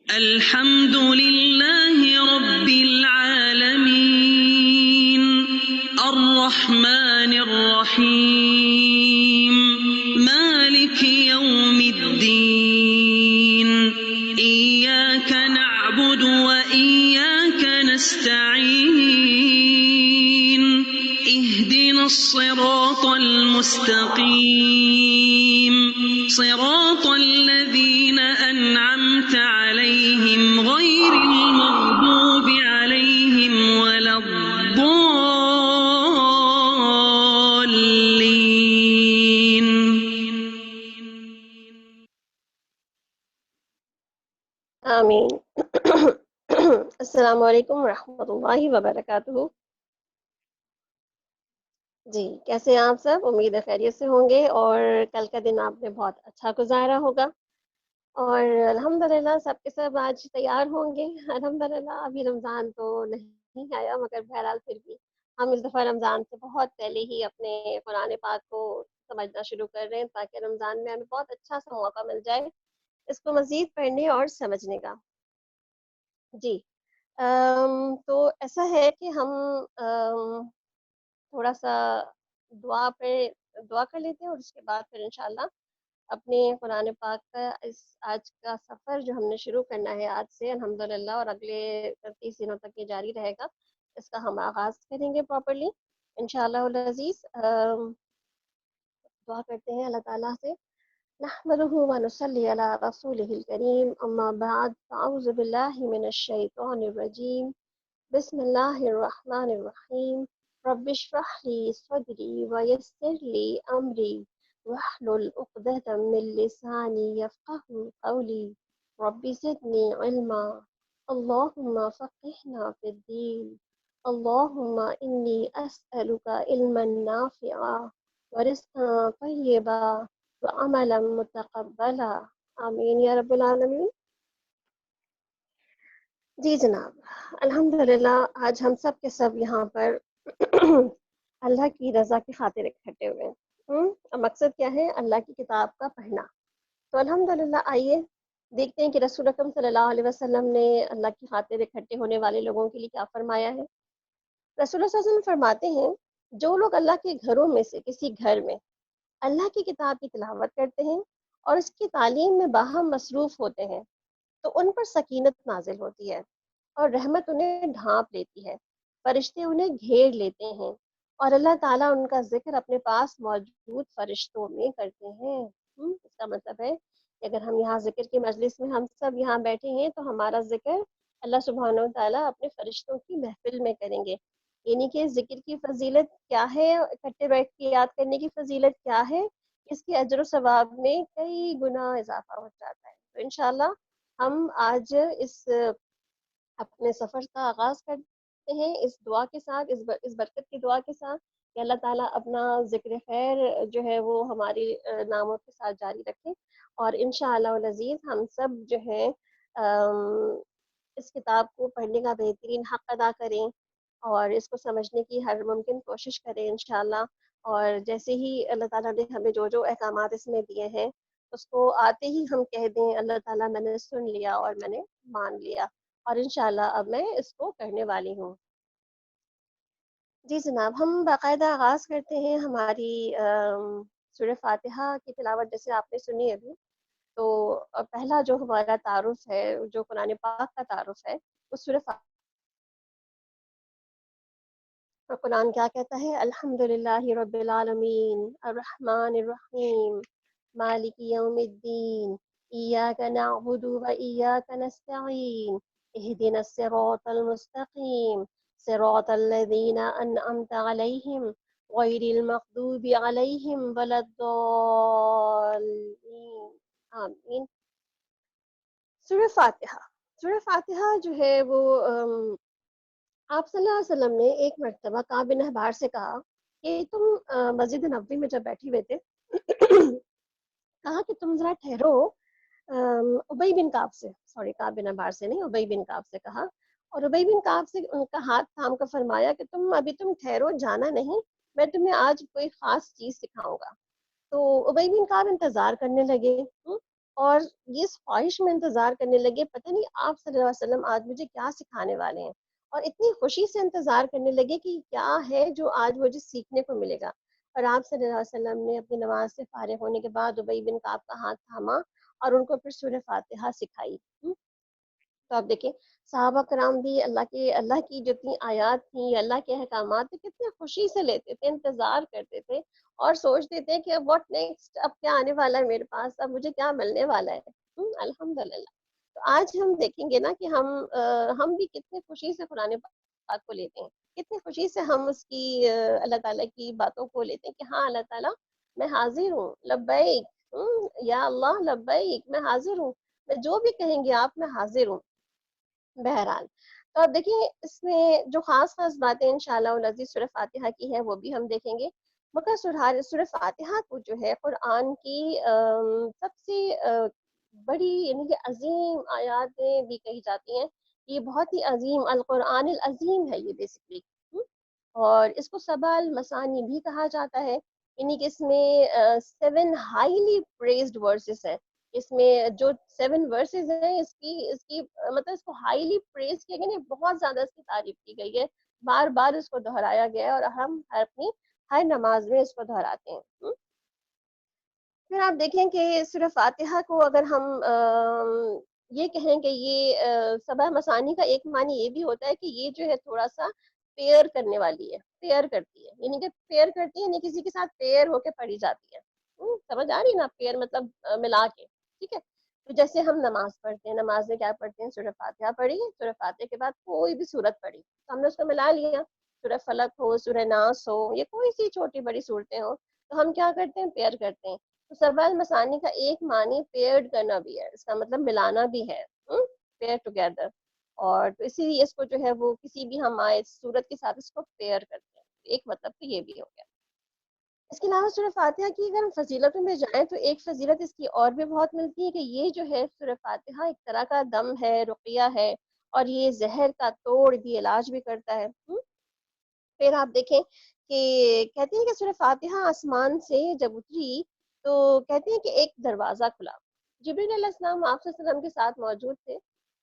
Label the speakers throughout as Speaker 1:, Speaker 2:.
Speaker 1: الحمد لله رب العالمين الرحمن الرحيم مالك يوم الدين إياك نعبد وإياك نستعين اهدنا الصراط المستقيم صراط الذين أنعمت عليهم غير المغضوب عليهم ولا الضالين.
Speaker 2: آمین. السلام علیکم ورحمۃ اللہ وبرکاتہ. جی کیسے ہیں آپ سب؟ امید ہے خیریت سے ہوں گے اور کل کا دن آپ نے بہت اچھا گزارا ہوگا. اور الحمدللہ سب کے سب آج تیار ہوں گے. الحمدللہ ابھی رمضان تو نہیں آیا مگر بہرحال پھر بھی ہم اس دفعہ رمضان سے بہت پہلے ہی اپنے قرآن پاک کو سمجھنا شروع کر رہے ہیں تاکہ رمضان میں ہمیں بہت اچھا سا موقع مل جائے اس کو مزید پڑھنے اور سمجھنے کا. جی تو ایسا ہے کہ ہم تھوڑا سا دعا پہ دعا کر لیتے ہیں اور اس کے بعد پھر انشاءاللہ اپنے قرآن پاک کا اس آج کا سفر جو ہم نے شروع کرنا ہے آج سے الحمدللہ اور اگلے 30 دنوں تک یہ جاری رہے گا اس کا ہم آغاز کریں گے پراپرلی انشاءاللہ العزیز. دعا کرتے ہیں اللہ تعالیٰ سے. نحمده ونصلي على رسوله الكريم أما بعد فأعوذ بالله من الشيطان الرجيم بسم الله الرحمن الرحيم رب اشرح لي صدري ويسر لي أمري واحلل عقدة من لساني يفقهوا قولي رب زدني علما اللهم فقهنا في الدين اللهم إني أسألك علما نافعا ورزقا طيبا وعملا متقبلا آمین یا رب العالمین. جی جناب الحمدللہ آج ہم سب کے سب یہاں پر اللہ کی رضا کی خاطر اکٹھے ہوئے ہیں. مقصد کیا ہے؟ اللہ کی کتاب کا پڑھنا. تو الحمدللہ آئیے دیکھتے ہیں کہ رسول اکرم صلی اللہ علیہ وسلم نے اللہ کی خاطر اکٹھے ہونے والے لوگوں کے لیے کیا فرمایا ہے. رسول اللہ صلی اللہ علیہ وسلم فرماتے ہیں جو لوگ اللہ کے گھروں میں سے کسی گھر میں اللہ کی کتاب کی تلاوت کرتے ہیں اور اس کی تعلیم میں باہم مصروف ہوتے ہیں تو ان پر سکینت نازل ہوتی ہے اور رحمت انہیں ڈھانپ لیتی ہے. فرشتے انہیں گھیر لیتے ہیں اور اللہ تعالیٰ ان کا ذکر اپنے پاس موجود فرشتوں میں کرتے ہیں. اس کا مطلب ہے کہ اگر ہم یہاں ذکر کی مجلس میں ہم سب یہاں بیٹھے ہیں تو ہمارا ذکر اللہ سبحانہ و تعالیٰ اپنے فرشتوں کی محفل میں کریں گے. یعنی کہ ذکر کی فضیلت کیا ہے، اکٹھے بیٹھ کے یاد کرنے کی فضیلت کیا ہے، اس کے اجر و ثواب میں کئی گنا اضافہ ہو جاتا ہے. تو انشاءاللہ ہم آج اس اپنے سفر کا آغاز کرتے ہیں اس دعا کے ساتھ، اس برکت کی دعا کے ساتھ کہ اللہ تعالیٰ اپنا ذکر خیر جو ہے وہ ہماری ناموں کے ساتھ جاری رکھے اور انشاءاللہ العزیز ہم سب جو ہے اس کتاب کو پڑھنے کا بہترین حق ادا کریں اور اس کو سمجھنے کی ہر ممکن کوشش کریں انشاءاللہ. اور جیسے ہی اللہ تعالیٰ نے ہمیں جو جو احکامات اس میں دیے ہیں اس کو آتے ہی ہم کہہ دیں اللہ تعالیٰ میں نے سن لیا اور میں نے مان لیا اور انشاءاللہ اب میں اس کو کرنے والی ہوں. جی جناب ہم باقاعدہ آغاز کرتے ہیں ہماری سورہ فاتحہ کی تلاوت جیسے آپ نے سنی ابھی. تو پہلا جو ہمارا تعارف ہے جو قرآن پاک کا تعارف ہے وہ سورہ فاتحہ. قرآن کیا کہتا ہے؟ الحمدللہ رب العالمین الرحمن الرحیم مالک یوم الدین ایاک نعبد و ایاک نستعین اہدنا الصراط المستقیم صراط الذین انعمت علیہم غیر المغضوب علیہم ولا الضالین آمین. سورہ فاتحہ جو ہے وہ آپ صلی اللہ علیہ وسلم نے ایک مرتبہ کعب بن احبار سے کہا کہ تم مسجد نبوی میں جب بیٹھے ہوئے تھے کہا کہ تم ذرا ٹھہرو. ابی بن کعب سے کعب بن احبار سے نہیں، ابی بن کعب سے کہا اور ابی بن کعب سے ان کا ہاتھ تھام کر فرمایا کہ تم ٹھہرو، جانا نہیں، میں تمہیں آج کوئی خاص چیز سکھاؤں گا. تو ابی بن کعب انتظار کرنے لگے اور یہ اس خواہش میں انتظار کرنے لگے پتہ نہیں آپ صلی اللہ علیہ وسلم آج مجھے کیا سکھانے والے ہیں، اور اتنی خوشی سے انتظار کرنے لگے کہ کیا ہے جو آج مجھے سیکھنے کو ملے گا۔ اور آپ صلی اللہ علیہ وسلم نے اپنی نماز سے فارغ ہونے کے بعد ابی بن کعب کا ہاتھ تھاما اور ان کو پھر سورہ فاتحہ سکھائی۔ تو آپ دیکھیں صحابہ کرام بھی اللہ کی جو اتنی آیات تھیں، اللہ کے احکامات تھے، کتنے خوشی سے لیتے تھے، انتظار کرتے تھے اور سوچتے تھے کہ اب واٹ نیکسٹ، اب کیا آنے والا ہے میرے پاس، اب مجھے کیا ملنے والا ہے۔ الحمدللہ۔ تو آج ہم دیکھیں گے نا کہ ہم بھی کتنے خوشی سے قرآن پاک کو لیتے ہیں، کتنی خوشی سے ہم اس کی اللہ تعالیٰ کی باتوں کو لیتے ہیں کہ ہاں اللہ تعالیٰ میں حاضر ہوں، لبیک، یا اللہ لبیک، میں حاضر ہوں، میں جو بھی کہیں گے آپ، میں حاضر ہوں۔ بہرحال تو اب دیکھیں اس میں جو خاص خاص باتیں انشاءاللہ العزیز سورہ فاتحہ کی ہے وہ بھی ہم دیکھیں گے، مگر سورہ فاتحہ کو جو ہے قرآن کی سب سے بڑی یعنی کہ عظیم آیاتیں بھی کہی جاتی ہیں، یہ بہت ہی عظیم القرآن العظیم ہے یہ بیسکلی، اور اس کو سبع المثانی بھی کہا جاتا ہے، یعنی کہ اس میں 7 ہائیلی پریزڈ ورسز ہے، اس میں جو 7 ورسز ہیں اس کی مطلب اس کو ہائیلی پریز کیا گیا، بہت زیادہ اس کی تعریف کی گئی ہے، بار بار اس کو دہرایا گیا ہے اور ہم اپنی ہر نماز میں اس کو دہراتے ہیں۔ پھر آپ دیکھیں کہ سورہ فاتحہ کو اگر ہم یہ کہیں کہ یہ سبع مثانی کا ایک معنی یہ بھی ہوتا ہے کہ یہ جو ہے تھوڑا سا پیئر کرنے والی ہے، پیئر کرتی ہے، یعنی کہ پیئر کرتی ہے یعنی کسی کے ساتھ پیئر ہو کے پڑھی جاتی ہے۔ سمجھ آ رہی ہے نا، پیئر مطلب ملا کے، ٹھیک ہے۔ تو جیسے ہم نماز پڑھتے ہیں، نماز میں کیا پڑھتے ہیں، سورہ فاتحہ پڑھی، سورہ فاتحہ کے بعد کوئی بھی سورت پڑھی، تو ہم نے اس کو ملا لیا، سورہ فلق ہو، سورہ ناس ہو، یا کوئی سی چھوٹی بڑی صورتیں ہوں، تو ہم کیا کرتے ہیں، پیئر کرتے ہیں۔ تو سبع المثانی کا ایک معنی پیئرڈ کرنا بھی ہے، اس کا مطلب ملانا بھی ہے، پیئر ٹوگیدر، اور تو اسی لیے اس کو جو ہے وہ کسی بھی ہم آئے صورت کے ساتھ اس کو پیئر کرتے ہیں، ایک مطلب تو یہ بھی ہو گیا۔ اس کے علاوہ سورہ فاتحہ کی اگر ہم فضیلتوں میں جائیں تو ایک فضیلت اس کی اور بھی بہت ملتی ہے کہ یہ جو ہے سورہ فاتحہ ایک طرح کا دم ہے، رقیہ ہے، اور یہ زہر کا توڑ بھی علاج بھی کرتا ہے۔ پھر آپ دیکھیں کہ کہتے ہیں کہ سورہ فاتحہ آسمان سے جب اتری تو کہتے ہیں کہ ایک دروازہ کھلا، جبریل علیہ السلام آپ صلی اللہ علیہ وسلم کے ساتھ موجود تھے،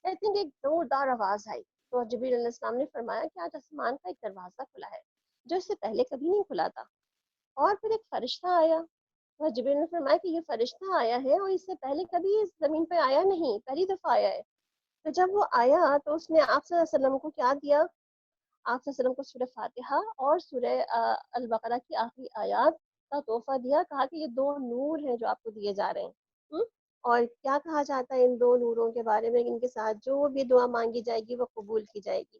Speaker 2: کہتے ہیں کہ ایک زوردار آواز آئی، تو جبریل علیہ السلام نے فرمایا کہ آج آسمان کا ایک دروازہ کھلا ہے جو اس سے پہلے کبھی نہیں کھلا تھا، اور پھر ایک فرشتہ آیا، تو جبریل نے فرمایا کہ یہ فرشتہ آیا ہے اور اس سے پہلے کبھی اس زمین پہ آیا نہیں، پہلی دفعہ آیا ہے۔ تو جب وہ آیا تو اس نے آپ صلی اللہ علیہ وسلم کو کیا دیا، آپ صلی اللہ علیہ وسلم کو سورہ فاتحہ اور سورہ البقرہ کی آخری آیات کا تحفہ دیا، کہا کہ یہ 2 نور ہیں جو آپ کو دیے جا رہے ہیں، اور کیا کہا جاتا ہے ان 2 نوروں کے بارے میں، ان کے ساتھ جو بھی دعا مانگی جائے گی وہ قبول کی جائے گی۔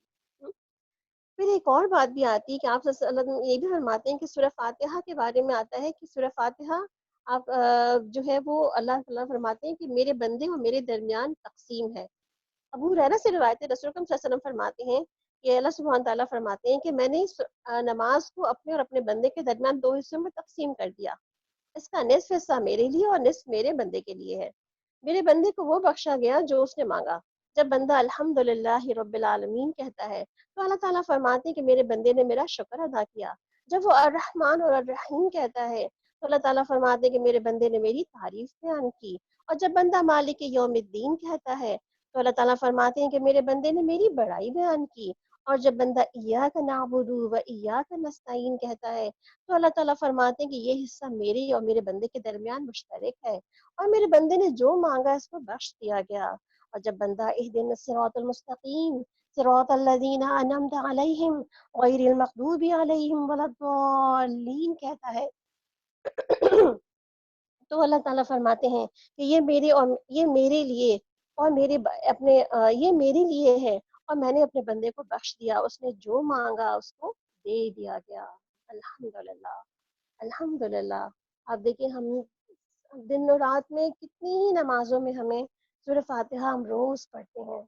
Speaker 2: پھر ایک اور بات بھی آتی ہے کہ آپ صلی اللہ علیہ وسلم یہ بھی فرماتے ہیں کہ سورہ فاتحہ کے بارے میں آتا ہے کہ سورہ فاتحہ آپ جو ہے وہ اللہ تعالیٰ فرماتے ہیں کہ میرے بندے اور میرے درمیان تقسیم ہے۔ ابو ہریرہ سے روایت ہے، رسول اکرم صلی اللہ علیہ وسلم فرماتے ہیں کہ اللہ سبحانہ تعالیٰ فرماتے ہیں کہ میں نے اس نماز کو اپنے اور اپنے بندے کے درمیان 2 حصوں میں تقسیم کر دیا، اس کا نصف حصہ میرے لیے اور نصف میرے بندے کے لیے ہے۔ میرے بندے کو وہ بخشا گیا جو اس نے مانگا، جب بندہ الحمدللہ رب العالمین کہتا ہے تو اللہ تعالیٰ فرماتے ہیں کہ میرے بندے نے میرا شکر ادا کیا، جب وہ الرحمن اور الرحیم کہتا ہے تو اللہ تعالیٰ فرماتے ہیں کہ میرے بندے نے میری تعریف بیان کی، اور جب بندہ مالک یوم الدین کہتا ہے تو اللہ تعالیٰ فرماتے ہیں کہ میرے بندے نے میری بڑائی بیان کی، اور جب بندہ ایاک نعبد و ایاک نستعین کہتا ہے تو اللہ تعالیٰ فرماتے ہیں کہ یہ حصہ میرے اور میرے بندے کے درمیان مشترک ہے، اور میرے بندے نے جو مانگا اس کو بخش دیا گیا۔ اور جب بندہ اہدنا الصراط المستقیم صراط الذین انعمت علیہم غیر المغضوب علیہم ولا الضالین کہتا ہے تو اللہ تعالیٰ فرماتے ہیں کہ یہ میرے لیے اور یہ میرے لیے ہے، اور میں نے اپنے بندے کو بخش دیا، اس نے جو مانگا اس کو دے دیا گیا۔ الحمدللہ، الحمدللہ۔ آپ دیکھیں ہم دن اور رات میں کتنی ہی نمازوں میں ہمیں سورہ فاتحہ ہم روز پڑھتے ہیں،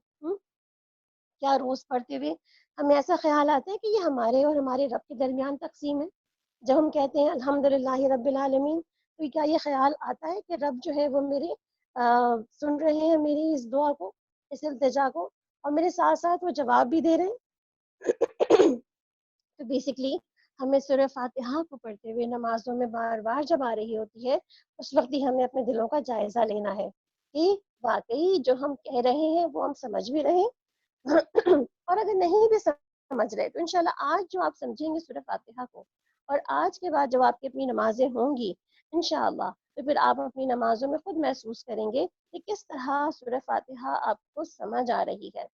Speaker 2: کیا روز پڑھتے ہوئے ہمیں ایسا خیال آتا ہے کہ یہ ہمارے اور ہمارے رب کے درمیان تقسیم ہے۔ جب ہم کہتے ہیں الحمدللہ رب العالمین تو کیا یہ خیال آتا ہے کہ رب جو ہے وہ میرے سن رہے ہیں میری اس دعا کو، اس التجا کو، اور میرے ساتھ ساتھ وہ جواب بھی دے رہے ہیں۔ تو بیسکلی ہمیں سورہ فاتحہ کو پڑھتے ہوئے نمازوں میں بار بار جب آ رہی ہوتی ہے اس وقت ہی ہمیں اپنے دلوں کا جائزہ لینا ہے کہ واقعی جو ہم کہہ رہے ہیں وہ ہم سمجھ بھی رہے ہیں اور اگر نہیں بھی سمجھ رہے تو انشاءاللہ آج جو آپ سمجھیں گے سورہ فاتحہ کو، اور آج کے بعد جب آپ کی اپنی نمازیں ہوں گی انشاءاللہ، تو پھر آپ اپنی نمازوں میں خود محسوس کریں گے کہ کس طرح سورہ فاتحہ آپ کو سمجھ آ رہی ہے۔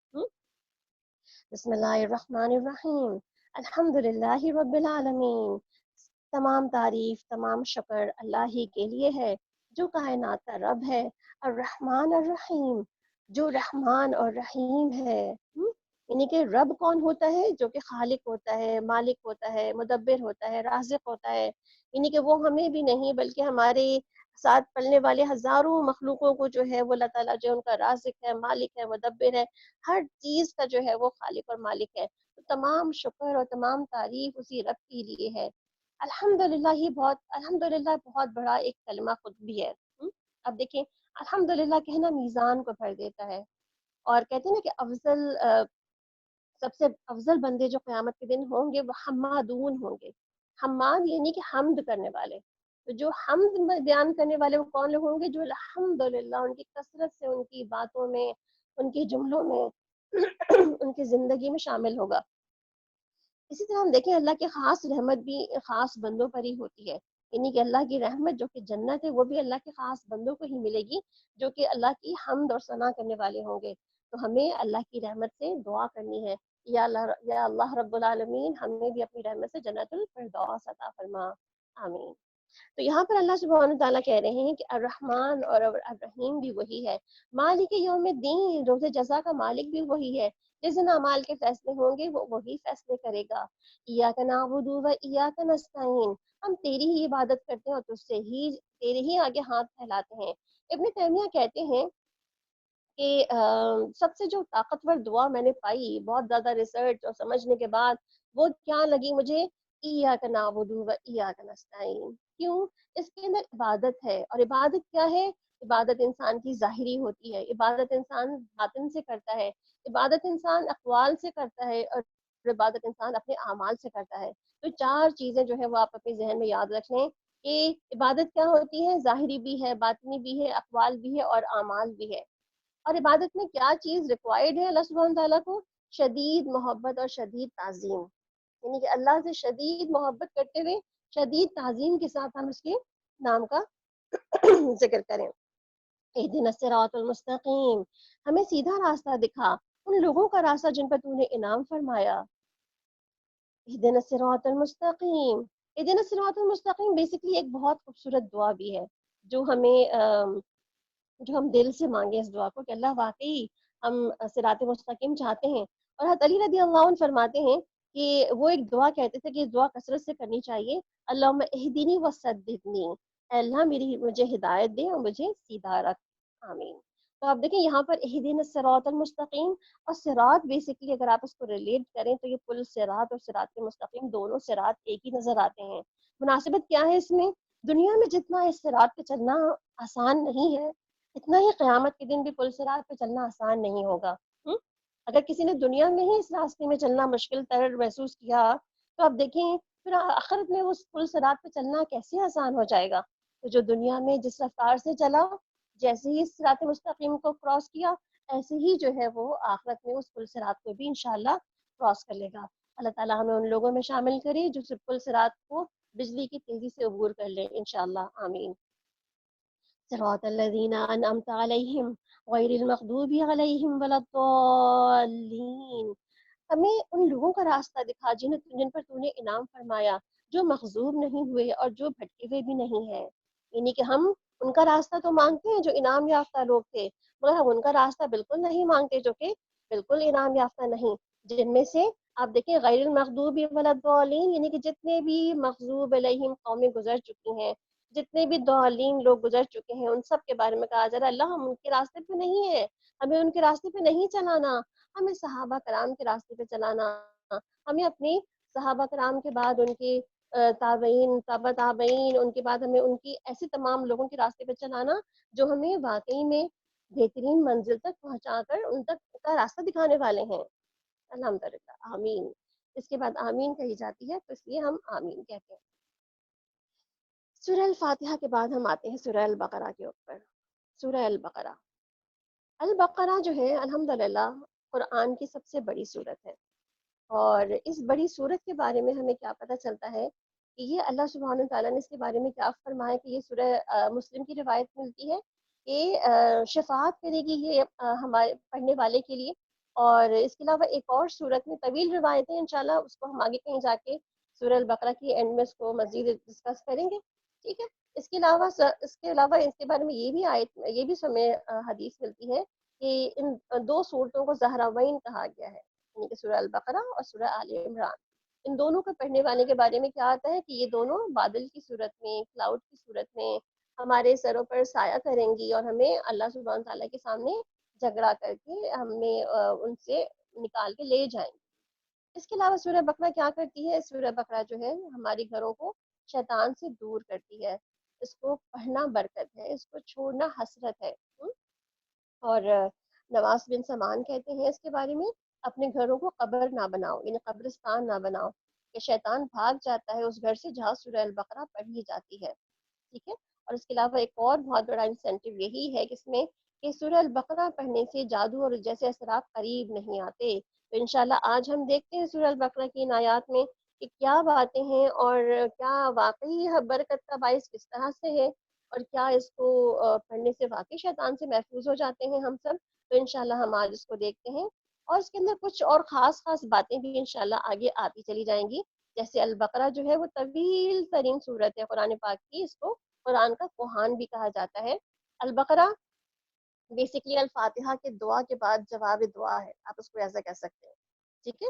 Speaker 2: بسم اللہ الرحمن الرحیم، الحمد للہ رب العالمین، تمام تعریف تمام شکر اللہ ہی کے لیے ہے جو کائنات کا رب ہے، الرحمن الرحیم، جو رحمان اور رحیم ہے۔ یعنی کہ رب کون ہوتا ہے؟ جو کہ خالق ہوتا ہے، مالک ہوتا ہے، مدبر ہوتا ہے، رازق ہوتا ہے، یعنی کہ وہ ہمیں بھی نہیں بلکہ ہمارے ساتھ پلنے والے ہزاروں مخلوقوں کو جو ہے وہ اللہ تعالیٰ جو ہے ان کا رازق ہے، مالک ہے، مدبر ہے، ہر چیز کا جو ہے وہ خالق اور مالک ہے۔ تو تمام شکر اور تمام تعریف اسی رب کے لیے ہے۔ الحمدللہ ہی بہت، الحمدللہ بہت بڑا ایک کلمہ خود بھی ہے۔ اب دیکھیں الحمدللہ کہنا میزان کو بھر دیتا ہے، اور کہتے ہیں نا کہ افضل سب سے افضل بندے جو قیامت کے دن ہوں گے وہ حمادون ہوں گے۔ حماد یعنی کہ حمد کرنے والے، تو جو حمد بیان کرنے والے وہ کون لوگ ہوں گے؟ جو الحمدللہ ان کی کثرت سے ان کی باتوں میں، ان کے جملوں میں ان کی زندگی میں شامل ہوگا۔ اسی طرح ہم دیکھیں اللہ کی خاص رحمت بھی خاص بندوں پر ہی ہوتی ہے، یعنی کہ اللہ کی رحمت جو کہ جنت ہے وہ بھی اللہ کے خاص بندوں کو ہی ملے گی جو کہ اللہ کی حمد اور ثنا کرنے والے ہوں گے۔ تو ہمیں اللہ کی رحمت سے دعا کرنی ہے، یا اللہ رب العالمین ہمیں بھی اپنی رحمت سے جنت الفردوس عطا فرما، آمین۔ تو یہاں پر اللہ سبحانہ تعالیٰ کہہ رہے ہیں کہ الرحمن اور الرحیم بھی وہی ہے، مالک یوم الدین، روز جزا کا مالک بھی وہی ہے، جس دن اعمال کے فیصلے ہوں گے وہ وہی فیصلے کرے گا۔ ایاک نعبد و ایاک نستعین، ہم تیری ہی عبادت کرتے ہیں اور تجھ سے ہی، تیرے ہی آگے ہاتھ پھیلاتے ہیں۔ ابن تیمیہ کہتے ہیں کہ سب سے جو طاقتور دعا میں نے پائی بہت زیادہ ریسرچ اور سمجھنے کے بعد، وہ کیا لگی مجھے؟ ایاک نعبد و ایاک نستعین۔ کیوں؟ اس کے اندر عبادت ہے، اور عبادت کیا ہے؟ عبادت انسان کی ظاہری ہوتی ہے، عبادت انسان باطن سے کرتا ہے، عبادت انسان اقوال سے کرتا ہے، اور عبادت انسان اپنے اعمال سے کرتا ہے۔ تو چار چیزیں جو ہے وہ آپ اپنے ذہن میں یاد رکھ لیں کہ عبادت کیا ہوتی ہے؟ ظاہری بھی ہے، باطنی بھی ہے، اقوال بھی ہے اور اعمال بھی ہے۔ اور عبادت میں کیا چیز ریکوائرڈ ہے اللہ سبحانہ تعالیٰ کو؟ شدید محبت اور شدید تعظیم، یعنی کہ اللہ سے شدید محبت کرتے ہوئے شدید تعظیم کے ساتھ ہم اس کے نام کا ذکر کریں۔ اہدنا الصراط المستقیم، ہمیں سیدھا راستہ دکھا، ان لوگوں کا راستہ جن پر تو نے انعام فرمایا۔ اہدنا الصراط المستقیم، اہدنا الصراط المستقیم بیسکلی ایک بہت خوبصورت دعا بھی ہے جو ہمیں جو ہم دل سے مانگے اس دعا کو کہ اللہ واقعی ہم صراط مستقیم چاہتے ہیں۔ اور حضرت علی رضی اللہ عنہ فرماتے ہیں کہ وہ ایک دعا کہتے تھے کہ اس دعا کثرت سے کرنی چاہیے، اللہم اہدنی وسددنی، اے اللہ میری مجھے ہدایت دے اور مجھے سیدھا رکھ، آمین۔ تو آپ دیکھیں یہاں پر اہدنا الصراط المستقیم، اور صراط بیسکلی اگر آپ اس کو ریلیٹ کریں تو یہ پل صراط اور صراط مستقیم دونوں صراط ایک ہی نظر آتے ہیں۔ مناسبت کیا ہے اس میں؟ دنیا میں جتنا اس صراط پہ چلنا آسان نہیں ہے، اتنا ہی قیامت کے دن بھی پل صراط پہ چلنا آسان نہیں ہوگا۔ اگر کسی نے دنیا میں ہی اس راستے میں چلنا مشکل تر محسوس کیا تو آپ دیکھیں پھر آخرت میں اس پل صراط پہ چلنا کیسے آسان ہو جائے گا۔ تو جو دنیا میں جس رفتار سے چلا، جیسے ہی صراط مستقیم کو کراس کیا، ایسے ہی جو ہے وہ آخرت میں اس پل صراط کو بھی انشاءاللہ کراس کر لے گا۔ اللہ تعالیٰ ہمیں ان لوگوں میں شامل کرے جو پل صراط کو بجلی کی تیزی سے عبور کر لیں انشاءاللہ، آمین۔ صراط الذین انعمت علیہم غیر المغضوب علیہم ولا الضالین، ہمیں ان لوگوں کا راستہ دکھا جن پر تو نے انعام فرمایا، جو مغضوب نہیں ہوئے اور جو بھٹکے ہوئے بھی نہیں ہیں۔ یعنی کہ ہم ان کا راستہ تو مانگتے ہیں جو انعام یافتہ لوگ تھے، مگر ہم ان کا راستہ بالکل نہیں مانگتے جو کہ بالکل انعام یافتہ نہیں، جن میں سے آپ دیکھیں غیر المغضوب ولا الضالین، یعنی کہ جتنے بھی مغضوب علیہم قومیں گزر چکی ہیں، جتنے بھی ضالین لوگ گزر چکے ہیں، ان سب کے بارے میں کہا جا رہا ہے اللہ ہم ان کے راستے پہ نہیں ہیں، ہمیں ان کے راستے پہ نہیں چلانا، ہمیں صحابہ کرام کے راستے پہ چلانا، ہمیں اپنے صحابہ کرام کے بعد ان کے تابعین، تابع تابعین، ان کے بعد ہمیں ان کی ایسے تمام لوگوں کے راستے پہ چلانا جو ہمیں واقعی میں بہترین منزل تک پہنچا کر ان تک کا راستہ دکھانے والے ہیں، الحمدللہ، آمین۔ اس کے بعد آمین کہی جاتی ہے تو اس لیے ہم آمین کہتے ہیں۔ سورہ الفاتحہ کے بعد ہم آتے ہیں سورہ البقرہ کے اوپر۔ سورہ البقرہ البقرہ جو ہے الحمدللہ قرآن کی سب سے بڑی صورت ہے، اور اس بڑی صورت کے بارے میں ہمیں کیا پتہ چلتا ہے کہ یہ اللہ سبحانہ تعالیٰ نے اس کے بارے میں کیا فرمایا کہ یہ سورہ مسلم کی روایت ملتی ہے کہ شفاعت کرے گی یہ ہمارے پڑھنے والے کے لیے. اور اس کے علاوہ ایک اور صورت میں طویل روایتیں انشاءاللہ اس کو ہم آگے کہیں جا کے سورہ البقرہ کی اینڈ میں اس کو مزید ڈسکس کریں گے. ٹھیک ہے. اس کے علاوہ اس کے بارے میں یہ بھی ہمیں حدیث ملتی ہے کہ ان دو صورتوں کو زہراوین کہا گیا ہے، یعنی کہ سورہ البقرہ اور سورہ آل عمران. ان دونوں کو پڑھنے والے کے بارے میں کیا آتا ہے کہ یہ دونوں بادل کی صورت میں، کلاؤڈ کی صورت میں ہمارے سروں پر سایہ کریں گی اور ہمیں اللہ سبحانہ تعالیٰ کے سامنے جھگڑا کر کے ہمیں ان سے نکال کے لے جائیں گے. اس کے علاوہ سورہ بقرہ کیا کرتی ہے؟ سورہ بقرہ جو ہے ہمارے گھروں کو شیطان سے دور کرتی ہے. اس کو پڑھنا برکت ہے، اس کو چھوڑنا حسرت ہے. اور نواز بن سمان کہتے ہیں اس کے بارے میں، اپنے گھروں کو قبر نہ بناؤ، یعنی قبرستان نہ بناؤ، کہ شیطان بھاگ جاتا ہے اس گھر سے جہاں سورہ البقرہ پڑھی جاتی ہے. ٹھیک ہے. اور اس کے علاوہ ایک اور بہت بڑا انسینٹیو یہی ہے کہ اس میں کہ سورہ البقرہ پڑھنے سے جادو اور جیسے اثرات قریب نہیں آتے. تو انشاءاللہ آج ہم دیکھتے ہیں سورہ البقرہ کی ان آیات میں کہ کیا باتیں ہیں اور کیا واقعی برکت کا باعث کس طرح سے ہے، اور کیا اس کو پڑھنے سے واقعی شیطان سے محفوظ ہو جاتے ہیں ہم سب. تو انشاءاللہ ہم آج اس کو دیکھتے ہیں، اور اس کے اندر کچھ اور خاص باتیں بھی انشاءاللہ آگے آتی چلی جائیں گی. جیسے البقرہ جو ہے وہ طویل ترین صورت ہے قرآن پاک کی، اس کو قرآن کا کوہان بھی کہا جاتا ہے. البقرہ بیسیکلی الفاتحہ کے دعا کے بعد جواب دعا ہے، آپ اس کو ایسا کہہ سکتے ہیں. ٹھیک ہے.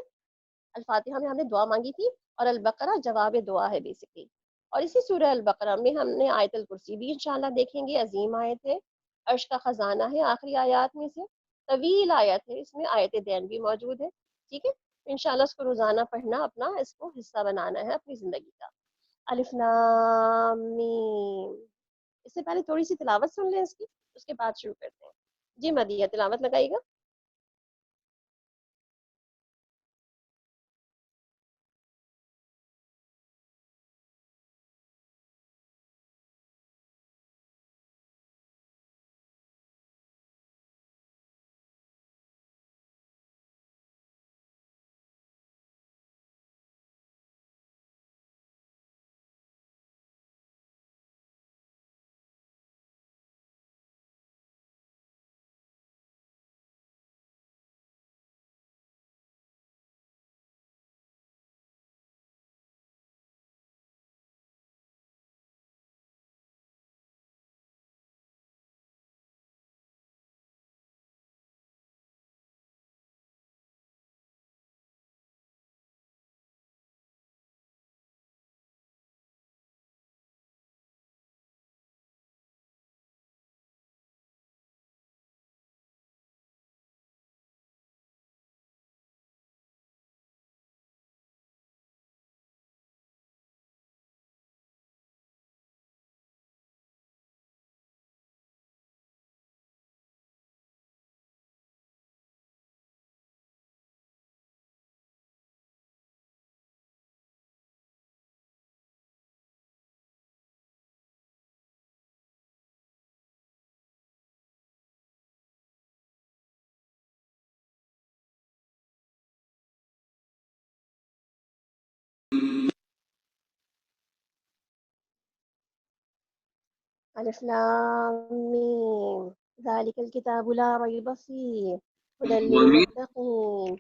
Speaker 2: الفاتحہ میں ہم نے دعا مانگی تھی اور البقرہ جواب دعا ہے بیسیکلی. اور اسی سورہ البقرہ میں ہم نے آیت الکرسی بھی انشاءاللہ دیکھیں گے. عظیم آیت ہے، عرش کا خزانہ ہے آخری آیات میں سے، طویل آیت ہے، اس میں آیت دین بھی موجود ہے. ٹھیک ہے. انشاءاللہ اس کو روزانہ پڑھنا، اپنا اس کو حصہ بنانا ہے اپنی زندگی کا. الف لام میم. اس سے پہلے تھوڑی سی تلاوت سن لیں اس کی، اس کے بعد شروع کرتے ہیں. جی مدیہ تلاوت لگائیے گا. الف لام میم ذالک الکتاب لا ریب فیہ هدی
Speaker 1: ومن
Speaker 2: للمتقین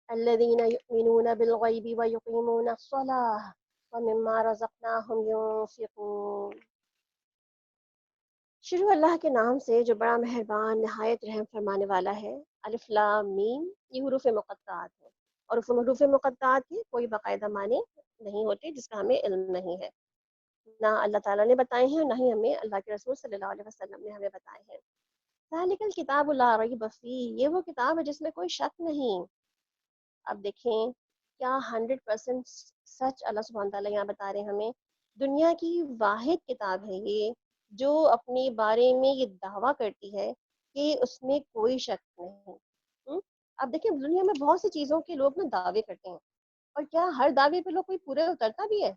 Speaker 2: الذین یؤمنون بالغیب ویقیمون الصلاة ومما رزقناہم ينفقون. شروع اللہ کے نام سے جو بڑا مہربان نہایت رحم فرمانے والا ہے. الف لام میم یہ حروف مقطعات ہیں، اور حروف مقطعات کے کوئی باقاعدہ معنی نہیں ہوتے جس کا ہمیں علم نہیں ہے، نہ اللہ تعالیٰ نے بتائے ہیں، نہ ہی ہمیں اللہ کے رسول صلی اللہ علیہ وسلم نے ہمیں بتائے ہیں. ذالک الکتاب لا ریب فیہ یہ وہ کتاب ہے جس میں کوئی شک نہیں. اب دیکھیں کیا 100% سچ اللہ سبحانہ تعالیٰ یہاں بتا رہے ہیں ہمیں. دنیا کی واحد کتاب ہے یہ جو اپنے بارے میں یہ دعویٰ کرتی ہے کہ اس میں کوئی شک نہیں. اب دیکھیں دنیا میں بہت سی چیزوں کے لوگ نا دعوے کرتے ہیں، اور کیا ہر دعوے پہ لوگ کوئی پورے اترتا بھی ہے؟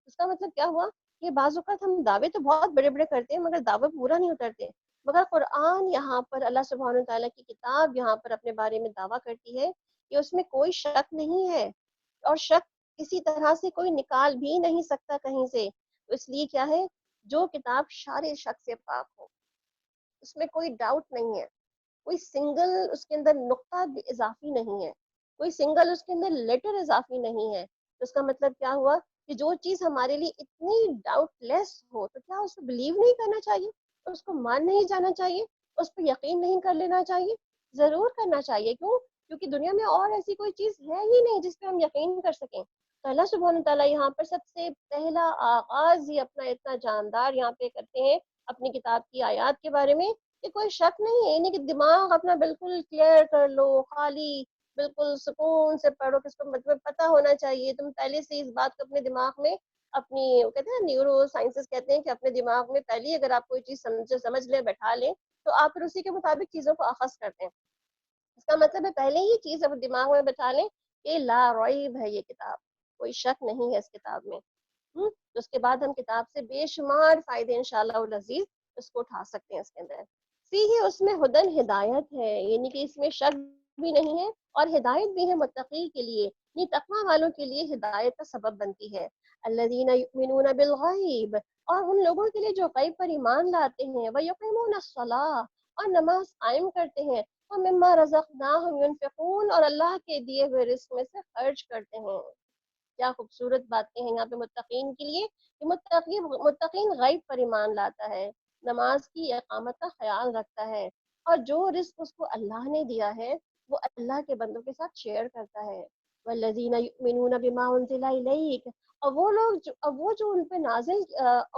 Speaker 2: اس کا مطلب کیا ہوا کہ بعض اوقات ہم دعوے تو بہت بڑے بڑے کرتے ہیں مگر دعوے پورا نہیں اترتے. مگر قرآن یہاں پر اللہ سبحانہ و تعالیٰ کی کتاب یہاں پر اپنے بارے میں دعویٰ کرتی ہے کہ اس میں کوئی شک نہیں ہے، اور شک کسی طرح سے کوئی نکال بھی نہیں سکتا کہیں سے. تو اس لیے کیا ہے، جو کتاب سارے شک سے پاک ہو، اس میں کوئی ڈاؤٹ نہیں ہے، کوئی سنگل اس کے اندر نقطہ بھی اضافی نہیں ہے، کوئی سنگل اس کے اندر لیٹر اضافی نہیں ہے. تو اس کا مطلب کیا ہوا کہ جو چیز ہمارے لیے اتنی ڈاؤٹ لیس ہو تو کیا اس کو بلیو نہیں کرنا چاہیے، اس کو مان نہیں جانا چاہیے، اس پہ یقین نہیں کر لینا چاہیے؟ ضرور کرنا چاہیے. کیوں؟ کیونکہ دنیا میں اور ایسی کوئی چیز ہے ہی نہیں جس پہ ہم یقین کر سکیں. تو اللہ سبحانہ تعالیٰ یہاں پر سب سے پہلا آغاز ہی اپنا اتنا جاندار یہاں پہ کرتے ہیں اپنی کتاب کی آیات کے بارے میں کہ کوئی شک نہیں ہے، یعنی کہ دماغ اپنا بالکل کلیئر کر لو، خالی بالکل سکون سے پڑھو. کس کو مطلب پتہ ہونا چاہیے، تم پہلے سے اس بات کو اپنے دماغ میں اپنی، وہ کہتے ہیں نیورو سائنسز کہتے ہیں کہ اپنے دماغ میں پہلے اگر آپ کوئی چیز سمجھ لیں، بیٹھا لیں، تو آپ پھر اسی کے مطابق چیزوں کو اخذ کرتے ہیں. اس کا مطلب ہے پہلے یہ چیز اب دماغ میں بٹھا لیں کہ لا ریب ہے یہ کتاب، کوئی شک نہیں ہے اس کتاب میں. تو اس کے بعد ہم کتاب سے بے شمار فائدے انشاءاللہ العزیز اس کو اٹھا سکتے ہیں. اس کے اندر فیہ، اس میں ہدن ہدایت ہے، یعنی کہ اس میں شک بھی نہیں ہے اور ہدایت بھی ہے متقی کے لیے، یہ تقوی والوں کے لیے ہدایت کا سبب بنتی ہے. الذین یؤمنون بالغیب، اور ان لوگوں کے لیے جو غیب پر ایمان لاتے ہیں، ویقیمون الصلاۃ، اور نماز قائم کرتے ہیں، ومما رزقناہم ینفقون، اور اللہ کے دیے ہوئے رزق میں سے خرچ کرتے ہیں. کیا خوبصورت باتیں ہیں یہاں پہ متقین کے لیے کہ متقین غیب پر ایمان لاتا ہے، نماز کی اقامت کا خیال رکھتا ہے، اور جو رزق اس کو اللہ نے دیا ہے وہ اللہ کے بندوں کے ساتھ شیئر کرتا ہے. والذین یؤمنون بما انزل الیک، اور وہ لوگ وہ جو ان پہ نازل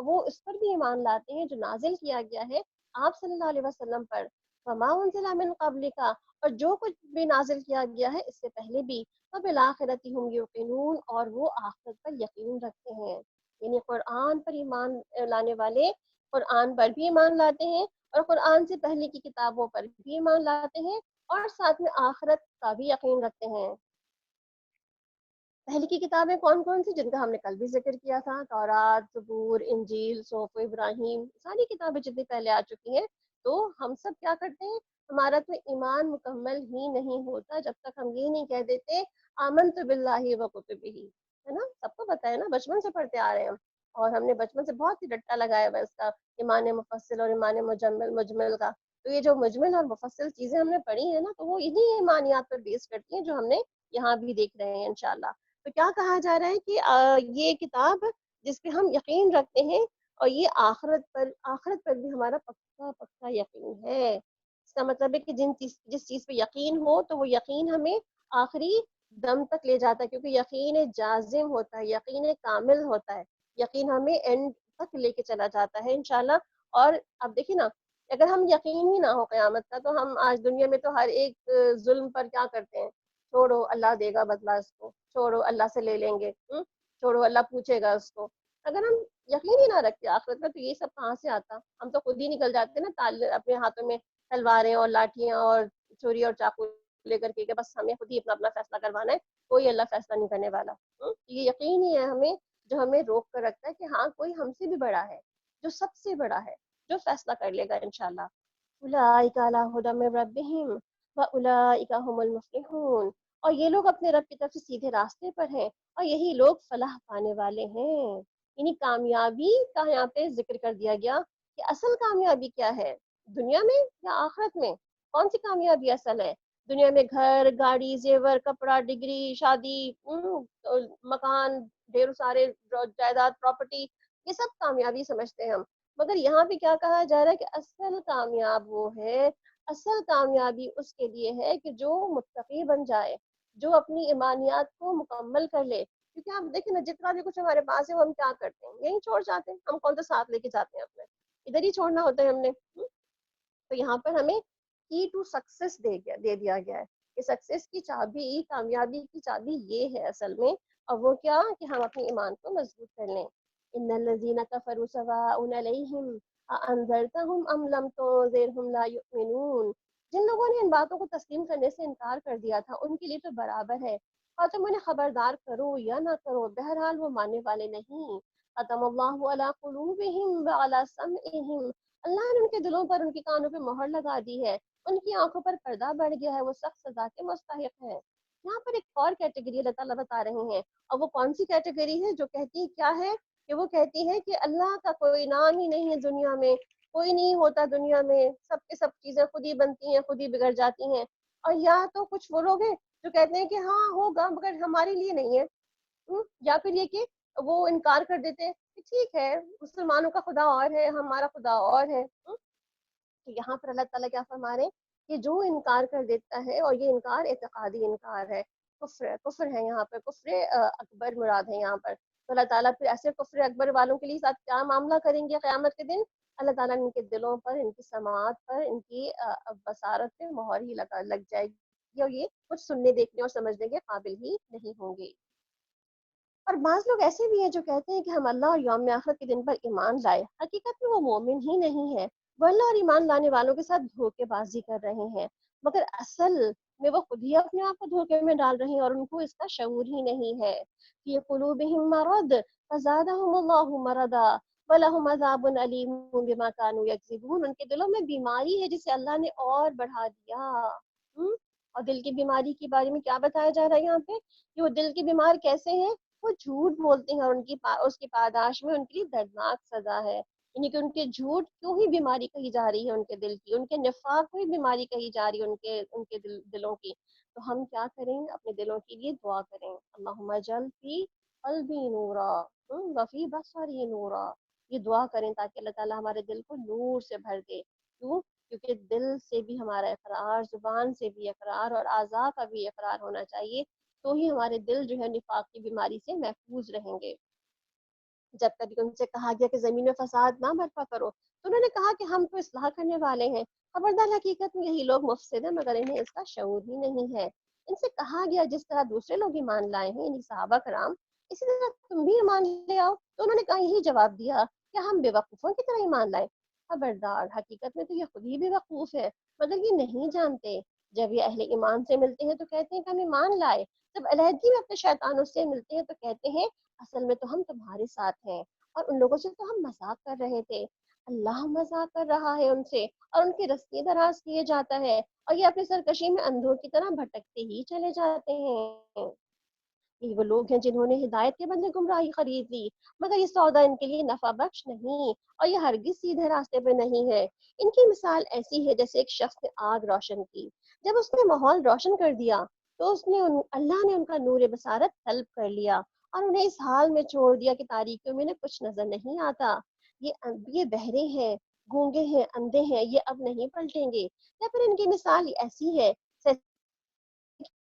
Speaker 2: وہ اس پر بھی ایمان لاتے ہیں جو نازل کیا گیا ہے آپ صلی اللہ علیہ وسلم پر. وما انزل من قبلک، اور جو کچھ بھی نازل کیا گیا ہے اس سے پہلے بھی. وبالآخرۃ هم یوقنون، اور وہ آخرت پر یقین رکھتے ہیں. یعنی قرآن پر ایمان لانے والے قرآن پر بھی ایمان لاتے ہیں، اور قرآن سے پہلے کی کتابوں پر بھی ایمان لاتے ہیں، اور ساتھ میں آخرت کا بھی یقین رکھتے ہیں. پہلے کی کتابیں کون کون سی جن کا ہم نے کل بھی ذکر کیا تھا؟ تورات، زبور، انجیل، صحف ابراہیم، ساری کتابیں جتنی پہلے آ چکی ہیں. تو ہم سب کیا کرتے ہیں، ہمارا تو ایمان مکمل ہی نہیں ہوتا جب تک ہم یہ نہیں کہہ دیتے آمنت باللہ و کتبہ، ہے نا؟ سب کو پتہ ہے نا، بچپن سے پڑھتے آ رہے ہیں ہم، اور ہم نے بچپن سے بہت ہی رٹا لگایا ہوا ہے اس کا، ایمان مفصل اور ایمان مجمل کا. تو یہ جو مجمل اور مفصل چیزیں ہم نے پڑھی ہیں نا، تو وہ انہی ایمانیات پر بیس کرتی ہیں جو ہم نے یہاں بھی دیکھ رہے ہیں انشاءاللہ. تو کیا کہا جا رہا ہے کہ یہ کتاب جس پہ ہم یقین رکھتے ہیں، اور یہ آخرت پر بھی ہمارا پکا پکا یقین ہے. اس کا مطلب ہے کہ جس چیز پہ یقین ہو تو وہ یقین ہمیں آخری دم تک لے جاتا ہے، کیونکہ یقین جازم ہوتا ہے، یقین کامل ہوتا ہے، یقین ہمیں اینڈ تک لے کے چلا جاتا ہے انشاءاللہ. اور اب دیکھیں نا، اگر ہم یقین ہی نہ ہو قیامت کا، تو ہم آج دنیا میں تو ہر ایک ظلم پر کیا کرتے ہیں، چھوڑو اللہ دے گا بدلہ اس کو، چھوڑو اللہ سے لے لیں گے، چھوڑو اللہ پوچھے گا اس کو. اگر ہم یقین ہی نہ رکھتے آخرت میں تو یہ سب کہاں سے آتا؟ ہم تو خود ہی نکل جاتے نا اپنے ہاتھوں میں تلواریں اور لاٹھیاں اور چھری اور چاقو لے کر کے کہ بس ہمیں خود ہی اپنا فیصلہ کروانا ہے، کوئی اللہ فیصلہ نہیں کرنے والا. یہ یقین ہی ہے ہمیں جو ہمیں روک کر رکھتا ہے کہ ہاں کوئی ہم سے بھی بڑا ہے، جو سب سے بڑا ہے، جو فیصلہ کر لے گا انشاءاللہ. اولئک علی ہدی من ربہم واولئک هم المفلحون، اور یہ لوگ اپنے رب کی طرف سے سیدھے راستے پر ہیں، اور یہی لوگ فلاح پانے والے ہیں. یعنی کامیابی کا یہاں پہ ذکر کر دیا گیا کہ اصل کامیابی کیا ہے، دنیا میں یا آخرت میں؟ کون سی کامیابی اصل ہے؟ دنیا میں گھر، گاڑی، زیور، کپڑا، ڈگری، شادی، مکان، ڈھیر سارے جائیداد، پراپرٹی، یہ سب کامیابی سمجھتے ہیں ہم. مگر یہاں پہ کیا کہا جا رہا ہے کہ اصل کامیاب وہ ہے، اصل کامیابی اس کے لیے ہے کہ جو متقی بن جائے، جو اپنی ایمانیات کو مکمل کر لے. کیونکہ آپ دیکھیں نا، جتنا بھی کچھ ہمارے پاس ہے وہ ہم کیا کرتے ہیں، یہیں چھوڑ جاتے ہیں. ہم کون سا ساتھ لے کے جاتے ہیں اپنے، ادھر ہی چھوڑنا ہوتا ہے ہم نے. تو یہاں پر ہمیں کی ٹو سکسیس دے دیا گیا ہے کہ سکسیس کی چابی، کامیابی کی چابی یہ ہے اصل میں. اور وہ کیا کہ ہم اپنے ایمان کو مضبوط کر لیں. ان الذین کفروا سواء علیہم اانذرتہم ام لم تنذرہم لا یؤمنون، جن لوگوں نے ان باتوں کو تسلیم کرنے سے انکار کر دیا تھا ان کے لیے تو برابر ہے، اور تم انہیں خبردار کرو یا نہ کرو، بہرحال وہ ماننے والے نہیں. ختم اللہ علی قلوبہم وعلی سمعہم، اللہ نے ان کے دلوں پر، ان کے کانوں پہ مہر لگا دی ہے، ان کی آنکھوں پر پردہ بڑھ گیا ہے، وہ سخت سزا کے مستحق ہے۔ یہاں پر ایک اور کیٹیگری اللہ تعالیٰ بتا رہے ہیں، اور وہ کون سی کیٹیگری ہے؟ جو کہتی کیا ہے کہ وہ کہتی ہے کہ اللہ کا کوئی نام ہی نہیں ہے دنیا میں، کوئی نہیں ہوتا دنیا میں، سب کے سب چیزیں خود ہی بنتی ہیں، خود ہی بگڑ جاتی ہیں۔ اور یا تو کچھ وہ لوگ ہیں جو کہتے ہیں کہ ہاں ہوگا مگر ہمارے لیے نہیں ہے، یا پھر یہ کہ وہ انکار کر دیتے ہیں کہ ٹھیک ہے مسلمانوں کا خدا اور ہے، ہمارا خدا اور ہے۔ تو یہاں پر اللہ تعالیٰ کیا فرما رہے ہیں کہ جو انکار کر دیتا ہے، اور یہ انکار اعتقادی انکار ہے، کفر ہے، یہاں پر کفر اکبر مراد ہے یہاں پر۔ تو اللہ تعالیٰ پھر ایسے کفر اکبر والوں کے لیے ساتھ کیا معاملہ کریں گے قیامت کے دن؟ اللہ تعالیٰ نے ان کے دلوں پر، ان کی سماعت پر، ان کی بصارت پہ مہر ہی لگ جائے گی، اور یہ کچھ سننے دیکھنے اور سمجھنے کے قابل ہی نہیں ہوں گے۔ اور بعض لوگ ایسے بھی ہیں جو کہتے ہیں کہ ہم اللہ اور یوم آخر کے دن پر ایمان لائے، حقیقت میں وہ مومن ہی نہیں ہے، وہ اللہ اور ایمان لانے والوں کے ساتھ دھوکے بازی کر رہے ہیں، مگر اصل میں وہ خود ہی اپنے آپ کو دھوکے میں ڈال رہے ہیں، اور ان کو اس کا شعور ہی نہیں ہے۔ فی قلوبہم مرض فزادہم اللہ مرضا ولہم عذاب علیم بما کانوا یکذبون، ان کے دلوں میں بیماری ہے جسے اللہ نے اور بڑھا دیا۔ اور دل کی بیماری کے بارے میں کیا بتایا جا رہا ہے یہاں پہ کہ وہ دل کے بیمار کیسے ہیں؟ وہ جھوٹ بولتے ہیں، اور اس کی پاداش میں ان کی دردناک سزا ہے، یعنی کہ ان کے جھوٹ کیوں ہی بیماری کہی جا رہی ہے ان کے دل کی، ان کے نفاق کو ہی بیماری کہی جا رہی ہے ان کے دلوں کی۔ تو ہم کیا کریں؟ اپنے دلوں کے لیے دعا کریں، اللہم اجعل فی قلبی نورا وفی بصری نورا، یہ دعا کریں تاکہ اللہ تعالیٰ ہمارے دل کو نور سے بھر دے۔ کیوں؟ کیونکہ دل سے بھی ہمارا اقرار، زبان سے بھی اقرار، اور اعضاء کا بھی اقرار ہونا چاہیے، تو ہی ہمارے دل جو ہے نفاق کی بیماری سے محفوظ رہیں گے۔ جب کبھی ان سے کہا گیا کہ زمین میں فساد نہ برپا کرو، تو انہوں نے کہا کہ ہم تو اصلاح کرنے والے ہیں۔ خبردار، حقیقت میں یہی لوگ مفسد ہیں، مگر انہیں اس کا شعور ہی نہیں ہے۔ ان سے کہا گیا جس طرح دوسرے لوگ ایمان لائے ہیں، یعنی صحابہ کرام، اسی طرح تم بھی ایمان لے آؤ۔ تو انہوں نے کہا یہی جواب دیا کہ ہم بے وقوفوں کی طرح ایمان لائے۔ خبردار، حقیقت میں تو یہ خود ہی بے وقوف ہے، مگر یہ نہیں جانتے۔ جب یہ اہل ایمان سے ملتے ہیں تو کہتے ہیں کہ ہم ایمان لائے، جب علیحدگی میں اپنے شیطانوں سے ملتے ہیں تو کہتے ہیں اصل میں تو ہم تمہارے ساتھ ہیں، اور ان لوگوں سے تو ہم مذاق کر رہے تھے۔ اللہ مذاق کر رہا ہے ان سے، اور ان کے رستے دراز کیے جاتا ہے، اور یہ اپنی سرکشی میں اندھوں کی طرح بھٹکتے ہی چلے جاتے ہیں۔ یہ وہ لوگ ہیں جنہوں نے ہدایت کے بدلے گمراہی خرید لی، مگر یہ سودا ان کے لیے نفع بخش نہیں، اور یہ ہرگز سیدھے راستے پہ نہیں ہے۔ ان کی مثال ایسی ہے جیسے ایک شخص نے آگ روشن کی، جب اس نے ماحول روشن کر دیا تو اللہ نے ان کا نور بصارت طلب کر لیا، اور انہیں اس حال میں چھوڑ دیا کہ تاریکیوں میں انہیں کچھ نظر نہیں آتا۔ یہ بہرے ہیں، گونگے ہیں، اندھے ہیں، یہ اب نہیں پلٹیں گے۔ یا پھر ان کی مثال ایسی ہے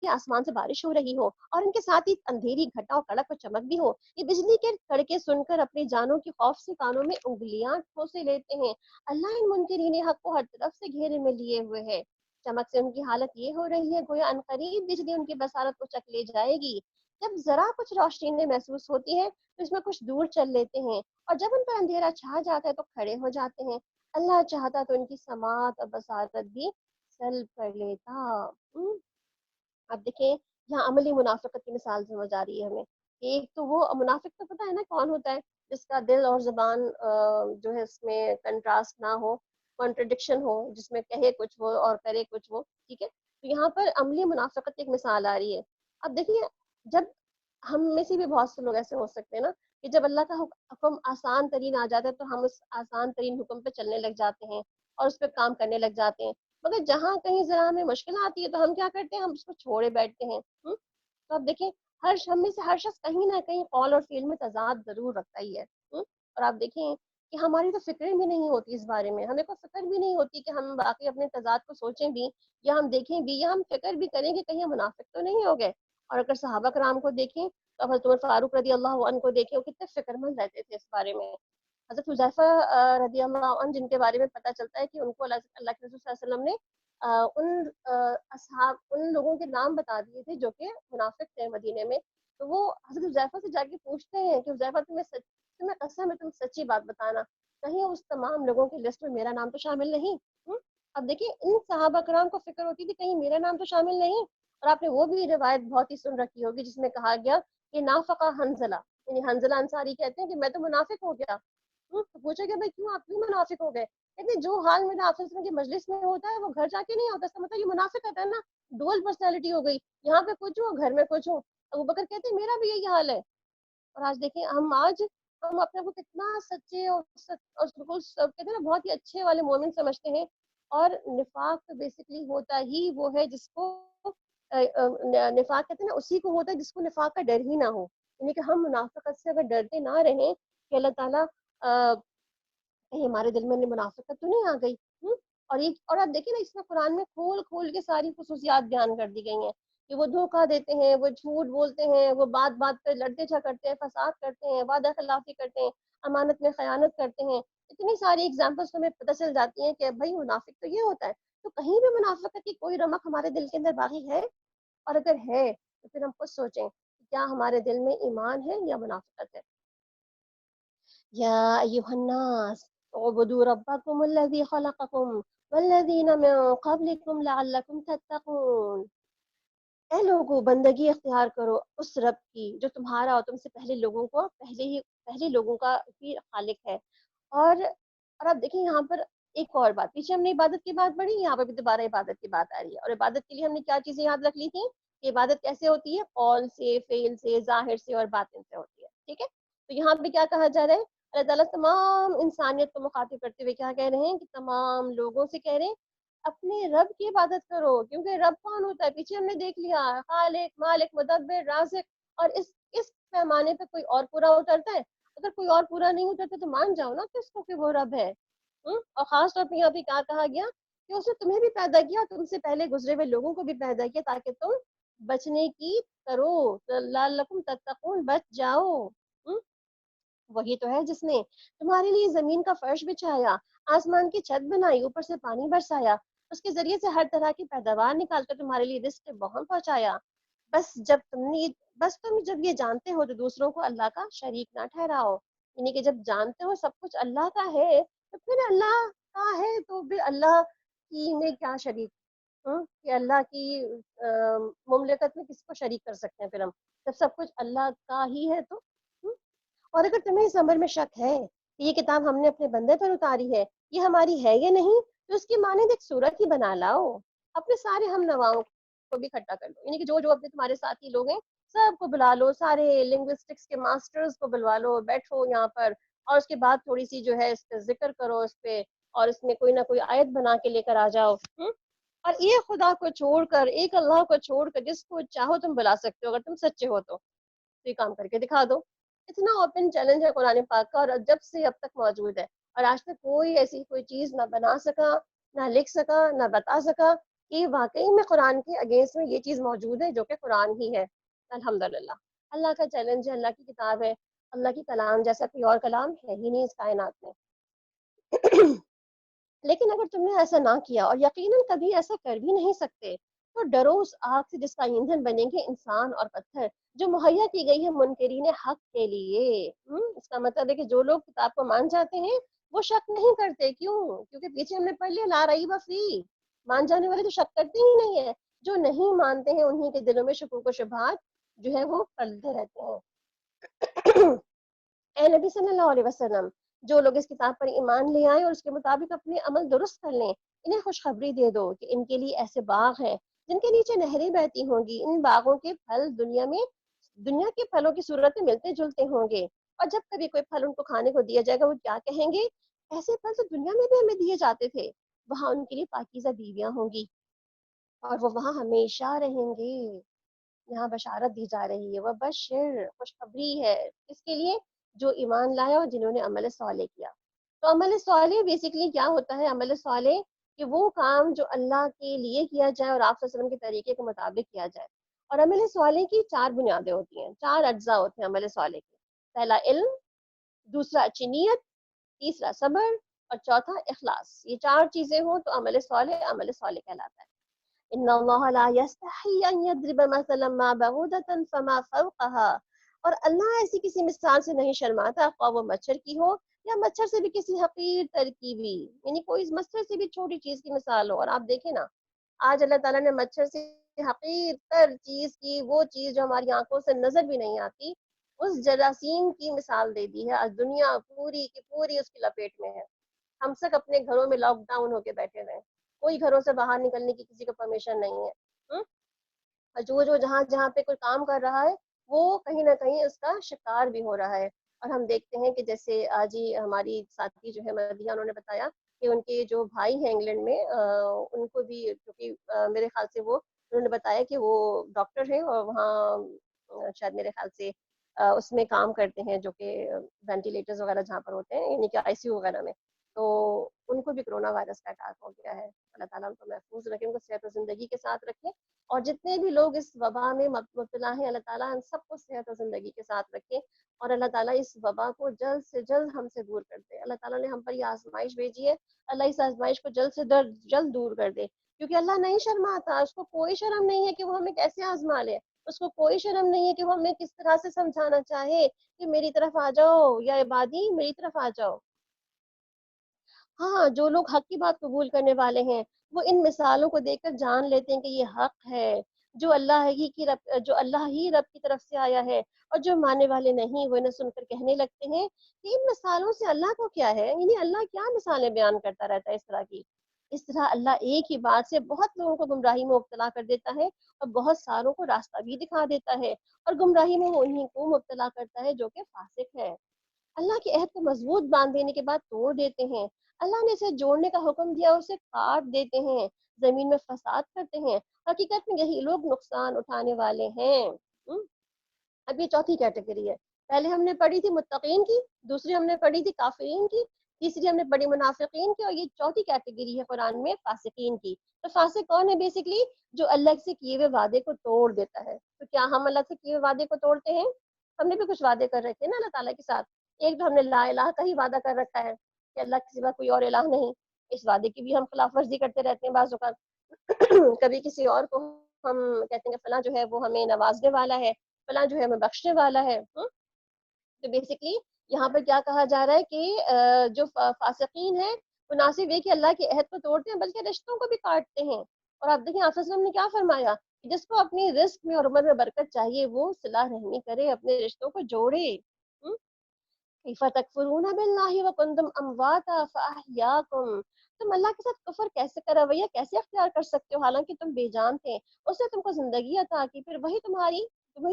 Speaker 2: کہ آسمان سے بارش ہو رہی ہو، اور ان کے ساتھ ہی اندھیری گھٹا اور کڑک اور چمک بھی ہو، یہ بجلی کے کڑکے سن کر اپنی جانوں کی خوف سے کانوں میں انگلیاں ٹھوسے لیتے ہیں۔ اللہ ان منکرین حق کو ہر طرف سے گھیرے میں لیے ہوئے ہے۔ چمک سے ان کی حالت یہ ہو رہی ہے گویا عنقریب بجلی ان کی بصارت کو چک لے جائے گی۔ جب ذرا کچھ روشنی محسوس ہوتی ہے تو اس میں کچھ دور چل لیتے ہیں، اور جب ان پر اندھیرا چھا جاتا ہے تو کھڑے ہو جاتے ہیں۔ اللہ چاہتا تو ان کی سماعت اور بصارت بھی سلب کر لیتا۔ اب دیکھیں یہاں عملی منافقت کی مثال سمجھ آ رہی ہے ہمیں۔ ایک تو وہ منافق تو پتہ ہے نا کون ہوتا ہے، جس کا دل اور زبان جو ہے اس میں کنٹراسٹ نہ ہو، کانٹرڈکشن ہو، جس میں کہے کچھ وہ اور کرے کچھ وہ، ٹھیک ہے۔ تو یہاں پر عملی منافقت کی ایک مثال آ رہی ہے۔ اب دیکھیے، جب ہم میں سے بھی بہت سے لوگ ایسے ہو سکتے ہیں نا کہ جب اللہ کا حکم آسان ترین آ جاتا ہے تو ہم اس آسان ترین حکم پہ چلنے لگ جاتے ہیں اور اس پہ کام کرنے لگ جاتے ہیں، مگر جہاں کہیں ذرا ہمیں مشکل آتی ہے تو ہم کیا کرتے ہیں، ہم اس کو چھوڑے بیٹھتے ہیں۔ تو اب دیکھیں ہم میں سے ہر شخص کہیں نہ کہیں قول اور فعل میں تضاد ضرور رکھتا ہی ہے۔ اور آپ دیکھیں کہ ہماری تو فکر بھی نہیں ہوتی اس بارے میں، ہمیں کوئی فکر بھی نہیں ہوتی کہ ہم باقی اپنے تضاد کو سوچیں بھی، یا ہم دیکھیں بھی، یا ہم فکر بھی کریں کہ کہیں ہم منافق تو نہیں ہو گئے۔ اور اگر صحابہ کرام کو دیکھیں تو حضرت عمر فاروق رضی اللہ عنہ کو دیکھیں، وہ کتنے فکر مند رہتے تھے اس بارے میں۔ حضرت حذیفہ رضی اللہ عنہ جن کے بارے میں پتہ چلتا ہے کہ ان کو اللہ کے رسول صلی اللہ علیہ وسلم نے ان لوگوں کے نام بتا دیے تھے جو کہ منافق تھے مدینے میں، تو وہ حضرت حذیفہ سے جا کے پوچھتے ہیں کہ حذیفہ تمہیں قسم ہے تم سچی بات بتانا، کہیں اس تمام لوگوں کی لسٹ میں میرا نام تو شامل نہیں۔ اب دیکھیں ان صحابہ کرام کو فکر ہوتی تھی کہیں میرا نام تو شامل نہیں۔ اور آپ نے وہ بھی روایت بہت ہی سن رکھی ہوگی جس میں کہا گیا کہ نافقہ حنزلہ، یعنی حنزلہ انصاری کہتے ہیں کہ میں تو منافق ہو گیا. تو پوچھا کہ بھائی کیوں آپ کیوں منافق ہو گئے؟ کہتے ہیں جو حال میرا آپ صلی اللہ علیہ وسلم کی مجلس میں ہوتا ہے وہ گھر جا کے نہیں ہوتا. اس کا مطلب یہ منافقت ہے نا, ڈوئل پرسنالٹی ہو گئی, یہاں پہ کچھ ہوں گھر میں کچھ ہوں. ابو بکر کہتے ہیں میرا بھی یہی حال ہے. اور آج دیکھیں ہم اپنے کو کتنا سچے اور بالکل کہتے ہیں نا بہت ہی اچھے والے مومن سمجھتے ہیں. اور نفاق تو بیسیکلی ہوتا ہی وہ ہے جس کو نفاق کہتے ہیں نا اسی کو ہوتا ہے جس کو نفاق کا ڈر ہی نہ ہو. یعنی کہ ہم منافقت سے اگر ڈرتے نہ رہیں کہ اللہ تعالیٰ کہیں ہمارے دل میں منافقت تو نہیں آ گئی. اور آپ دیکھیں نا اس میں قرآن میں کھول کھول کے ساری خصوصیات بیان کر دی گئی ہیں کہ وہ دھوکہ دیتے ہیں, وہ جھوٹ بولتے ہیں, وہ بات بات پہ لڑتے جھگڑتے ہیں, فساد کرتے ہیں, وعدہ خلافی کرتے ہیں, امانت میں خیانت کرتے ہیں. اتنی ساری اگزامپلس ہمیں پتہ چل جاتی ہیں کہ بھائی منافق تو یہ ہوتا ہے. تو کہیں بھی منافقت کی کوئی رمق ہمارے دل کے اندر باقی ہے؟ اور اگر ہے تو پھر ہم خود سوچیں کہ کیا ہمارے دل میں ایمان ہے یا منافقت ہے. یا ایھا الناس اعبدوا ربکم الذی خلقکم والذین من قبلکم لعلکم تتقون. اے لوگوں بندگی اختیار کرو اس رب کی جو تمہارا اور تم سے پہلے لوگوں کا بھی خالق ہے. اور اب دیکھیں یہاں پر ایک اور بات, پیچھے ہم نے عبادت کی بات پڑھی, یہاں پہ بھی دوبارہ عبادت کی بات آ رہی ہے. اور عبادت کے لیے ہم نے کیا چیزیں یاد رکھ لی تھیں کہ عبادت کیسے ہوتی ہے, قول سے, فعل سے, ظاہر سے اور باطن سے ہوتی ہے. ٹھیک ہے, تو یہاں پہ کیا کہا جا رہا ہے, اللہ تعالیٰ تمام انسانیت کو مخاطب کرتے ہوئے کیا کہہ رہے ہیں کہ تمام لوگوں سے کہہ رہے ہیں اپنے رب کی عبادت کرو. کیونکہ رب کون ہوتا ہے پیچھے ہم نے دیکھ لیا, خالق, مالک, مدبر, رازق. اور اس پیمانے پہ کوئی اور پورا اترتا ہے؟ اگر کوئی اور پورا نہیں اترتا تو مان جاؤ نا کس کو کہ وہ رب ہے. اور خاص طور پہ یہاں پہ کیا کہا گیا کہ اس نے تمہیں بھی پیدا کیا, تم سے پہلے گزرے ہوئے لوگوں کو بھی پیدا کیا تاکہ تم بچنے کی کرو, لعلکم تتقون, بچ جاؤ. وہی تو ہے جس نے تمہارے لیے زمین کا فرش بچھایا, آسمان کی چھت بنائی, اوپر سے پانی برسایا, اس کے ذریعے سے ہر طرح کی پیداوار نکال کر تمہارے لیے رزق بہت پہنچایا. بس تم جب یہ جانتے ہو تو دوسروں کو اللہ کا شریک نہ ٹھہراؤ. یعنی کہ جب جانتے ہو سب کچھ اللہ کا ہے تو پھر اللہ کا ہے تو پھر اللہ کی میں کیا شریک, کہ اللہ کی مملکت میں کس کو شریک کر سکتے ہیں پھر ہم, جب سب کچھ اللہ کا ہی ہے تو. اور اگر تمہیں اس امر میں شک ہے کہ یہ کتاب ہم نے اپنے بندے پر اتاری ہے, یہ ہماری ہے یا نہیں, تو اس کی مانند ایک سورت ہی بنا لاؤ, اپنے سارے ہم نواؤں کو بھی اکٹھا کر لو. یعنی کہ جو اپنے تمہارے ساتھی لوگ ہیں سب کو بلا لو, سارے لنگوسٹکس کے ماسٹرز کو بلوا لو, بیٹھو یہاں پر, اور اس کے بعد تھوڑی سی جو ہے اس پہ ذکر کرو اس پہ, اور اس میں کوئی نہ کوئی آیت بنا کے لے کر آ جاؤ. اور ایک خدا کو چھوڑ کر, ایک اللہ کو چھوڑ کر جس کو چاہو تم بلا سکتے ہو اگر تم سچے ہو تو یہ کام کر کے دکھا دو. اتنا اوپن چیلنج ہے قرآن پاک کا, اور جب سے اب تک موجود ہے, اور آج تک کوئی ایسی کوئی چیز نہ بنا سکا, نہ لکھ سکا, نہ بتا سکا کہ واقعی میں قرآن کے اگینسٹ میں یہ چیز موجود ہے جو کہ قرآن ہی ہے. الحمدللہ اللہ کا چیلنج ہے, اللہ کی کتاب ہے, اللہ کی کلام جیسا کوئی اور کلام ہے ہی نہیں اس کائنات میں. لیکن اگر تم نے ایسا نہ کیا, اور یقیناً کبھی ایسا کر بھی نہیں سکتے, تو ڈرو اس آگ سے جس کا ایندھن بنیں گے انسان اور پتھر, جو مہیا کی گئی ہے منکرین حق کے لیے. اس کا مطلب ہے کہ جو لوگ کتاب کو مان جاتے ہیں وہ شک نہیں کرتے. کیوں؟ کیونکہ پیچھے ہم نے پڑھ لیا لا ریب فیہ, مان جانے والے تو شک کرتے ہی نہیں ہے. جو نہیں مانتے ہیں انہی کے دلوں میں شکوک و شبہات جو ہے وہ پلتے رہتے ہیں. اے نبی صلی اللہ علیہ وسلم, جو لوگ اس کتاب پر ایمان لے آئیں اور اس کے مطابق اپنے عمل درست کر لیں, انہیں خوشخبری دے دو کہ ان کے لیے ایسے باغ ہیں جن کے نیچے نہریں بہتی ہوں گی. ان باغوں کے پھل دنیا کے پھلوں کی صورت میں ملتے جلتے ہوں گے, اور جب کبھی کوئی پھل ان کو کھانے کو دیا جائے گا وہ کیا کہیں گے, ایسے پھل تو دنیا میں بھی ہمیں دیے جاتے تھے. وہاں ان کے لیے پاکیزہ بیویاں ہوں گی اور وہ وہاں ہمیشہ رہیں گے. یہاں بشارت دی جا رہی ہے, وہ بشر خوشخبری ہے اس کے لیے جو ایمان لایا اور جنہوں نے عمل صالح کیا. تو عمل صالح بیسیکلی کیا ہوتا ہے؟ عمل صالح کہ وہ کام جو اللہ کے لیے کیا جائے اور آپ صلی اللہ علیہ وسلم کے طریقے کے مطابق کیا جائے. اور عمل صالح کی 4 بنیادیں ہوتی ہیں, 4 اجزاء ہوتے ہیں عمل صالح کے. پہلا علم, دوسرا اچھی نیت, تیسرا صبر, اور چوتھا اخلاص. یہ 4 چیزیں ہوں تو عمل صالح کہلاتا ہے. ان اللہ لا یستحی ان یضرب مثلا ما بعودۃ فما فوقها, اور اللہ ایسی کسی مثال سے نہیں شرماتا خواہ وہ مچھر کی ہو یا مچھر سے بھی کسی حقیر ترکیبی, یعنی کوئی مچھر سے بھی چھوٹی چیز کی مثال ہو. اور آپ دیکھیں نا آج اللہ تعالیٰ نے مچھر سے حقیر تر چیز کی, وہ چیز جو ہماری آنکھوں سے نظر بھی نہیں آتی, اس جراثیم کی مثال دے دی ہے. آج دنیا پوری کی پوری اس کی لپیٹ میں ہے. ہم سب اپنے گھروں میں لاک ڈاؤن ہو کے بیٹھے ہوئے ہیں, کوئی گھروں سے باہر نکلنے کی کسی کو پرمیشن نہیں ہے. جو جہاں جہاں پہ کوئی کام کر رہا ہے وہ کہیں نہ کہیں اس کا شکار بھی ہو رہا ہے. اور ہم دیکھتے ہیں کہ جیسے آج ہی ہماری ساتھی جو ہے مدیحہ, انہوں نے بتایا کہ ان کے جو بھائی ہیں انگلینڈ میں, ان کو بھی, کیونکہ میرے خیال سے وہ, انہوں نے بتایا کہ وہ ڈاکٹر ہیں اور وہاں شاید میرے خیال سے اس میں کام کرتے ہیں, جو کہ وینٹیلیٹرز وغیرہ جہاں پر ہوتے ہیں, یعنی کہ آئی سی یو وغیرہ میں. تو ان کو بھی کرونا وائرس کا اٹیک ہو گیا ہے. اللہ تعالیٰ ان کو محفوظ رکھے, ان کو صحت و زندگی کے ساتھ رکھے, اور جتنے بھی لوگ اس وبا میں مبتلا ہیں, اللہ تعالیٰ ہم سب کو صحت و زندگی کے ساتھ رکھے, اور اللہ تعالیٰ اس وبا کو جلد سے جلد ہم سے دور کر دے. اللہ تعالیٰ نے ہم پر یہ آزمائش بھیجی ہے, اللہ اس آزمائش کو جلد سے جلد دور کر دے, کیونکہ اللہ نہیں شرماتا, اس کو کوئی شرم نہیں ہے کہ وہ ہمیں کیسے آزما لے, اس کو کوئی شرم نہیں ہے کہ وہ ہمیں کس طرح سے سمجھانا چاہے کہ میری طرف آ جاؤ یا عبادی میری طرف آ جاؤ. ہاں, جو لوگ حق کی بات قبول کرنے والے ہیں وہ ان مثالوں کو دیکھ کر جان لیتے ہیں کہ یہ حق ہے, جو اللہ ہی رب کی طرف سے آیا ہے. اور جو ماننے والے نہیں وہ انہیں سن کر کہنے لگتے ہیں کہ ان مثالوں سے اللہ کو کیا ہے, یعنی اللہ کیا مثالیں بیان کرتا رہتا ہے اس طرح کی. اس طرح اللہ ایک ہی بات سے بہت لوگوں کو گمراہی میں مبتلا کر دیتا ہے, اور بہت ساروں کو راستہ بھی دکھا دیتا ہے, اور گمراہی میں وہ انہیں کو مبتلا کرتا ہے جو کہ فاسق ہے. اللہ کے عہد کو مضبوط باندھ دینے کے بعد توڑ دیتے ہیں. اللہ نے اسے جوڑنے کا حکم دیا, اسے کاٹ دیتے ہیں, زمین میں فساد کرتے ہیں. حقیقت میں یہی لوگ نقصان اٹھانے والے ہیں. اب یہ چوتھی کیٹیگری ہے. پہلے ہم نے پڑھی تھی متقین کی, دوسری ہم نے پڑھی تھی کافرین کی, تیسری ہم نے پڑھی منافقین کی, اور یہ چوتھی کیٹیگری ہے قرآن میں فاسقین کی. تو فاسق کون ہے؟ بیسکلی جو اللہ سے کیے ہوئے وعدے کو توڑ دیتا ہے. تو کیا ہم اللہ سے کیے ہوئے وعدے کو توڑتے ہیں؟ ہم نے بھی کچھ وعدے کر رکھے ہیں نا اللہ تعالیٰ کے ساتھ. ایک تو ہم نے لا الہ کا ہی وعدہ کر رکھا ہے کہ اللہ کے سوا کوئی اور الہ نہیں. اس وعدے کی بھی ہم خلاف ورزی کرتے رہتے ہیں بعض اوقات. کبھی کسی اور کو ہم کہتے ہیں کہ فلاں جو ہے وہ ہمیں نوازنے والا ہے, فلاں جو ہے ہمیں بخشنے والا ہے. تو بیسکلی یہاں پر کیا کہا جا رہا ہے کہ جو فاسقین ہیں مناسب یہ کہ اللہ کے عہد کو توڑتے ہیں بلکہ رشتوں کو بھی کاٹتے ہیں. اور آپ دیکھیں آپ صلی اللہ علیہ وسلم نے کیا فرمایا, جس کو اپنی رزق میں اور عمر میں برکت چاہیے وہ صلہ رحمی کرے, اپنے رشتوں کو جوڑے. کیف تکفرون باللہ وکنتم امواتا فاحیاکم, تم اللہ کے ساتھ کفر کیسے کا رویہ کیسے اختیار کر سکتے ہو حالانکہ تم بے جان تھے. اس نے تم کو زندگی عطا کی, پھر وہی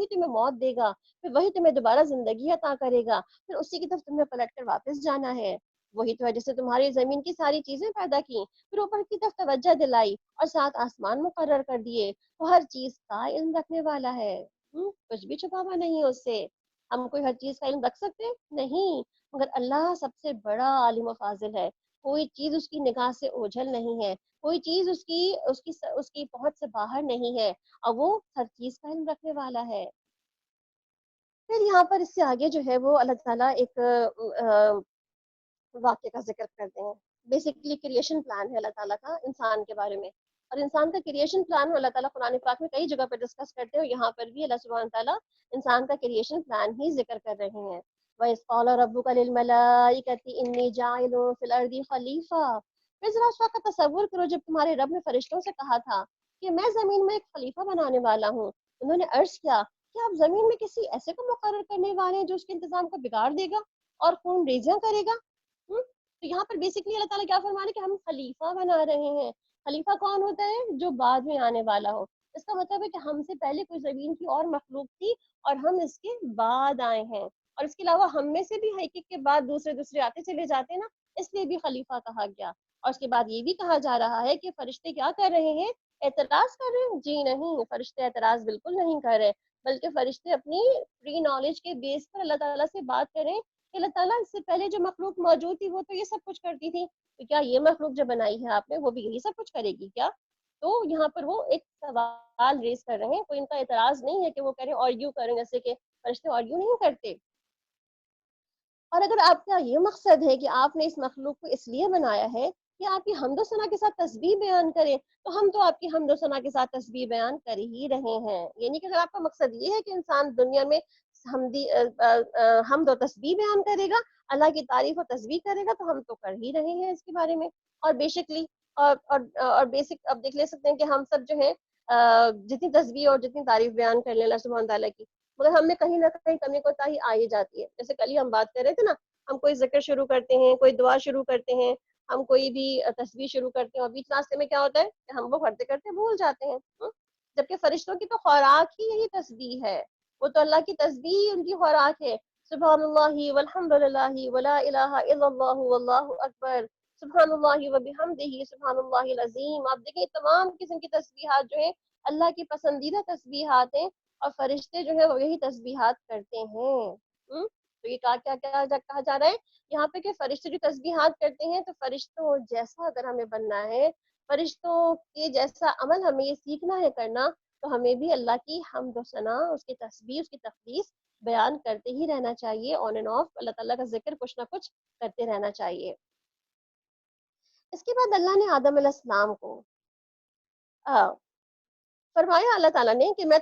Speaker 2: تمہیں موت دے گا, پھر وہی تمہیں دوبارہ زندگی عطا کرے گا, پھر اسی کی طرف تمہیں پلٹ کر واپس جانا ہے. وہی تو ہے جس نے تمہاری زمین کی ساری چیزیں پیدا کی, پھر اوپر کی طرف توجہ دلائی, اور ساتھ آسمان مقرر کر دیے. وہ ہر چیز کا علم رکھنے والا ہے, کچھ بھی چھپا ہوا نہیں ہے اس سے. ہم کوئی ہر چیز کا علم رکھ سکتے نہیں, مگر اللہ سب سے بڑا عالم و فاضل ہے. کوئی چیز اس کی نگاہ سے اوجھل نہیں ہے, کوئی چیز اس کی پہنچ سے باہر نہیں ہے, اور وہ ہر چیز کا علم رکھنے والا ہے. پھر یہاں پر اس سے آگے جو ہے وہ اللہ تعالیٰ ایک واقعے کا ذکر کرتے ہیں. بیسکلی کریشن پلان ہے اللہ تعالیٰ کا انسان کے بارے میں, اور انسان کا کریشن پلان اللہ تعالیٰ قرآن پاک میں کئی جگہ پر ڈسکس کرتے ہیں, اور یہاں پر بھی اللہ سبحانہ تعالیٰ انسان کا کریشن پلان ہی ذکر کر رہے ہیں. وَإِذْ قَالَ رَبُّكَ لِلْمَلَائِكَةِ إِنِّي جَاعِلٌ فِي الْأَرْضِ خَلِيفَةً. پھر ذرا اس وقت کا تصور کرو جب تمہارے رب نے فرشتوں سے کہا تھا کہ میں زمین میں ایک خلیفہ بنانے والا ہوں. انہوں نے عرض کیا کہ آپ زمین میں کسی ایسے کو مقرر کرنے والے ہیں جو اس کے انتظام کو بگاڑ دے گا اور خون ریزیاں کرے گا. تو یہاں پر بیسکلی اللہ تعالیٰ کیا فرما رہے ہیں کہ ہم خلیفہ بنا رہے ہیں. خلیفہ کون ہوتا ہے؟ جو بعد میں آنے والا ہو. اس کا مطلب ہے کہ ہم سے پہلے کوئی زمین کی اور مخلوق تھی اور ہم اس کے بعد آئے ہیں, اور اس کے علاوہ ہم میں سے بھی ایک ایک کے بعد دوسرے آتے چلے جاتے ہیں نا, اس لیے بھی خلیفہ کہا گیا. اور اس کے بعد یہ بھی کہا جا رہا ہے کہ فرشتے کیا کر رہے ہیں؟ اعتراض کر رہے ہیں؟ جی نہیں, فرشتے اعتراض بالکل نہیں کر رہے, بلکہ فرشتے اپنی پری نالج کے بیس پر اللہ تعالیٰ سے بات کریں کہ اللہ تعالیٰ اس سے پہلے جو مخلوق موجود تھی وہ تو یہ سب کچھ کرتی تھی, تو کیا یہ مخلوق جو بنائی ہے آپ نے وہ بھی یہی سب کچھ کرے گی کیا؟ تو یہاں پر وہ ایک سوال ریز کر رہے ہیں, کوئی ان کا اعتراض نہیں ہے کہ وہ کریں اور یوں کریں, جیسے کہ فرشتے اور یوں نہیں کرتے. اور اگر آپ کا یہ مقصد ہے کہ آپ نے اس مخلوق کو اس لیے بنایا ہے کہ آپ کی حمد و ثنا کے ساتھ تسبیح بیان کریں, تو ہم تو آپ کی حمد و ثنا کے ساتھ تسبیح بیان کر ہی رہے ہیں. یعنی کہ اگر آپ کا مقصد یہ ہے کہ انسان دنیا میں حمد و تسبیح بیان کرے گا, اللہ کی تعریف و تسبیح کرے گا, تو ہم تو کر ہی رہے ہیں اس کے بارے میں. اور بیسکلی اور بیسک اب دیکھ لے سکتے ہیں کہ ہم سب جو ہیں جتنی تسبیح اور جتنی تعریف بیان کر لیں اللہ سبحانہ تعالیٰ کی, مگر ہم میں کہیں نہ کہیں کمی کوتاہی آ ہی جاتی ہے. جیسے کل ہی ہم بات کر رہے تھے نا, ہم کوئی ذکر شروع کرتے ہیں, کوئی دعا شروع کرتے ہیں, ہم کوئی بھی تسبیح شروع کرتے ہیں, اور بیچ راستے میں کیا ہوتا ہے کہ ہم وہ کرتے کرتے بھول جاتے ہیں. جبکہ فرشتوں کی تو خوراک ہی یہی تسبیح ہے, وہ تو اللہ کی تسبیح ان کی خوراک ہے. سبحان اللہ والحمد للہ ولا الہ الا اللہ واللہ اکبر سبحان اللہ وبحمدہ سبحان اللہ العظیم. آپ دیکھیں تمام قسم کی تسبیحات جو ہیں اللہ کی پسندیدہ تسبیحات ہیں, اور فرشتے جو ہے وہ یہی تسبیحات کرتے ہیں. تو یہ کیا کہا جا رہا ہے یہاں پہ کہ فرشتے جو تسبیحات کرتے ہیں, تو فرشتوں جیسا اگر ہمیں بننا ہے, فرشتوں کے جیسا عمل ہمیں یہ سیکھنا ہے کرنا, تو ہمیں بھی اللہ کی حمد و ثنا, اس کی تسبیح, اس کی تقدیس بیان کرتے ہی رہنا چاہیے. آن اینڈ آف اللہ تعالیٰ کا ذکر کچھ نہ کچھ کرتے رہنا چاہیے. اس کے بعد اللہ نے آدم علیہ السلام کو فرمایا اللہ تعالیٰ نے کہ میں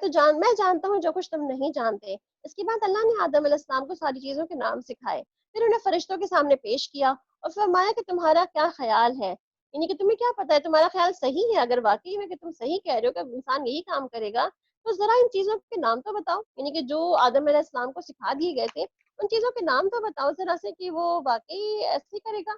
Speaker 2: جانتا ہوں جو کچھ تم نہیں جانتے. اس کے بعد اللہ نے آدم علیہ السلام کو ساری چیزوں کے نام سکھائے, پھر انہیں فرشتوں کے سامنے پیش کیا اور فرمایا کہ تمہارا کیا خیال ہے, یعنی کہ تمہیں کیا پتا ہے, تمہارا خیال صحیح ہے, اگر واقعی میں کہ تم صحیح کہہ رہے ہو کہ انسان یہی کام کرے گا, تو ذرا ان چیزوں کے نام تو بتاؤ. یعنی کہ جو آدم علیہ السلام کو سکھا دیے گئے تھے ان چیزوں کے نام تو بتاؤ ذرا سے, کہ وہ واقعی ایسے ہی کرے گا.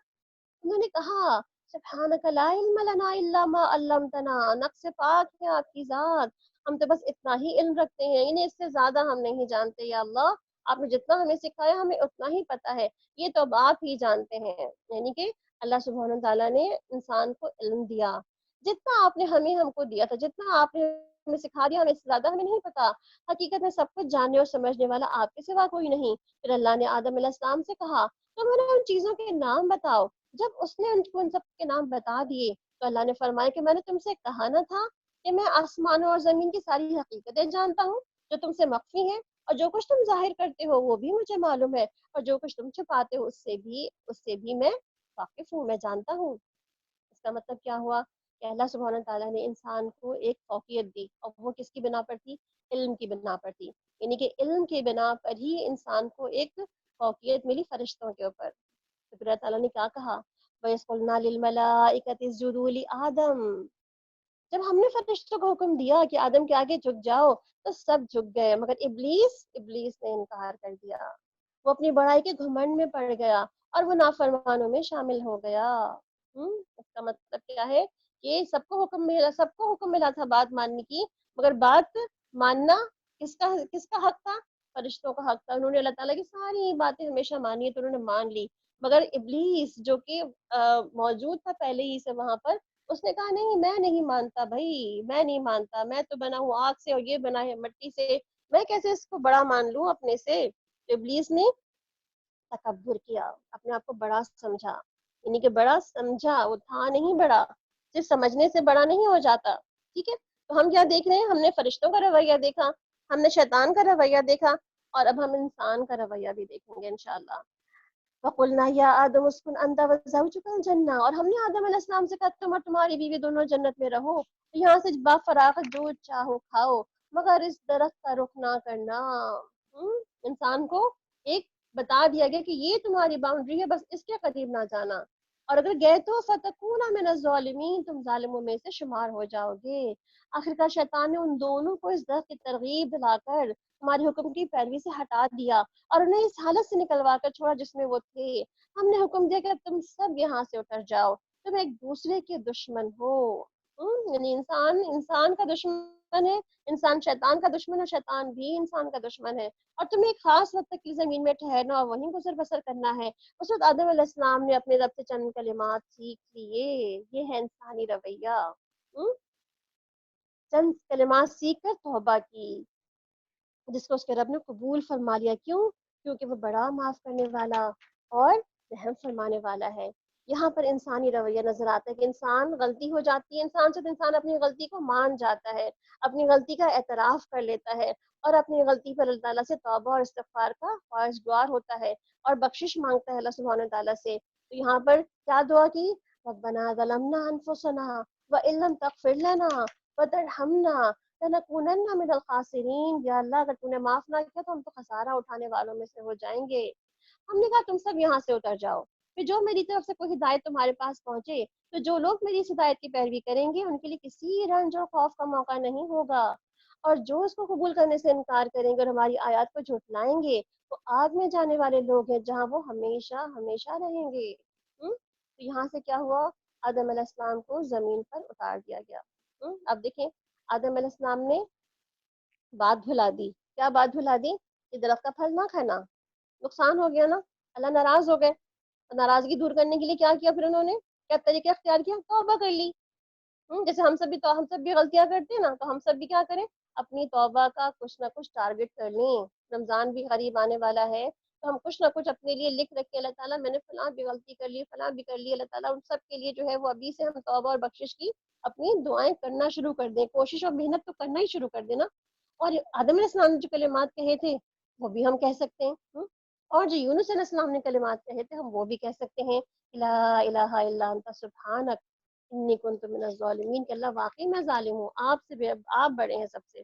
Speaker 2: انہوں نے کہا سبحانک لا علم لنا الا ما علمتنا, نقص پاک ہے آپ کی ذات, ہم تو بس اتنا ہی علم رکھتے ہیں, انہیں اس سے زیادہ ہم نہیں جانتے. یا اللہ آپ نے جتنا ہمیں سکھایا ہمیں اتنا ہی پتا ہے, یہ تو اب آپ ہی جانتے ہیں. یعنی کہ اللہ سبحانہ تعالیٰ نے انسان کو علم دیا, جتنا آپ نے ہم کو دیا تھا, جتنا آپ نے ہمیں سکھا دیا, ہمیں اس سے زیادہ ہمیں نہیں پتا. حقیقت میں سب کچھ جاننے اور سمجھنے والا آپ کے سوا کوئی نہیں. پھر اللہ نے آدم علیہ السلام سے کہا تم انہیں ان چیزوں کے نام بتاؤ. جب اس نے ان سب کے نام بتا دیے, تو اللہ نے فرمایا کہ میں نے تم سے کہا نہ تھا کہ میں آسمانوں اور زمین کی ساری حقیقتیں جانتا ہوں جو تم سے مخفی ہیں, اور جو کچھ تم ظاہر کرتے ہو وہ بھی مجھے معلوم ہے, اور جو کچھ تم چھپاتے ہو اس سے بھی میں واقف ہوں, میں جانتا ہوں. اس کا مطلب کیا ہوا کہ اللہ سبحانہ تعالیٰ نے انسان کو ایک فوقیت دی, اور وہ کس کی بنا پر تھی, علم کی بنا پر تھی. یعنی کہ علم کی بنا پر ہی انسان کو ایک فوقیت ملی فرشتوں کے اوپر. تو پھر اللہ تعالیٰ نے کیا کہا, وَإِذْ قُلْنَا لِلْمَلَائِكَةِ اسْجُدُوا لِآدَمَ, جب ہم نے فرشتوں کو حکم دیا کہ آدم کے آگے جھک جاؤ, تو سب جھک گئے, مگر ابلیس نے انکار کر دیا. وہ اپنی بڑائی کے گھمنڈ میں پڑ گیا اور وہ نافرمانوں میں شامل ہو گیا. اس کا مطلب کیا ہے کہ سب کو حکم ملا تھا بات ماننے کی, مگر بات ماننا کس کا حق تھا, فرشتوں کا حق تھا. انہوں نے اللہ تعالیٰ کی ساری باتیں ہمیشہ مانی ہے, تو انہوں نے مان لی. مگر ابلیس جو کہ موجود تھا پہلے ہی سے وہاں پر, اس نے کہا نہیں میں نہیں مانتا بھائی, میں نہیں مانتا, میں تو بنا ہوں آگ سے اور یہ بنا ہے مٹی سے, میں کیسے اس کو بڑا مان لوں اپنے سے. ابلیس نے تکبر کیا, اپنے آپ کو بڑا سمجھا. یعنی کہ بڑا سمجھا, وہ تھا نہیں بڑا, صرف سمجھنے سے بڑا نہیں ہو جاتا. ٹھیک ہے, تو ہم کیا دیکھ رہے ہیں, ہم نے فرشتوں کا رویہ دیکھا, ہم نے شیطان کا رویہ دیکھا, اور اب ہم انسان کا رویہ بھی دیکھیں گے انشاءاللہ. وَقُلْنَا يَا آدَمُ اسْكُنْ أَنْتَ وَزَوْجُكَ الْجَنَّةَ, اور ہم نے آدم علیہ السلام سے کہا تم اور تمہاری بیوی دونوں جنت میں رہو, یہاں سے با فراغت جو چاہو کھاؤ, مگر اس درخت کا رخ نہ کرنا. انسان کو ایک بتا دیا گیا کہ یہ تمہاری باؤنڈری ہے, بس اس کے قریب نہ جانا, اور اگر گئے تو فَتَكُونَ مِنَ الظَّالِمِينَ, تم ظالموں میں سے شمار ہو جاؤ گے. آخرکار شیطان نے ان دونوں کو اس درخت کی ترغیب دلا کر ہمارے حکم کی پیروی سے ہٹا دیا, اور انہیں اس حالت سے نکلوا کر چھوڑا جس میں وہ تھے. ہم نے حکم دیا کہ اب تم سب یہاں سے اتر جاؤ, تم ایک دوسرے کے دشمن ہو. یعنی انسان کا دشمن ہے, انسان شیطان کا دشمن ہے, شیطان بھی انسان کا دشمن ہے, اور تمہیں ایک خاص وقت تک کی زمین میں ٹھہرنا اور وہیں گزر بسر کرنا ہے. اس وقت آدم علیہ السلام نے اپنے رب سے چند کلمات سیکھ لیے. یہ ہے انسانی رویہ. چند کلمات سیکھ کر توبہ کی, جس کو اس کے رب نے قبول فرما لیا. کیونکہ وہ بڑا معاف کرنے والا اور رحم فرمانے والا ہے. یہاں پر انسانی رویہ نظر آتا ہے کہ انسان غلطی ہو جاتی ہے, انسان اپنی غلطی کو مان جاتا ہے, اپنی غلطی کا اعتراف کر لیتا ہے, اور اپنی غلطی پر اللہ تعالیٰ سے توبہ اور استغفار کا خواہشگار ہوتا ہے, اور بخشش مانگتا ہے اللہ سبحانہ تعالیٰ سے. تو یہاں پر کیا دعا کی, ربنا ظلمنا انفسنا وان لم تغفر لنا وترحمنا لنکونن من الخاسرین. یا اللہ اگر تو نے معاف نہ کیا تو ہم تو خسارہ اٹھانے والوں میں سے ہو جائیں گے. ہم نے کہا تم سب یہاں سے اتر جاؤ, پھر جو میری طرف سے کوئی ہدایت تمہارے پاس پہنچے, تو جو لوگ میری اس ہدایت کی پیروی کریں گے ان کے لیے کسی رنج اور خوف کا موقع نہیں ہوگا. اور جو اس کو قبول کرنے سے انکار کریں گے اور ہماری آیات کو جھٹلائیں گے تو آگ میں جانے والے لوگ ہیں جہاں وہ ہمیشہ ہمیشہ رہیں گے۔ تو یہاں سے کیا ہوا، آدم علیہ السلام کو زمین پر اتار دیا گیا۔ اب دیکھیں آدم علیہ السلام نے بات بھلا دی، کیا بات بھلا دی؟ کہ درخت کا پھل نہ کھانا، نقصان ہو گیا نا، اللہ ناراض ہو گئے۔ ناراضگی دور کرنے کے لیے کیا کیا پھر انہوں نے، کیا طریقہ اختیار کیا؟ توبہ کر لی۔ جیسے ہم سب بھی غلطیاں کرتے ہیں نا، تو ہم سب بھی کیا کریں، اپنی توبہ کا کچھ نہ کچھ ٹارگٹ کر لیں۔ رمضان بھی قریب آنے والا ہے تو ہم کچھ نہ کچھ اپنے لیے لکھ رکھ کے اللہ تعالیٰ میں نے فلاں بھی غلطی کر لی، فلاں بھی کر لی، اللہ تعالیٰ ان سب کے لیے جو ہے وہ ابھی سے ہم توبہ اور بخشش کی اپنی دعائیں کرنا شروع کر دیں، کوشش اور محنت تو کرنا ہی شروع کر دینا۔ اور آدم علیہ السلام نے جو کلمات کہے تھے وہ بھی ہم کہہ سکتے ہیں، اور جو یونس علیہ السلام نے کلمات کہے تھے ہم وہ بھی کہہ سکتے ہیں، لا الہ الا انت سبحانک انی کنت من الظالمین، کہ اللہ واقعی میں ظالم ہوں، آپ سے بھی آپ بڑے ہیں سب سے۔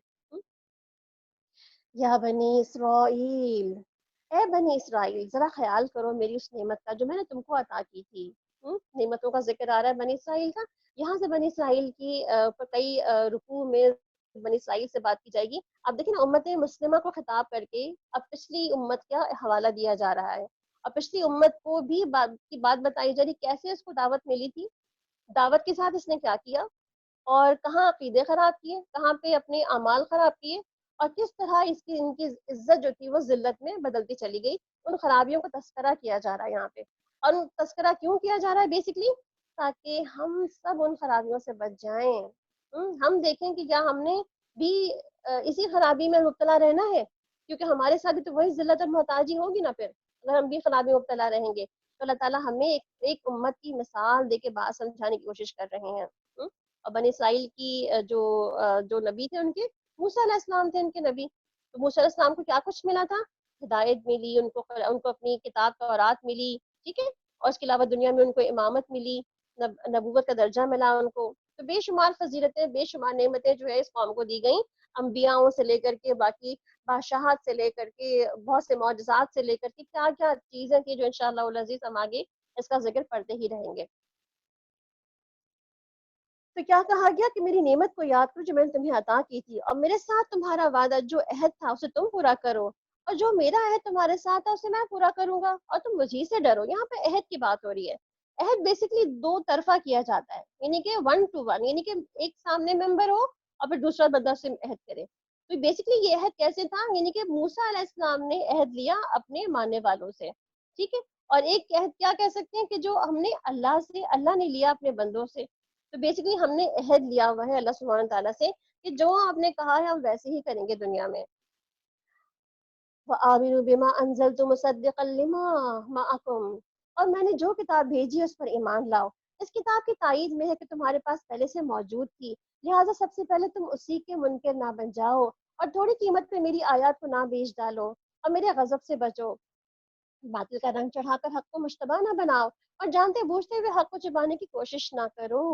Speaker 2: یا بنی اسرائیل، اے بنی اسرائیل ذرا خیال کرو میری اس نعمت کا جو میں نے تم کو عطا کی تھی۔ نعمتوں کا ذکر آ رہا ہے بنی اسرائیل کا، یہاں سے بنی اسرائیل کی کئی رکوع میں بنی اسرائیل سے بات کی جائے گی۔ اب دیکھیں نا امت مسلمہ کو خطاب کر کے اب پچھلی امت کا حوالہ دیا جا رہا ہے، اور پچھلی امت کو بھی بات بتائی جا رہی کیسے اس کو دعوت ملی تھی، دعوت کے ساتھ اس نے کیا کیا، اور کہاں عقیدے خراب کیے، کہاں پہ اپنے اعمال خراب کیے، اور کس طرح ان کی عزت جو تھی وہ ذلت میں بدلتی چلی گئی۔ ان خرابیوں کو تذکرہ کیا جا رہا ہے یہاں پہ، اور تذکرہ کیوں کیا جا رہا ہے بیسکلی، تاکہ ہم سب ان خرابیوں سے بچ جائیں۔ ہم دیکھیں کہ کیا ہم نے بھی اسی خرابی میں مبتلا رہنا ہے، کیونکہ ہمارے ساتھ بھی تو وہی ذلت اور محتاجی ہوگی نا پھر، اگر ہم بھی خرابی میں مبتلا رہیں گے۔ تو اللہ تعالیٰ ہمیں ایک امت کی مثال دے کے بات سمجھانے کی کوشش کر رہے ہیں۔ اور بنی اسرائیل کی جو نبی تھے ان کے موسیٰ علیہ السلام تھے ان کے نبی، تو موسیٰ علیہ السلام کو کیا کچھ ملا تھا، ہدایت ملی ان کو اپنی کتاب تورات ملی، ٹھیک ہے، اور اس کے علاوہ دنیا میں ان کو امامت ملی، نبوت کا درجہ ملا ان کو، تو بے شمار فضیلتیں بے شمار نعمتیں جو ہے اس قوم کو دی گئیں، انبیاؤں سے لے کر کے باقی بادشاہت سے لے کر کے بہت سے معجزات سے لے کر کے کیا کیا چیزیں تھیں جو انشاءاللہ العزیز ہم آگے اس کا ذکر پڑھتے ہی رہیں گے۔ تو کیا کہا گیا کہ میری نعمت کو یاد کرو جو میں نے تمہیں عطا کی تھی، اور میرے ساتھ تمہارا وعدہ جو عہد تھا اسے تم پورا کرو، اور جو میرا عہد تمہارے ساتھ ہے اسے میں پورا کروں گا، اور تم مجھے سے ڈرو۔ یہاں پہ عہد کی بات ہو رہی ہے۔ عہد بیسکلی دو طرفہ کیا جاتا ہے، یعنی کہ 1 to 1، یعنی کہ ایک سامنے ممبر ہو اور پھر دوسرا بندہ سے عہد کرے۔ تو بیسکلی یہ عہد کیسے تھا، یعنی کہ موسیٰ علیہ السلام نے عہد لیا اپنے ماننے والوں سے، ٹھیک ہے، اور ایک عہد کیا کہہ سکتے ہیں کہ جو ہم نے اللہ سے، اللہ نے لیا اپنے بندوں سے۔ تو بیسکلی ہم نے عہد لیا ہوا ہے اللہ سبحانہ تعالیٰ سے کہ جو آپ نے کہا ہے ہم ویسے ہی کریں گے دنیا میں۔ وَآمِنُوا بِمَا أَنزَلْتُ مُصَدِّقًا لِمَا مَعَكُمْ، اور میں نے جو کتاب بھیجی اس پر ایمان لاؤ، اس کتاب کی تائید میں ہے کہ تمہارے پاس پہلے سے موجود تھی، لہٰذا سب سے پہلے تم اسی کے منکر نہ بن جاؤ، اور تھوڑی قیمت پہ میری آیات کو نہ بیچ ڈالو، اور میرے غضب سے بچو، باطل کا رنگ چڑھا کر حق کو مشتبہ نہ بناؤ، اور جانتے بوجھتے ہوئے حق کو چھپانے کی کوشش نہ کرو۔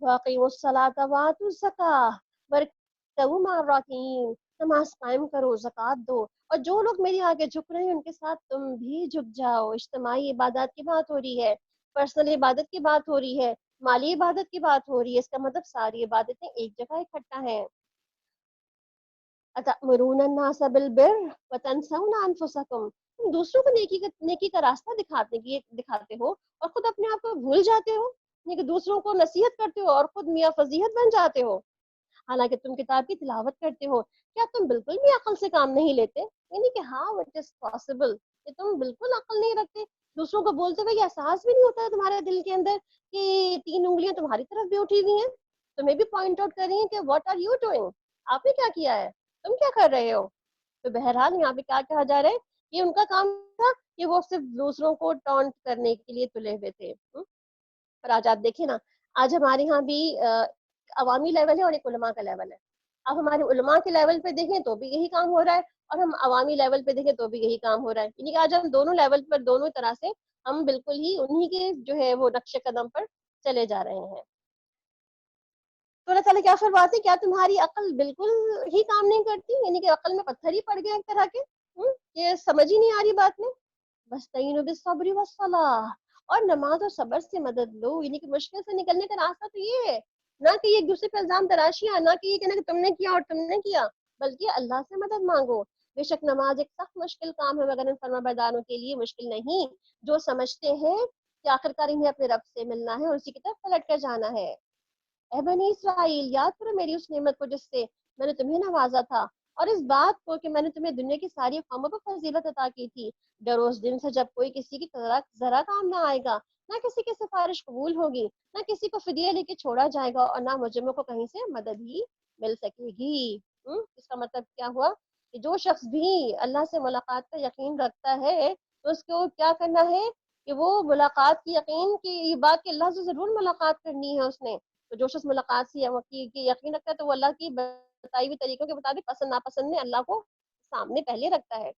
Speaker 2: وَأَقِیمُوا الصَّلَاةَ وَآتُوا الزَّکَاةَ وَارْکَعُوا مَعَ الرَّاکِعِینَ، نماز قائم کرو، زکوٰۃ دو، اور جو لوگ میرے آگے جھک رہے ہیں ان کے ساتھ تم بھی جھک جاؤ۔ اجتماعی عبادات کی بات ہو رہی ہے، پرسنل عبادت کی بات ہو رہی ہے، مالی عبادت کی بات ہو رہی ہے، اس کا مطلب ساری عبادتیں ایک جگہ اکٹھا ہیں۔ أَتَأْمُرُونَ النَّاسَ بِالْبِرِّ وَتَنْسَوْنَ أَنفُسَكُمْ، تم دوسروں کو نیکی کا راستہ دکھاتے ہو اور خود اپنے آپ کو بھول جاتے ہو، یعنی کہ دوسروں کو نصیحت کرتے ہو اور خود میاں فضیحت بن جاتے ہو، حالانکہ تم کتاب کی تلاوت کرتے ہو۔ کیا تم بالکل بھی عقل سے کام نہیں لیتے، یعنی کہ ہاؤ اٹ از پاسبل کہ تم بالکل عقل نہیں رکھتے، دوسروں کو بولتے ہوئے یہ احساس بھی نہیں ہوتا ہے تمہارے دل کے اندر کہ 3 انگلیاں تمہاری طرف بھی اٹھی ہوئی ہیں، تمہیں بھی پوائنٹ آؤٹ کر رہی ہیں کہ واٹ آر یو ڈوئنگ، آپ نے کیا کیا ہے، تم کیا کر رہے ہو۔ تو بہرحال یہاں پہ کیا کہا جا رہا ہے، یہ ان کا کام تھا کہ وہ صرف دوسروں کو ٹونٹ کرنے کے لیے تلے ہوئے تھے۔ اور آج آپ دیکھیں نا، آج ہمارے یہاں بھی عوامی لیول ہے اور ایک علماء کا لیول ہے۔ اب ہمارے علماء کے لیول پہ دیکھیں تو بھی یہی کام ہو رہا ہے، اور ہم عوامی لیول پہ دیکھیں تو بھی یہی کام ہو رہا ہے، یعنی کہ آج ہم دونوں لیول پر دونوں طرح سے ہم بالکل ہی انہی کے جو ہے وہ نقش قدم پر چلے جا رہے ہیں۔ تو اللہ تعالیٰ کیا فرماتے ہیں، کیا تمہاری عقل بالکل ہی کام نہیں کرتی، یعنی کہ عقل میں پتھر ہی پڑ گئے ایک طرح کے، یہ سمجھ ہی نہیں آ رہی بات میں۔ وَاسْتَعِینُوا بِالصَّبْرِ وَالصَّلَاةِ، اور نماز اور صبر سے مدد لو، یعنی کہ مشکل سے نکلنے کا راستہ تو یہ ہے، نہ کہ ایک دوسرے پہ الزام تراشیاں، نہ کہ یہ کہنا کہ تم نے کیا اور تم نے کیا۔ بلکہ اللہ سے مدد مانگو. بے شک نماز ایک سخت مشکل کام ہے مگر ان فرما برداروں کے لیے مشکل نہیں جو سمجھتے ہیں کہ آخرکار انہیں اپنے رب سے ملنا ہے اور اسی کی طرف پلٹ کر جانا ہے. اے بنی اسرائیل یاد کرو میری اس نعمت کو جس سے میں نے تمہیں نوازا تھا اور اس بات کو کہ میں نے تمہیں دنیا کی ساری قوموں پر فضیلت عطا کی تھی. ڈرو اس دن سے جب کوئی کسی کی ذرا کام نہ آئے گا, نہ کسی کی سفارش قبول ہوگی, نہ کسی کو فدیہ لے کے چھوڑا جائے گا اور نہ مجرموں کو کہیں سے مدد ہی مل سکے گی. اس کا مطلب کیا ہوا کہ جو شخص بھی اللہ سے ملاقات کا یقین رکھتا ہے تو اس کو کیا کرنا ہے کہ وہ ملاقات کی یقین کی یہ بات کہ اللہ سے ضرور ملاقات کرنی ہے اس نے. تو جو شخص ملاقات سے یقین رکھتا ہے تو وہ اللہ کی بتائی ہوئی طریقوں کے مطابق پسند ناپسند میں اللہ کو سامنے پہلے رکھتا ہے.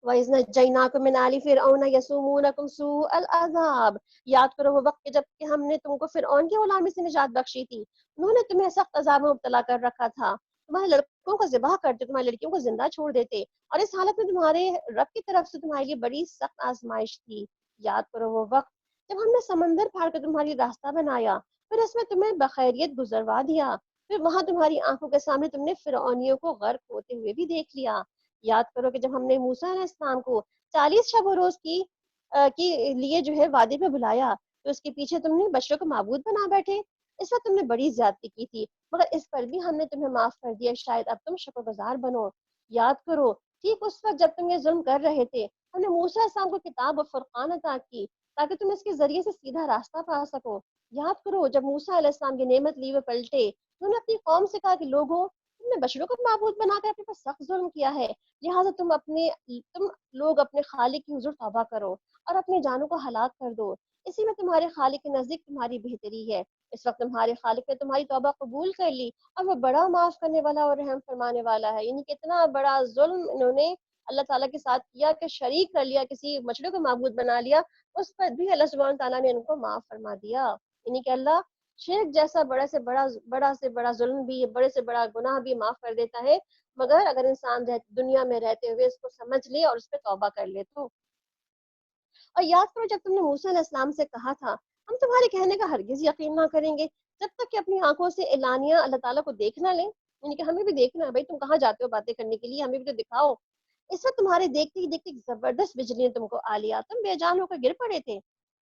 Speaker 2: وَإِذْ نَجَّيْنَاكُم مِّنْ آلِ فِرْعَوْنَ يَسُومُونَكُمْ سُوءَ الْعَذَابِ یاد کرو وہ وقت جب کہ ہم نے تم کو فرعون کی غلامی سے نجات بخشی تھی. انہوں نے تمہیں سخت عذاب میں مبتلا کر رکھا تھا. تمہارے لڑکوں کو ذبح کرتے, تمہاری لڑکیوں کو زندہ چھوڑ دیتے, اور اس حالت میں تمہارے رب کی طرف سے تمہارے لیے بڑی سخت آزمائش تھی. یاد کرو وہ وقت جب ہم نے سمندر پھاڑ کر تمہاری راستہ بنایا, پھر اس میں تمہیں بخیریت گزروا دیا, پھر وہاں تمہاری آنکھوں کے سامنے تم نے فرعونیوں کو غرق ہوتے ہوئے بھی دیکھ لیا. یاد کرو کہ جب ہم نے موسیٰ علیہ السلام کو 40 شب و روز کی لیے جو ہے وادی پہ بلایا تو اس کے پیچھے تم نے بشروں کو معبود بنا بیٹھے. اس وقت تم نے بڑی زیادتی کی تھی مگر اس پر بھی ہم نے تمہیں معاف کر دیا, شاید اب تم شکر گزار بنو. یاد کرو ٹھیک اس وقت جب تم یہ ظلم کر رہے تھے ہم نے موسیٰ علیہ السلام کو کتاب و فرقان عطا کی تاکہ تم اس کے ذریعے سے سیدھا راستہ پا سکو. یاد کرو جب موسیٰ علیہ السلام کی نعمت لی ہوئے پلٹے, انہوں نے اپنی قوم سے کہا کہ لوگوں تم نے بشروں کو معبود بنا کر اپنے پر سخت ظلم کیا ہے, لہٰذا تم لوگ اپنے خالق کی حضور توبہ کرو اور اپنی جانوں کو ہلاک کر دو. اسی میں تمہارے خالق کے نزدیک تمہاری بہتری ہے. اس وقت تمہارے خالق نے تمہاری توبہ قبول کر لی اور وہ بڑا معاف کرنے والا اور رحم فرمانے والا ہے. یعنی کتنا بڑا ظلم انہوں نے اللہ تعالیٰ کے ساتھ کیا کہ شریک کر لیا, کسی مچھلی کو معبود بنا لیا, اس پر بھی اللہ سبحانہ تعالیٰ نے ان کو معاف فرما دیا. یعنی کہ اللہ شرک جیسا بڑا سے بڑا ظلم بھی, بڑے سے بڑا گناہ بھی معاف کر دیتا ہے مگر اگر انسان دنیا میں رہتے ہوئے اس کو سمجھ لے اور اس پہ توبہ کر لے تو. اور یاد کرو جب تم نے موسیٰ علیہ السلام سے کہا تھا ہم تمہارے کہنے کا ہرگز یقین نہ کریں گے جب تک کہ اپنی آنکھوں سے اعلانیہ اللہ تعالیٰ کو دیکھ نہ لیں. یعنی کہ ہمیں بھی دیکھنا ہے بھائی, تم کہاں جاتے ہو باتیں کرنے کے لیے, ہمیں بھی تو دکھاؤ. اس وقت تمہارے دیکھتے ہی دیکھتے زبردست بجلی نے تم کو آ لیا, تم بے جان ہو کر گر پڑے تھے.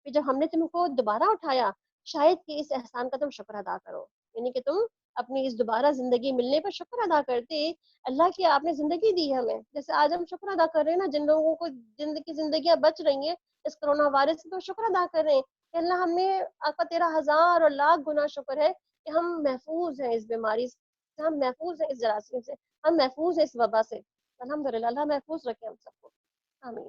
Speaker 2: پھر جب ہم نے تم کو دوبارہ اٹھایا شاید کہ اس احسان کا تم شکر ادا کرو. یعنی کہ تم اپنی اس دوبارہ زندگی ملنے پر شکر ادا کرتے. اللہ کی آپ نے زندگی دی ہے ہمیں, جیسے آج ہم شکر ادا کر رہے ہیں نا, جن لوگوں کو جن کی زندگیاں بچ رہی ہیں اس کرونا وائرس سے, تو شکر ادا کر رہے ہیں کہ اللہ ہمیں آپ کا 13,000 اور لاکھ گنا شکر ہے کہ ہم محفوظ ہیں اس بیماری سے, ہم محفوظ ہیں اس جراثیم سے, ہم محفوظ ہیں اس وبا سے. الحمدللہ اللہ محفوظ رکھے ہم سب کو, آمین.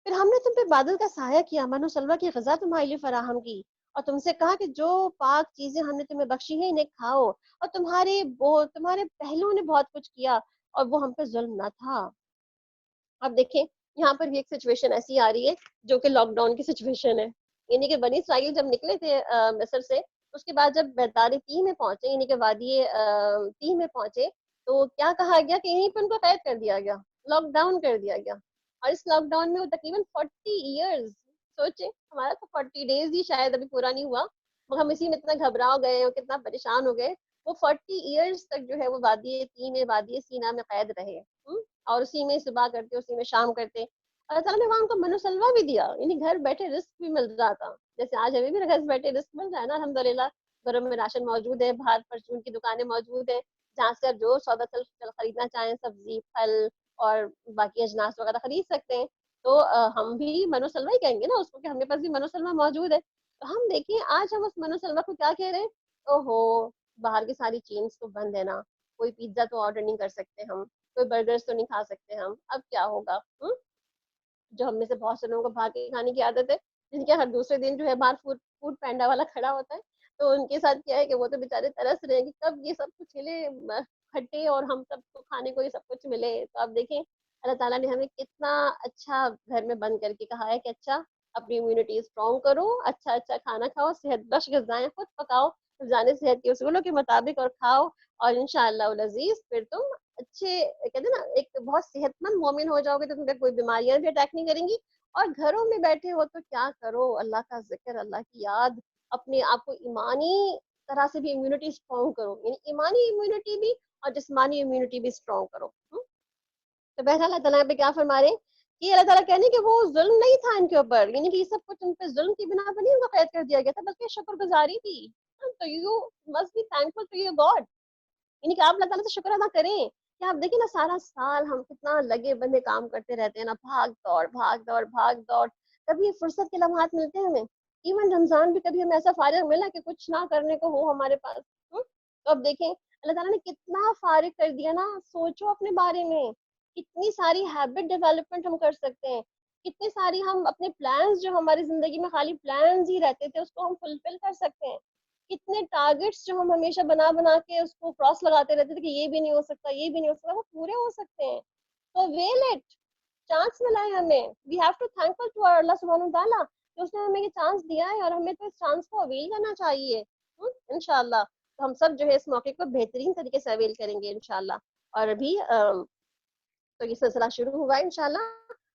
Speaker 2: پھر ہم نے تم پہ بادل کا سایہ کیا, امن و سلوہ کی غذا تمہارے لیے فراہم کی اور تم سے کہا کہ جو پاک چیزیں ہم نے تمہیں بخشی ہیں انہیں کھاؤ, اور تمہارے پہلوؤں نے بہت کچھ کیا اور وہ ہم پہ ظلم نہ تھا. اب دیکھیں یہاں پر بھی ایک سچویشن ایسی آ رہی ہے جو کہ لاک ڈاؤن کی سچویشن ہے. یعنی کہ بنی اسرائیل جب نکلے تھے مصر سے, اس کے بعد جب بیدار تی میں پہنچے, یعنی کہ وادی تی میں پہنچے, تو کیا کہا گیا کہ یہیں پہ ان کو قید کر دیا گیا, لاک ڈاؤن کر دیا گیا. اور اس لاک ڈاؤن میں وہ تقریباً 40 ایئرز, سوچے ہمارا تو 40 days ہی شاید ابھی پورا نہیں ہوا مگر ہم اسی میں اتنا گھبراؤ گئے اور کتنا پریشان ہو گئے. وہ 40 ایئرز تک جو ہے وہ وادی تی میں, وادی سینا میں قید رہے, اور اسی میں صبح کرتے اسی میں شام کرتے. اللہ تعالیٰ نے وہاں ان کو من و سلوہ بھی دیا, یعنی گھر بیٹھے رزق بھی مل رہا تھا, جیسے آج ہمیں بھی گھر بیٹھے رزق مل رہا ہے نا الحمدللہ. گھروں میں راشن موجود ہے, باہر پرچون کی دکانیں موجود ہیں جہاں سے آپ جو سودا خریدنا چاہیں, سبزی پھل اور باقی اجناس وغیرہ خرید سکتے ہیں. تو ہم بھی من و سلوہ ہی کہیں گے نا اس کو کہ ہمارے پاس بھی من و سلوہ موجود ہے. تو ہم دیکھیں آج ہم اس من و سلوہ کو کیا کہہ رہے ہیں, اوہو باہر کی ساری چینز تو بند ہے نا, کوئی پیزا تو آرڈر نہیں کر سکتے ہم, کوئی برگرز تو نہیں کھا سکتے ہم, اب کیا ہوگا. جو ہم میں سے بہت سے لوگوں کو باہر کے کھانے کی عادت ہے, جن کے ہر دوسرے دن جو ہے باہر فوڈ پینڈا والا کھڑا ہوتا ہے, تو ان کے ساتھ کیا ہے کہ وہ تو بےچارے ترس رہے ہیں کہ کب یہ سب کچھ ملے کھٹے اور ہم سب کو کھانے کو یہ سب کچھ ملے. تو آپ دیکھیں اللہ تعالیٰ نے ہمیں کتنا اچھا گھر میں بند کر کے کہا ہے کہ اچھا اپنی امیونٹی اسٹرانگ کرو, اچھا کھانا کھاؤ, صحت بخش غذائیں خود پکاؤ جانے صحت کے اصولوں کے مطابق اور کھاؤ, اور انشاءاللہ العزیز پھر تم اچھے کہتے ہیں نا ایک بہت صحت مند مومن ہو جاؤ گے, تو تمہیں کوئی بیماریاں بھی اٹیک نہیں کریں گی. اور گھروں میں بیٹھے ہو تو کیا کرو, اللہ کا ذکر, اللہ کی یاد, اپنے آپ کو ایمانی طرح سے بھی امیونٹی اسٹرانگ کرو، یعنی ایمانی امیونٹی بھی اور جسمانی امیونٹی بھی اسٹرانگ کرو۔ تو بہرحال اللہ تعالیٰ پہ کیا فرما رہے ہیں کہ اللہ تعالیٰ کہنے کہ وہ ظلم نہیں تھا ان کے اوپر، یعنی کہ یہ سب کچھ ان پہ ظلم کی بنا پر نہیں ان کو قید کر دیا گیا تھا، بلکہ شکر گزاری تھی۔ تو you must be thankful to your god, یعنی کہ آپ اللہ تعالیٰ سے شکر ادا کریں کہ آپ دیکھیں نا سارا سال ہم کتنا لگے بندے کام کرتے رہتے ہیں نا، بھاگ دوڑ بھاگ دوڑ بھاگ دوڑ، کبھی فرصت کے لمحات ملتے ہیں ہمیں، ایون رمضان بھی کبھی ہمیں ایسا فارغ ملا کہ کچھ نہ کرنے کو ہو ہمارے پاس۔ تو اب دیکھیں اللہ تعالیٰ نے کتنا فارغ کر دیا نا، سوچو اپنے بارے میں، کتنی ساری ہیبٹ ڈیولپمنٹ ہم کر سکتے ہیں، کتنی ساری ہم اپنے پلانز جو ہماری زندگی میں خالی پلانز ہی رہتے تھے اس کو ہم فلفل کر سکتے ہیں، کتنے ٹارگٹس جو ہم ہمیشہ بنا بنا کے اس کو کراس لگاتے رہتے تھے کہ یہ بھی نہیں ہو سکتا یہ بھی نہیں ہو سکتا، وہ پورے ہو سکتے ہیں۔ تو ویل اٹ، چانس ملا ہے ہمیں، we have to thankful to اللہ سبحانہ تعالیٰ کہ اس نے ہمیں یہ چانس دیا ہے اور ہمیں تو اس چانس کو اویل کرنا چاہیے انشاءاللہ۔ تو ہم سب جو ہے اس موقع کو بہترین طریقے سے اویل کریں گے انشاءاللہ۔ اور ابھی تو یہ سلسلہ شروع ہوا ہے انشاءاللہ،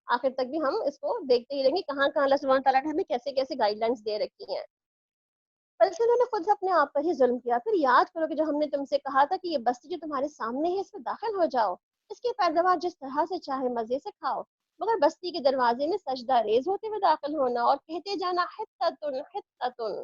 Speaker 2: آخر تک بھی ہم اس کو دیکھتے ہی رہیں گے کہاں کہاں اللہ سبحانہ تعالیٰ نے ہمیں کیسے کیسے گائیڈ لائنس دے رکھی ہیں۔ بلکہ انہوں نے خود اپنے آپ پر ہی ظلم کیا۔ پھر یاد کرو کہ جو ہم نے تم سے کہا تھا کہ یہ بستی جو تمہارے سامنے ہے اس میں داخل ہو جاؤ، اس کی پیداوار جس طرح سے چاہے مزے سے کھاؤ، مگر بستی کے دروازے میں سجدہ ریز ہوتے ہوئے داخل ہونا اور کہتے جانا حتتن حتتن،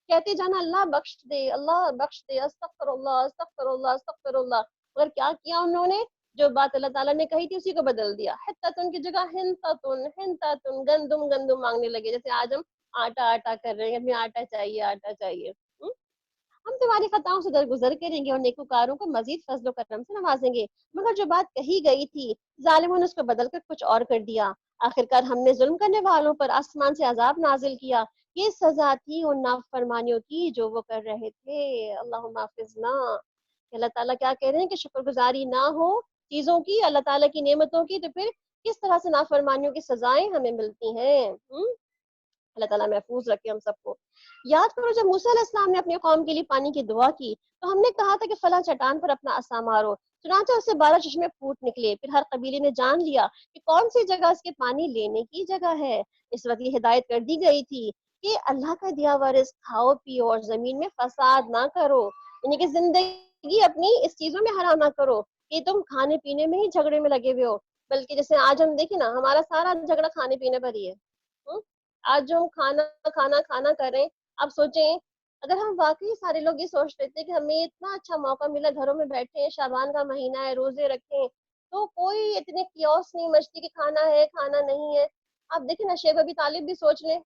Speaker 2: کہتے جانا اللہ بخش دے اللہ بخش دے، استغفر اللہ استغفر اللہ استغفر اللہ۔ مگر کیا کیا انہوں نے؟ جو بات اللہ تعالیٰ نے کہی تھی اسی کو بدل دیا، حتتن کی جگہ ہنتتن ہنتتن، گندم گندم مانگنے لگے، جیسے آج ہم آٹا آٹا کر رہے ہیں، ہمیں آٹا چاہیے آٹا چاہیے۔ ہم تمہاری خطاؤں سے درگزر کریں گے اور نیکوکاروں کو مزید فضل و کرم سے نوازیں گے، مگر جو بات کہی گئی تھی ظالموں نے اس کو بدل کر کچھ اور کر دیا۔ آخرکار ہم نے ظلم کرنے والوں پر آسمان سے عذاب نازل کیا، یہ سزا تھی ان نافرمانیوں کی جو وہ کر رہے تھے۔ اللہم حافظنا۔ اللہ تعالیٰ کیا کہہ رہے ہیں کہ شکر گزاری نہ ہو چیزوں کی، اللہ تعالیٰ کی نعمتوں کی، تو پھر کس طرح سے نافرمانیوں کی سزائیں ہمیں ملتی ہیں۔ اللہ تعالیٰ محفوظ رکھے ہم سب کو۔ یاد کرو جب موسیٰ علیہ السلام نے اپنی قوم کے لیے پانی کی دعا کی تو ہم نے کہا تھا کہ فلاں چٹان پر اپنا عصا مارو، چنانچہ اس سے 12 چشمے پھوٹ نکلے، پھر ہر قبیلے نے جان لیا کہ کون سی جگہ اس کے پانی لینے کی جگہ ہے۔ اس وقت یہ ہدایت کر دی گئی تھی کہ اللہ کا دیا ہوا رزق کھاؤ پیو اور زمین میں فساد نہ کرو، یعنی کہ زندگی اپنی اس چیزوں میں حرام نہ کرو کہ تم کھانے پینے میں ہی جھگڑے میں لگے ہوئے ہو، بلکہ جیسے آج ہم دیکھیں نا ہمارا سارا جھگڑا کھانے پینے پر ہی ہے۔ آج جو ہم کھانا کھانا کھانا کر رہے ہیں، آپ سوچیں اگر ہم واقعی سارے لوگ یہ سوچتے تھے کہ ہمیں اتنا اچھا موقع ملا، گھروں میں بیٹھے ہیں، شعبان کا مہینہ ہے، روزے رکھیں، تو کوئی اتنے کیوس نہیں مچتی کہ کھانا ہے کھانا نہیں ہے۔ آپ دیکھیں نا شیخ ابی طالب بھی سوچ لیں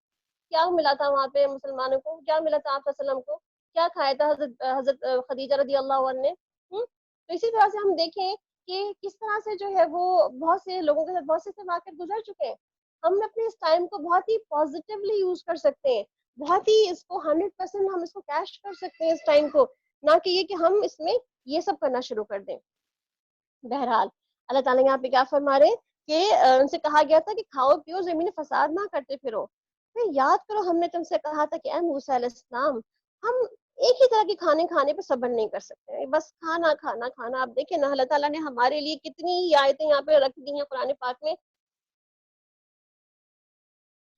Speaker 2: کیا ملا تھا وہاں پہ مسلمانوں کو، کیا ملا تھا آپ وسلم کو، کیا کھایا تھا حضرت خدیجہ رضی اللہ عنہ نے۔ تو اسی طرح سے ہم دیکھیں کہ کس طرح سے جو ہے وہ بہت سے لوگوں کے ساتھ بہت سے واقعات گزر چکے ہیں۔ ہم اپنے اس ٹائم کو بہت ہی پازیٹیولی یوز کر سکتے ہیں، بہت ہی اس کو 100% ہم اس کو کیش کر سکتے ہیں اس ٹائم کو، نہ کہ یہ کہ ہم اس میں یہ سب کرنا شروع کر دیں۔ بہرحال اللہ تعالیٰ یہاں پہ کیا فرما رہے ہیں کہ ان سے کہا گیا تھا کہ کھاؤ پیو زمین فساد نہ کرتے پھرو۔ پھر یاد کرو ہم نے تم سے کہا تھا کہ اے موسیٰ علیہ السلام ہم ایک ہی طرح کے کھانے کھانے پہ صبر نہیں کر سکتے، بس کھانا کھانا کھانا۔ آپ دیکھیں نا اللہ تعالیٰ نے ہمارے لیے کتنی آیتیں یہاں پہ رکھ دی ہیں قرآن پاک میں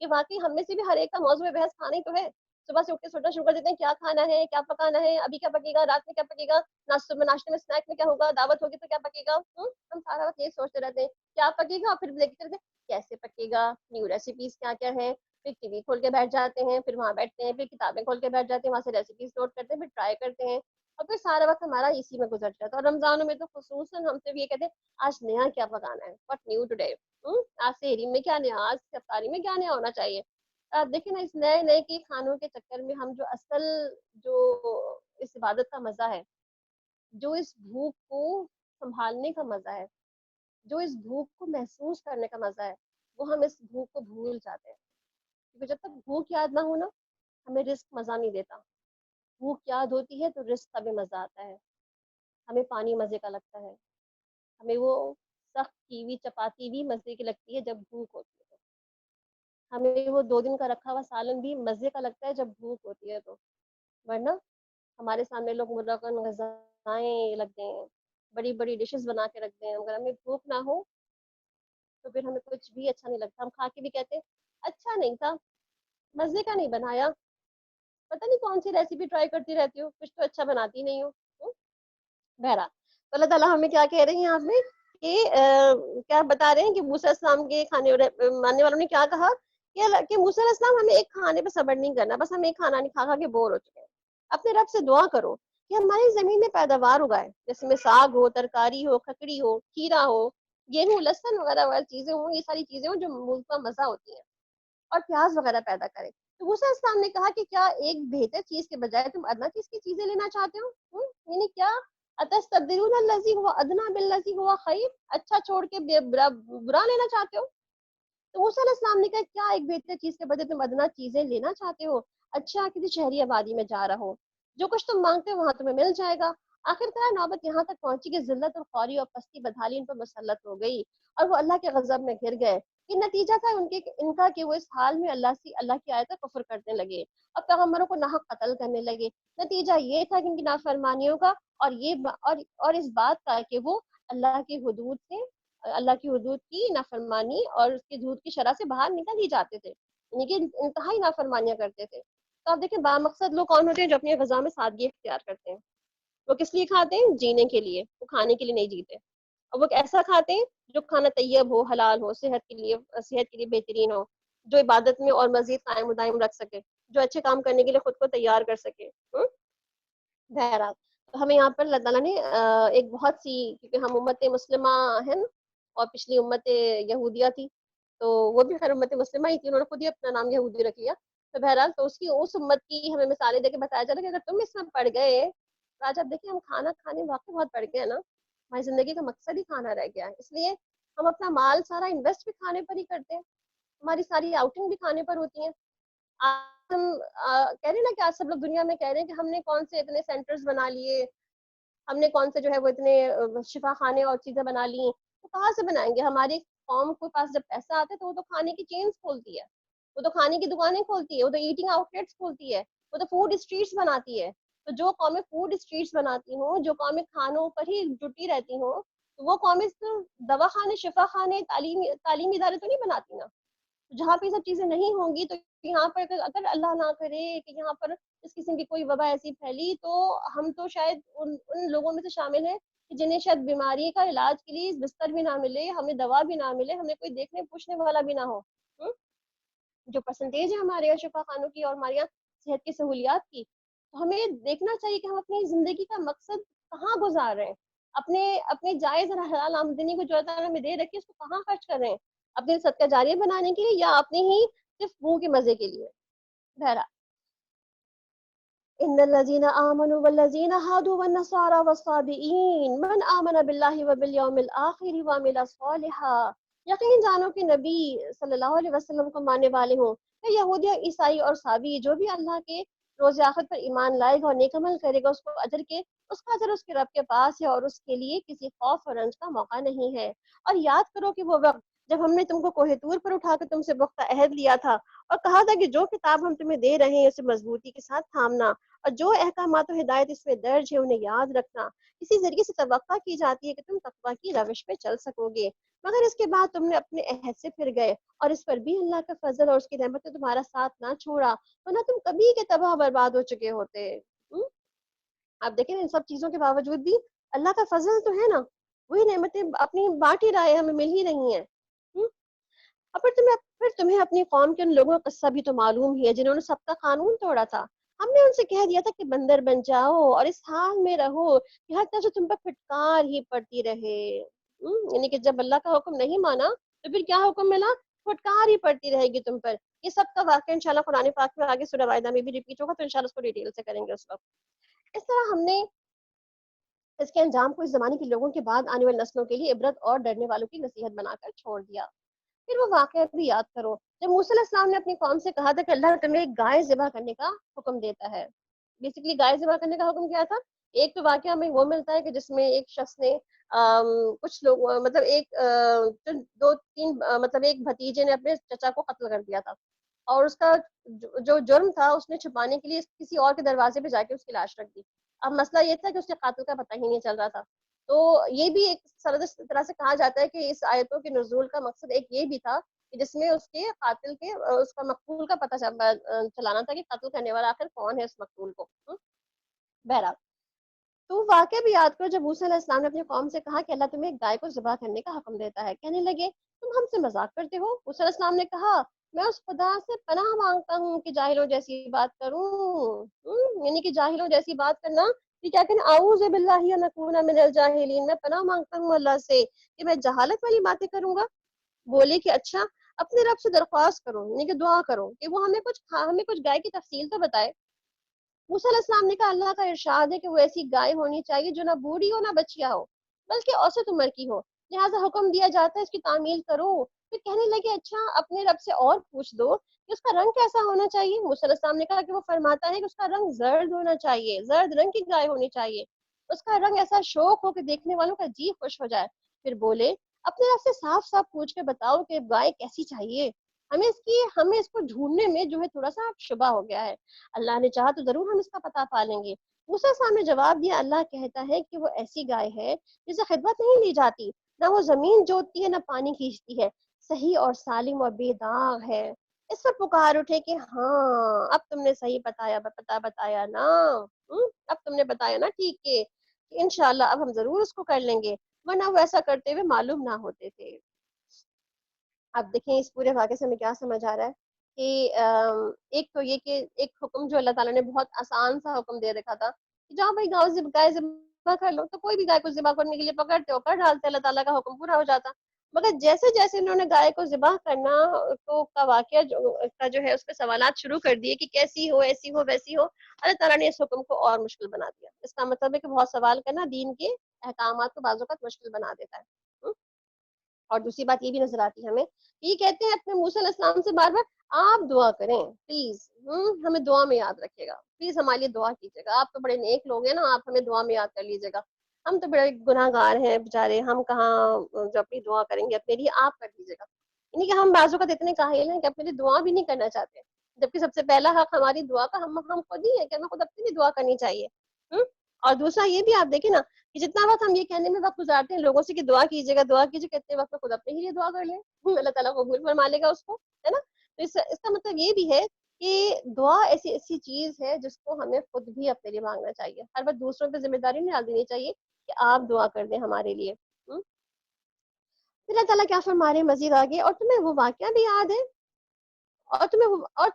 Speaker 2: کہ واقعی ہم میں سے بھی ہر ایک کا موضوع بحث کھانا ہی تو ہے۔ صبح سے اٹھ کے سوچنا شروع کر دیتے ہیں کیا کھانا ہے کیا پکانا ہے، ابھی کیا پکے گا، رات میں کیا پکے گا، ناشتے میں اسنیک میں کیا ہوگا، دعوت ہوگی تو کیا پکے گا۔ ہم سارا وقت یہ سوچتے رہتے ہیں کیا پکے گا، اور پھر دیکھتے رہتے ہیں کیسے پکے گا، نیو ریسیپیز کیا کیا ہے، پھر ٹی وی کھول کے بیٹھ جاتے ہیں، پھر وہاں بیٹھتے ہیں، پھر کتابیں کھول کے بیٹھ جاتے ہیں، وہاں سے ریسیپیز نوٹ کرتے ہیں، پھر ٹرائی کرتے ہیں، اور پھر سارا وقت ہمارا اسی میں گزر جاتا ہے۔ اور رمضانوں میں تو خصوصاً ہم سے بھی یہ کہتے ہیں آج نیا کیا پکانا ہے، واٹ نیو ٹوڈے، آج سحری میں کیا نیا، آج افطاری میں کیا نیا ہونا چاہیے۔ آپ دیکھیں نا اس نئے نئے کے کھانوں کے چکر میں ہم جو اصل جو اس عبادت کا مزہ ہے، جو اس بھوک کو سنبھالنے کا مزہ ہے، جو اس بھوک کو محسوس کرنے کا مزہ ہے، وہ ہم اس بھوک کو بھول جاتے ہیں، کیونکہ جب تک بھوک یاد نہ ہونا ہمیں رزق مزہ نہیں دیتا۔ بھوک یاد ہوتی ہے تو رزق کا بھی مزہ آتا ہے، ہمیں پانی مزے کا لگتا ہے، ہمیں وہ سخت کیوی چپاتی بھی مزے کی لگتی ہے جب بھوک ہوتی ہے، ہمیں وہ 2 دن کا رکھا ہوا سالن بھی مزے کا لگتا ہے جب بھوک ہوتی ہے تو، ورنہ ہمارے سامنے لوگ مطلقاً غذائیں لگ گئے ہیں، بڑی بڑی ڈشز بنا کے رکھتے ہیں، اگر ہمیں بھوک نہ ہو تو پھر ہمیں کچھ بھی اچھا نہیں لگتا، ہم کھا کے بھی کہتے ہیں اچھا نہیں تھا، مزے کا نہیں بنایا۔ پتہ نہیں کون سی ریسیپی ٹرائی کرتی رہتی ہو, کچھ تو اچھا بناتی نہیں ہو. بہرحال تو اللہ تعالیٰ ہمیں کیا کہہ رہے ہیں یہاں پہ کہ کیا بتا رہے ہیں کہ موسیٰ علیہ السلام کے کھانے ماننے والوں نے کیا کہا کہ موسیٰ علیہ السلام ہمیں ایک کھانے پہ صبر نہیں کرنا, بس ہم ایک کھانا نہیں کھا کھا کے بور ہو چکے ہیں. اپنے رب سے دعا کرو کہ ہماری زمین میں پیداوار اگائے, جیسے میں ساگ ہو, ترکاری ہو, کھکڑی ہو, کھیرا ہو, گیہوں, لہسن وغیرہ وغیرہ چیزیں ہوں, یہ ساری چیزیں ہوں جو ملک کا مزہ ہوتی ہیں, اور پیاز وغیرہ پیدا کرے. تو موسیٰ علیہ السلام نے کہا کہ کیا ایک بہتر چیز کے بجائے تم ادنا چیز کی چیزیں لینا چاہتے ہو؟ یعنی کیا اتستبدلون الذی هو ادنی بالذی هو خیر, اچھا چھوڑ کے برا لینا چاہتے ہو؟ تو موسیٰ علیہ السلام نے کہا کیا ایک بہتر چیز کے بدلے تم ادنا چیزیں لینا چاہتے ہو؟ اچھا کسی شہری آبادی میں جا رہا ہو, جو کچھ تم مانگتے ہو وہاں تمہیں مل جائے گا. آخر کار نوبت یہاں تک پہنچی کہ ذلت اور خواری اور پستی بدحالی ان پر مسلط ہو گئی, اور وہ اللہ کے غضب میں گر گئے. یہ نتیجہ تھا ان کا کہ وہ اس حال میں اللہ کی آیت کا کفر کرنے لگے اور پیغمبروں کو ناحق قتل کرنے لگے. نتیجہ یہ تھا کہ ان کی نافرمانیوں کا اور اس بات کا کہ وہ اللہ کی حدود کی نافرمانی اور اس کی حدود کی شرح سے باہر نکل ہی جاتے تھے, یعنی کہ انتہائی نافرمانیاں کرتے تھے. تو آپ دیکھیں بامقصد لوگ کون ہوتے ہیں جو اپنی غذا میں سادگی اختیار کرتے ہیں. وہ کس لیے کھاتے ہیں؟ جینے کے لیے, وہ کھانے کے لیے نہیں جیتے. اور وہ ایسا کھاتے ہیں جو کھانا طیب ہو, حلال ہو, صحت کے لیے بہترین ہو, جو عبادت میں اور مزید قائم و دائم رکھ سکے, جو اچھے کام کرنے کے لیے خود کو تیار کر سکے. بہرحال تو ہمیں یہاں پر اللہ تعالیٰ نے ایک بہت سی, کیونکہ ہم امت مسلمہ ہیں اور پچھلی امت یہودیہ تھی, تو وہ بھی خیر امت مسلمہ ہی تھی, انہوں نے خود ہی اپنا نام یہودی رکھ لیا. تو بہرحال تو اس امت کی ہمیں مثالیں دے کے بتایا جا رہا کہ اگر تم اس میں پڑ گئے تو آج آپ دیکھیں ہم کھانا کھانے واقعی بہت پڑ گئے نا, ہماری زندگی کا مقصد ہی کھانا رہ گیا ہے. اس لیے ہم اپنا مال سارا انویسٹ بھی کھانے پر ہی کرتے ہیں, ہماری ساری آؤٹنگ بھی کھانے پر ہوتی ہیں. ہم کہہ رہے ہیں نا کہ آج سب لوگ دنیا میں کہہ رہے ہیں کہ ہم نے کون سے اتنے سینٹرز بنا لیے, ہم نے کون سے جو ہے وہ اتنے شفا خانے اور چیزیں بنا لی. تو کہاں سے بنائیں گے؟ ہماری قوم کے پاس جب پیسہ آتا ہے تو وہ تو کھانے کی چینز کھولتی ہے, وہ تو کھانے کی دکانیں کھولتی ہے, وہ تو ایٹنگ آؤٹ لیٹس کھولتی ہے, وہ تو فوڈ اسٹریٹس بناتی ہے. تو جو قومیں فوڈ اسٹریٹس بناتی ہوں, جو قومیں کھانوں پر ہی جٹی رہتی ہوں, تو وہ قومیں دوا خانے, شفا خانے, تعلیمی ادارے تو نہیں بناتی نا. جہاں پہ یہ سب چیزیں نہیں ہوں گی تو یہاں پر اگر اللہ نہ کرے کہ یہاں پر اس قسم کی کوئی وبا ایسی پھیلی, تو ہم تو شاید ان لوگوں میں سے شامل ہیں کہ جنہیں شاید بیماری کا علاج کے لیے بستر بھی نہ ملے, ہمیں دوا بھی نہ ملے, ہمیں کوئی دیکھنے پوچھنے والا بھی نہ ہو. جو پرسنٹیج ہے ہمارے یہاں شفا خانوں کی اور ہمارے یہاں صحت کی سہولیات کی, تو ہمیں دیکھنا چاہیے کہ ہم اپنی زندگی کا مقصد کہاں گزار رہے ہیں. اپنے جائز اور حلال آمدنی کو جو اللہ تعالیٰ ہمیں دے رکھی ہے اس کو کہاں خرچ کر رہے ہیں؟ اپنے صدقہ جاریہ بنانے کے لیے یا اپنے ہی صرف منہ کے مزے کے لیے؟ بہرحال ان الذين امنوا والذين هادوا والنصارى والصابئين من امن بالله وباليوم الاخر وعمل صالحا, یقین جانو کہ نبی صلی اللہ علیہ وسلم کو ماننے والے ہوں, یہودی, عیسائی اور صابئی, جو بھی اللہ کے روز آخر پر ایمان لائے گا اور نیک عمل کرے گا, اس کا اجر اس کے رب کے پاس ہے, اور اس کے لیے کسی خوف اور رنج کا موقع نہیں ہے. اور یاد کرو کہ وہ وقت جب ہم نے تم کو کوہ طور پر اٹھا کر تم سے پختہ عہد لیا تھا اور کہا تھا کہ جو کتاب ہم تمہیں دے رہے ہیں اسے مضبوطی کے ساتھ تھامنا, اور جو احکامات و ہدایت اس میں درج ہے انہیں یاد رکھنا. اسی ذریعے سے توقع کی جاتی ہے کہ تم تقویٰ کی روش پہ چل سکو گے, مگر اس کے بعد تم نے اپنے عہد سے پھر گئے, اور اس پر بھی اللہ کا فضل اور اس کی رحمت نے تمہارا ساتھ نہ چھوڑا, ورنہ تم کبھی کے تباہ برباد ہو چکے ہوتے. آپ دیکھیں ان سب چیزوں کے باوجود بھی اللہ کا فضل تو ہے نا, وہی نعمتیں اپنی بانٹ ہی رہا ہے, ہمیں مل ہی رہی ہیں. اور پھر تمہیں اپنی قوم کے ان لوگوں کا قصہ بھی تو معلوم ہی ہے جنہوں نے سب کا قانون توڑا تھا. ہم نے ان سے کہہ دیا تھا کہ بندر بن جاؤ اور اس حال میں رہو کہ ہر طرف سے تم پر پھٹکار ہی پڑتی رہے. یعنی کہ جب اللہ کا حکم نہیں مانا تو پھر کیا حکم ملا؟ پھٹکار ہی پڑتی رہے گی تم پر. یہ سب کا واقعہ انشاءاللہ قرآن پاک میں آگے سورہ وائدہ میں بھی ریپیٹ ہوگا, تو انشاءاللہ اس کو ڈیٹیل سے کریں گے اس وقت. اس طرح ہم نے اس کے انجام کو اس زمانے کے لوگوں کے بعد آنے والی نسلوں کے لیے عبرت اور ڈرنے والوں کی نصیحت بنا کر چھوڑ دیا. پھر وہ واقعہ بھی یاد کرو جب موسیٰ علیہ السلام نے اپنی قوم سے کہا تھا کہ اللہ تمہیں ایک گائے ذبح کرنے کا حکم دیتا ہے. بیسیکلی گائے ذبح کرنے کا حکم کیا تھا؟ ایک تو واقعہ ہمیں وہ ملتا ہے کہ جس میں ایک شخص نے کچھ لوگ مطلب ایک بھتیجے نے اپنے چچا کو قتل کر دیا تھا, اور اس کا جو جرم تھا اس نے چھپانے کے لیے کسی اور کے دروازے پہ جا کے اس کی لاش رکھ دی. اب مسئلہ یہ تھا کہ اس کے قاتل کا پتہ ہی نہیں چل رہا تھا. تو یہ بھی ایک طرح سے کہا جاتا ہے کہ اس آیتوں کے نزول کا مقصد ایک یہ بھی تھا جس میں اس کے قاتل کے اس کا مقتول کا پتہ چلانا تھا کہ قتل کرنے والا آخر کون ہے اس مقتول کو. بہرحال تو واقعہ بھی یاد کرو جب موسیٰ علیہ السلام نے اپنی قوم سے کہا کہ اللہ تمہیں ایک گائے کو ذبح کرنے کا حکم دیتا ہے. کہنے لگے تم ہم سے مذاق کرتے ہو. موسیٰ علیہ السلام نے کہا میں اس خدا سے پناہ مانگتا ہوں کہ جاہلوں جیسی بات کروں. یعنی کہ جاہلوں جیسی بات کرنا یہ کیا کہنا اعوذ باللہ ان اکون من الجاہلین. میں پناہ مانگتا ہوں اللہ سے کہ میں جہالت والی باتیں کروں گا. بولے کہ اچھا اپنے رب سے درخواست کرو یعنی کہ دعا کرو کہ وہ ہمیں کچھ گائے کی تفصیل تو بتائے. موسیٰ علیہ السلام نے کہا اللہ کا ارشاد ہے کہ وہ ایسی گائے ہونی چاہیے جو نہ بوڑھی ہو نہ بچیا ہو بلکہ اوسط عمر کی ہو. لہٰذا حکم دیا جاتا ہے اس کی تعمیل کرو. پھر کہنے لگے اچھا اپنے رب سے اور پوچھ دو کہ اس کا رنگ کیسا ہونا چاہیے. موسیٰ علیہ السلام نے کہا کہ وہ فرماتا ہے کہ اس کا رنگ زرد ہونا چاہیے, زرد رنگ کی گائے ہونی چاہیے, اس کا رنگ ایسا شوق ہو کہ دیکھنے والوں کا جی خوش ہو جائے. پھر بولے اپنے رب سے صاف صاف پوچھ کے بتاؤ کہ گائے کیسی چاہیے. ہمیں اس کو ڈھونڈنے میں جو ہے تھوڑا سا شبہ ہو گیا ہے. اللہ نے چاہا تو ضرور ہم اس کا پتہ پا لیں گے. موسیٰ صاحب نے جواب دیا اللہ کہتا ہے کہ وہ ایسی گائے ہے جسے خدمت نہیں لی جاتی, نہ وہ زمین جوتتی ہے نہ پانی کھینچتی ہے, صحیح اور سالم اور بے داغ ہے. اس پر پکار اٹھے کہ ہاں اب تم نے صحیح بتایا نا. اب تم نے بتایا نا ٹھیک کہ انشاءاللہ اب ہم ضرور اس کو کر لیں گے, ورنہ وہ ایسا کرتے ہوئے معلوم نہ ہوتے تھے. اب دیکھیں اس پورے واقعے سے ہمیں کیا سمجھ آ رہا ہے کہ ایک تو یہ کہ ایک حکم جو اللہ تعالیٰ نے بہت آسان سا حکم دے رکھا تھا کہ جہاں بھائی گائے ذبح کر لو, تو کوئی بھی گائے کو ذبح کرنے کے لیے پکڑتے ہو کر ڈالتے, اللہ تعالیٰ کا حکم پورا ہو جاتا. مگر جیسے جیسے انہوں نے گائے کو ذبح کرنا تو کا واقعہ جو ہے اس پہ سوالات شروع کر دیے کہ کیسی ہو, ایسی ہو, ویسی ہو, اللہ تعالیٰ نے اس حکم کو اور مشکل بنا دیا. اس کا مطلب ہے کہ بہت سوال کرنا دین کے احکامات کو بعض اوقات مشکل بنا دیتا ہے. اور دوسری بات یہ بھی نظر آتی ہے ہمیں, یہ کہتے ہیں اپنے موسیٰ علیہ السلام سے بار بار آپ دعا کریں پلیز, ہمیں دعا میں یاد رکھیے گا, پلیز ہمارے لیے دعا کیجیے گا, آپ تو بڑے نیک لوگ ہیں نا, آپ ہمیں دعا میں یاد کر لیجیے گا, ہم تو بڑے گناہ گار ہیں بےچارے, ہم کہاں جو اپنی دعا کریں گے, اپنے لیے آپ کر دیجیے گا. یعنی کہ ہم بعض اوقات اتنے کاہل ہیں کہ اپنے لیے دعا بھی نہیں کرنا چاہتے, جبکہ سب سے پہلا حق ہماری دعا کا ہم خود ہی ہے کہ ہمیں خود اپنے لیے دعا کرنی چاہیے. اور دوسرا یہ بھی آپ دیکھیں نا کہ جتنا وقت ہم یہ کہنے میں وقت گزارتے ہیں لوگوں سے کہ دعا کیجیے گا دعا کیجیے, کتنے وقت میں خود اپنے ہی لیے دعا کر لیں, اللہ تعالیٰ قبول فرما لے گا اس کو, ہے نا. تو اس کا مطلب یہ بھی ہے کہ دعا ایسی چیز ہے جس کو ہمیں خود بھی اپنے لیے مانگنا چاہیے. ہر وقت دوسروں پہ ذمہ داری نہیں ڈال دینی چاہیے کہ آپ دعا کر دیں ہمارے لیے. پھر اللہ تعالیٰ کیا فرما رہے ہیں مزید آگے, اور تمہیں وہ واقعہ بھی یاد ہے, اور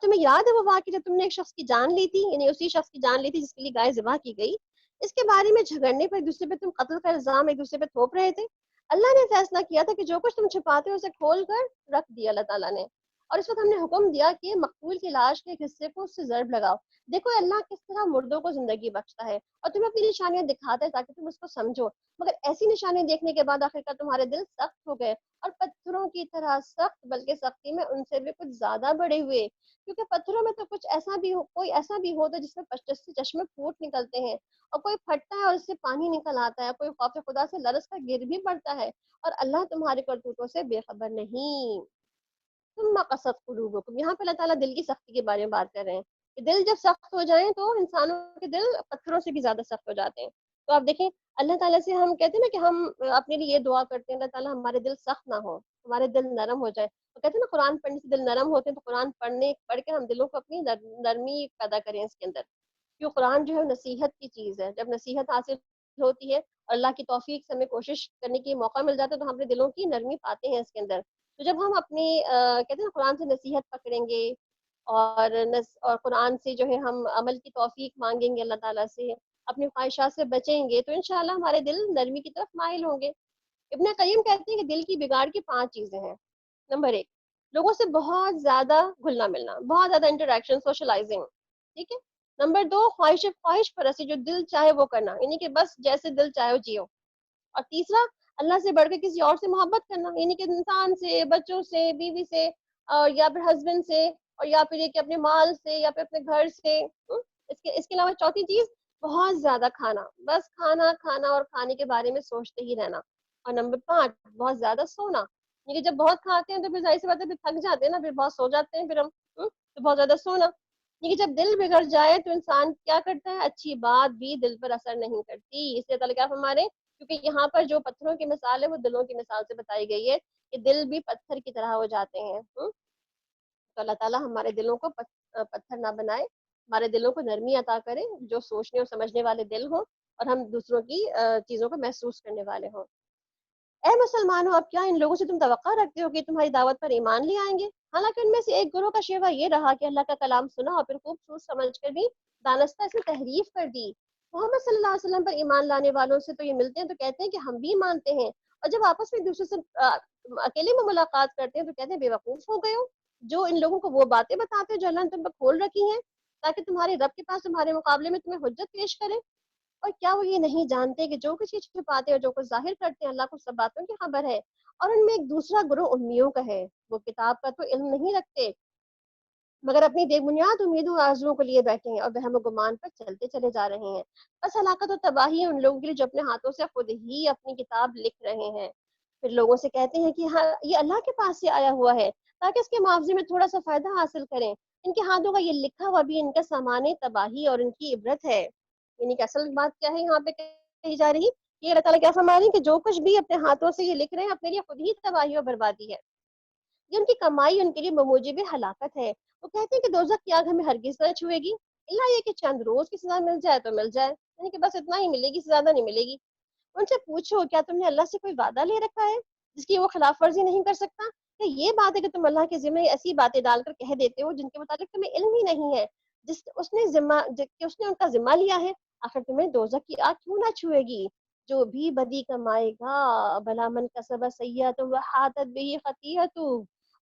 Speaker 2: تمہیں یاد ہے وہ واقعہ جب تم نے ایک شخص کی جان لی تھی, یعنی اسی شخص کی جان لی تھی جس کے لیے گائے ذبح کی گئی, اس کے بارے میں جھگڑنے پر ایک دوسرے پہ تم قتل کا الزام ایک دوسرے پہ تھوپ رہے تھے. اللہ نے فیصلہ کیا تھا کہ جو کچھ تم چھپاتے ہو اسے کھول کر رکھ دیا اللہ تعالیٰ نے, اور اس وقت ہم نے حکم دیا کہ مقتول کی لاش کے ایک حصے کو اس سے ضرب لگاؤ. دیکھو اللہ کس طرح مردوں کو زندگی بخشتا ہے اور تمہیں اپنی نشانیاں دکھاتا ہے تاکہ تم اس کو سمجھو, مگر ایسی نشانیاں دیکھنے کے بعد آخرکار تمہارے دل سخت ہو گئے اور پتھروں کی طرح سخت, بلکہ سختی میں ان سے بھی کچھ زیادہ بڑے ہوئے, کیونکہ پتھروں میں تو کچھ ایسا بھی کوئی ایسا بھی ہوتا ہے جس میں چشمے پھوٹ نکلتے ہیں, اور کوئی پھٹتا ہے اور اس سے پانی نکل آتا ہے, کوئی خوف خدا سے لرز کر گر بھی پڑتا ہے, اور اللہ تمہارے کرتوتوں سے بے خبر نہیں. ثم قست قلوبکم, یہاں پہ اللہ تعالیٰ دل کی سختی کے بارے میں بات کر رہے ہیں کہ دل جب سخت ہو جائیں تو انسانوں کے دل پتھروں سے بھی زیادہ سخت ہو جاتے ہیں. تو آپ دیکھیں اللہ تعالیٰ سے ہم کہتے ہیں نا کہ ہم اپنے لیے یہ دعا کرتے ہیں اللہ تعالیٰ ہمارے دل سخت نہ ہو, ہمارے دل نرم ہو جائے. تو کہتے ہیں نا قرآن پڑھنے سے دل نرم ہوتے ہیں, تو قرآن پڑھ کے ہم دلوں کو اپنی نرمی پیدا کریں اس کے اندر, کیوں قرآن جو ہے نصیحت کی چیز ہے. جب نصیحت حاصل ہوتی ہے اور اللہ کی توفیق سے ہمیں کوشش کرنے کی موقع مل جاتا ہے تو ہم اپنے دلوں کی نرمی پاتے ہیں اس کے اندر. تو جب ہم اپنی کہتے ہیں قرآن سے نصیحت پکڑیں گے اور قرآن سے جو ہے ہم عمل کی توفیق مانگیں گے اللہ تعالیٰ سے, اپنی خواہشات سے بچیں گے, تو انشاءاللہ ہمارے دل نرمی کی طرف مائل ہوں گے. ابن قیم کہتے ہیں کہ دل کی بگاڑ کی 5 چیزیں ہیں. نمبر 1, لوگوں سے بہت زیادہ گھلنا ملنا, بہت زیادہ انٹریکشن, سوشلائزنگ, ٹھیک ہے. نمبر 2, خواہش پرستی, جو دل چاہے وہ کرنا, یعنی کہ بس جیسے دل چاہے وہ جیو. اور تیسرا, اللہ سے بڑھ کے کسی اور سے محبت کرنا, یعنی کہ انسان سے, بچوں سے, بیوی سے, اور یا پھر ہسبینڈ سے, اور یا پھر یہ کہ اپنے مال سے, یا پھر اپنے گھر سے. اس کے علاوہ چوتھی چیز, بہت زیادہ کھانا, بس کھانا اور کھانے کے بارے میں سوچتے ہی رہنا. اور نمبر 5, بہت زیادہ سونا, یعنی کہ جب بہت کھاتے ہیں تو پھر ظاہر سی بات ہے پھر تھک جاتے ہیں نا, پھر بہت سو جاتے ہیں پھر ہم, تو بہت زیادہ سونا. یہ جب دل بگڑ جائے تو انسان کیا کرتا ہے, اچھی بات بھی دل پر اثر نہیں کرتی. اس لیے تعالیٰ کیا فرما رہے ہیں, کیونکہ یہاں پر جو پتھروں کی مثال ہے وہ دلوں کی مثال سے بتائی گئی ہے کہ دل بھی پتھر کی طرح ہو جاتے ہیں۔ تو اللہ تعالیٰ ہمارے دلوں کو پتھر نہ بنائے، ہمارے دلوں کو نرمی عطا کرے، جو سوچنے اور سمجھنے والے دل ہوں، اور ہم دوسروں کی چیزوں کو محسوس کرنے والے ہوں۔ اے مسلمانوں، اب کیا ان لوگوں سے تم توقع رکھتے ہو کہ تمہاری دعوت پر ایمان لے آئیں گے؟ حالانکہ ان میں سے ایک گروہ کا شیوا یہ رہا کہ اللہ کا کلام سنا اور پھر خوب سوچ سمجھ کر بھی دانستہ اس میں تحریف کر دی۔ محمد صلی اللہ علیہ وسلم پر ایمان لانے والوں سے تو یہ ملتے ہیں تو کہتے ہیں کہ ہم بھی مانتے ہیں، اور جب آپس میں ایک دوسرے سے اکیلے میں ملاقات کرتے ہیں تو کہتے ہیں بے وقوف ہو گئے ہو، جو ان لوگوں کو وہ باتیں بتاتے ہیں جو اللہ نے تم پر کھول رکھی ہیں تاکہ تمہارے رب کے پاس تمہارے مقابلے میں تمہیں حجت پیش کرے۔ اور کیا وہ یہ نہیں جانتے کہ جو کچھ یہ چھپاتے ہیں اور جو کچھ ظاہر کرتے ہیں اللہ کو سب باتوں کی خبر ہے؟ اور ان میں ایک دوسرا گروہ امیوں کا ہے، وہ کتاب کا تو علم نہیں رکھتے مگر اپنی بے بنیاد امیدوں آرزوؤں کو لیے بیٹھے ہیں اور وہم و گمان پر چلتے چلے جا رہے ہیں۔ بس ہلاکت و تباہی ہے ان لوگوں کے لیے جو اپنے ہاتھوں سے خود ہی اپنی کتاب لکھ رہے ہیں، پھر لوگوں سے کہتے ہیں کہ ہاں یہ اللہ کے پاس سے آیا ہوا ہے تاکہ اس کے معاوضے میں تھوڑا سا فائدہ حاصل کریں۔ ان کے ہاتھوں کا یہ لکھا ہوا بھی ان کا سامان تباہی اور ان کی عبرت ہے۔ یعنی کہ اصل بات کیا ہے یہاں پہ کہی جا رہی کہ اللہ تعالیٰ کیا فرما رہی ہیں کہ جو کچھ بھی اپنے ہاتھوں سے یہ لکھ رہے ہیں اپنے لیے خود ہی تباہی اور بربادی ہے، یہ ان کی کمائی ان کے لیے بموجب ہلاکت ہے۔ وہ کہتے ہیں کہ دوزخ کی آگ ہمیں ہرگز نہ چھوئے گی الا یہ کہ چند روز کی سزا مل جائے تو مل جائے، یعنی کہ بس اتنا ہی ملے گی، زیادہ نہیں ملے گی۔ ان سے پوچھو کیا تم نے اللہ سے کوئی وعدہ لے رکھا ہے جس کی وہ خلاف ورزی نہیں کر سکتا؟ کہ یہ بات ہے کہ تم اللہ کے ذمہ ایسی باتیں ڈال کر کہہ دیتے ہو جن کے متعلق تمہیں علم ہی نہیں ہے، اس نے ان کا ذمہ لیا ہے؟ آخر تمہیں دوزخ کی آگ کیوں نہ چھوئے گی؟ جو بھی بدی کمائے گا بھلا من کسب سیئۃ وحاطت بہ خطیئۃ،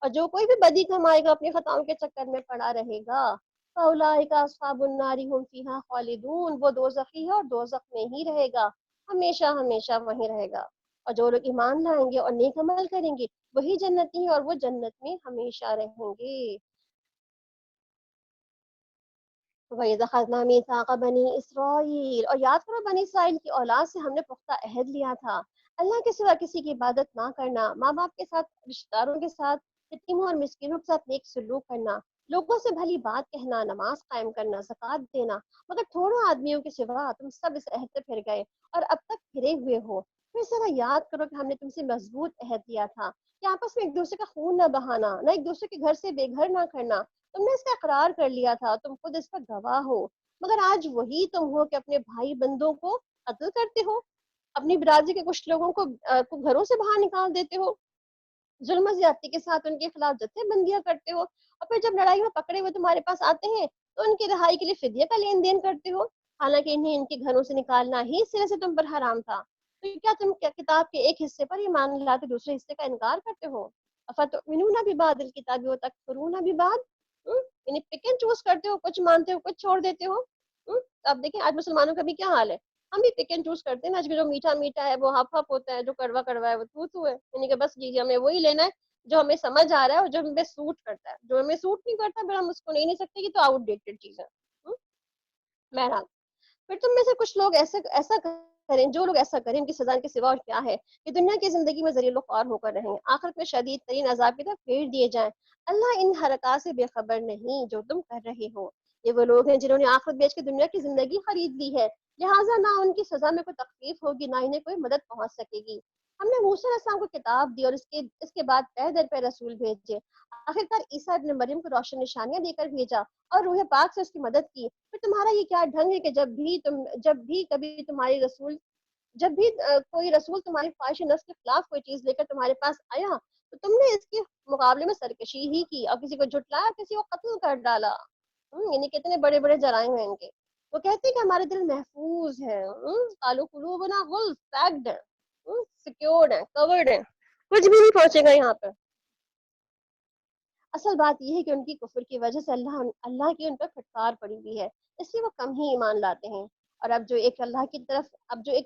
Speaker 2: اور جو کوئی بھی بدی کمائے گا اپنی خطاؤں کے چکر میں پڑا رہے گا، فاولئک اصحاب النار هم فیہا خالدون، وہ دوزخی ہے اور دوزخ میں ہی رہے گا، ہمیشہ ہمیشہ وہیں رہے گا۔ اور جو لوگ ایمان لائیں گے اور نیک عمل کریں گے وہی جنتی ہیں اور وہ جنت میں ہمیشہ رہیں گے۔ وَإِذْ أَخَذْنَا مِيثَاقَ بَنِي إِسْرَائِيلَ، اور یاد کرو بنی اسرائیل کی اولاد سے ہم نے پختہ عہد لیا تھا اللہ کے سوا کسی کی عبادت نہ کرنا، ماں باپ کے ساتھ، رشتہ داروں کے ساتھ، یتیموں اور مسکینوں کے ساتھ نیک سلوک کرنا، لوگوں سے بھلی بات کہنا، نماز قائم کرنا، زکوٰۃ دینا، مگر تھوڑے آدمیوں کے سوا تم سب اس عہد سے پھر گئے اور اب تک پھرے ہوئے ہو۔ پھر ذرا یاد کرو کہ ہم نے تم سے مضبوط عہد لیا تھا کہ آپس میں ایک دوسرے کا خون نہ بہانا، نہ ایک دوسرے کے گھر سے بے گھر نہ کرنا، تم نے اس کا اقرار کر لیا تھا، تم خود اس پر گواہ ہو، مگر آج وہی تم ہو کہ اپنے بھائی بندوں کو قتل کرتے ہو، اپنی برادری کے کچھ لوگوں کو گھروں سے باہر نکال دیتے ہو، ظلم و زیادتی کے ساتھ ان کے خلاف جتھے بندیاں کرتے ہو، اور پھر جب لڑائی میں پکڑے ہوئے تمہارے پاس آتے ہیں تو ان کی رہائی کے لیے فدیہ کا لین دین کرتے ہو، حالانکہ انہیں ان کے گھروں سے نکالنا ہی سرے سے تم پر حرام تھا۔ تو کیا تم کتاب کے ایک حصے پر ایمان لاتے دوسرے حصے کا انکار کرتے ہو؟ افتؤمنون ببعض الکتاب وتکفرون ببعض، یعنی پک اینڈ چوز کرتے ہو، کچھ مانتے ہو کچھ چھوڑ دیتے ہو۔ اب دیکھیں آج مسلمانوں کا بھی کیا حال ہے، ہم بھی پک اینڈ چوز کرتے ہیں نا، آج جو میٹھا میٹھا ہے وہ ہپ ہپ ہوتا ہے، جو کڑوا کڑوا ہے وہ تو تو ہے، یعنی کہ بس جی ہمیں وہی لینا ہے جو ہمیں سمجھ آ رہا ہے اور جو ہمیں سوٹ کرتا ہے، جو ہمیں سوٹ نہیں کرتا پھر ہم اس کو نہیں سکتے کہ تو آؤٹ ڈیٹڈ چیز ہے۔ بہرحال پھر تم میں سے کچھ لوگ ایسا کریں، جو لوگ ایسا کریں ان کی سزا ان کے سوا اور کیا ہے کہ دنیا کی زندگی میں ذلیل و خوار ہو کر رہیں، آخرت میں شدید ترین عذاب کی طرف پھیر دیے جائیں۔ اللہ ان حرکات سے بے خبر نہیں جو تم کر رہے ہو۔ یہ وہ لوگ ہیں جنہوں نے آخرت بیچ کے دنیا کی زندگی خرید لی ہے، لہٰذا نہ ان کی سزا میں کوئی تخفیف ہوگی نہ انہیں کوئی مدد پہنچ سکے گی۔ ہم نے موسیٰ علیہ السلام کو کتاب دی اور اس کے بعد پے در پہ رسول بھیجے، آخرکار عیسیٰ ابن مریم کو روشن نشانیاں دے کر بھیجا اور روح پاک سے اس کی مدد کی۔ پھر تمہارا یہ کیا ڈھنگ ہے کہ جب بھی کبھی تمہاری رسول جب بھی کوئی رسول تمہاری خواہش نفس کے خلاف کوئی چیز لے کر تمہارے پاس آیا تو تم نے اس کے مقابلے میں سرکشی ہی کی اور کسی کو جھٹلایا، کسی کو قتل کر ڈالا۔ یعنی کتنے بڑے بڑے جرائم ہیں ان کے۔ وہ کہتے ہیں کہ ہمارے دل محفوظ ہیں، قالوا قلوبنا غلف، پیکڈ ہیں، سیکیورڈ ہیں، کورڈ ہیں، کچھ بھی نہیں پہنچے گا یہاں پہ۔ اصل بات یہ ہے کہ ان کی کفر کی وجہ سے اللہ کی ان پر پھٹکار پڑی ہوئی ہے، اس لیے وہ کم ہی ایمان لاتے ہیں۔ اور اب جو ایک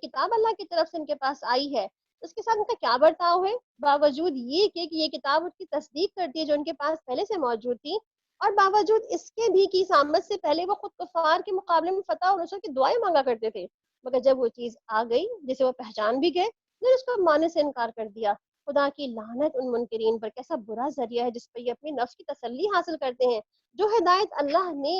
Speaker 2: کتاب اللہ کی طرف سے ان کے پاس آئی ہے اس کے ساتھ ان کا کیا برتاؤ ہے، باوجود یہ کہ یہ کتاب اس کی تصدیق کرتی ہے جو ان کے پاس پہلے سے موجود تھی، اور باوجود اس کے بھی کہ اس آمد سے پہلے وہ خود کفار کے مقابلے میں فتح اور نصرت کی دعائیں مانگا کرتے تھے، مگر جب وہ چیز آ گئی جسے وہ پہچان بھی گئے پھر اس کو ماننے سے انکار کر دیا۔ خدا کی لعنت ان منکرین پر، کیسا برا ذریعہ ہے جس پر یہ اپنی نفس کی تسلی حاصل کرتے ہیں۔ جو ہدایت اللہ نے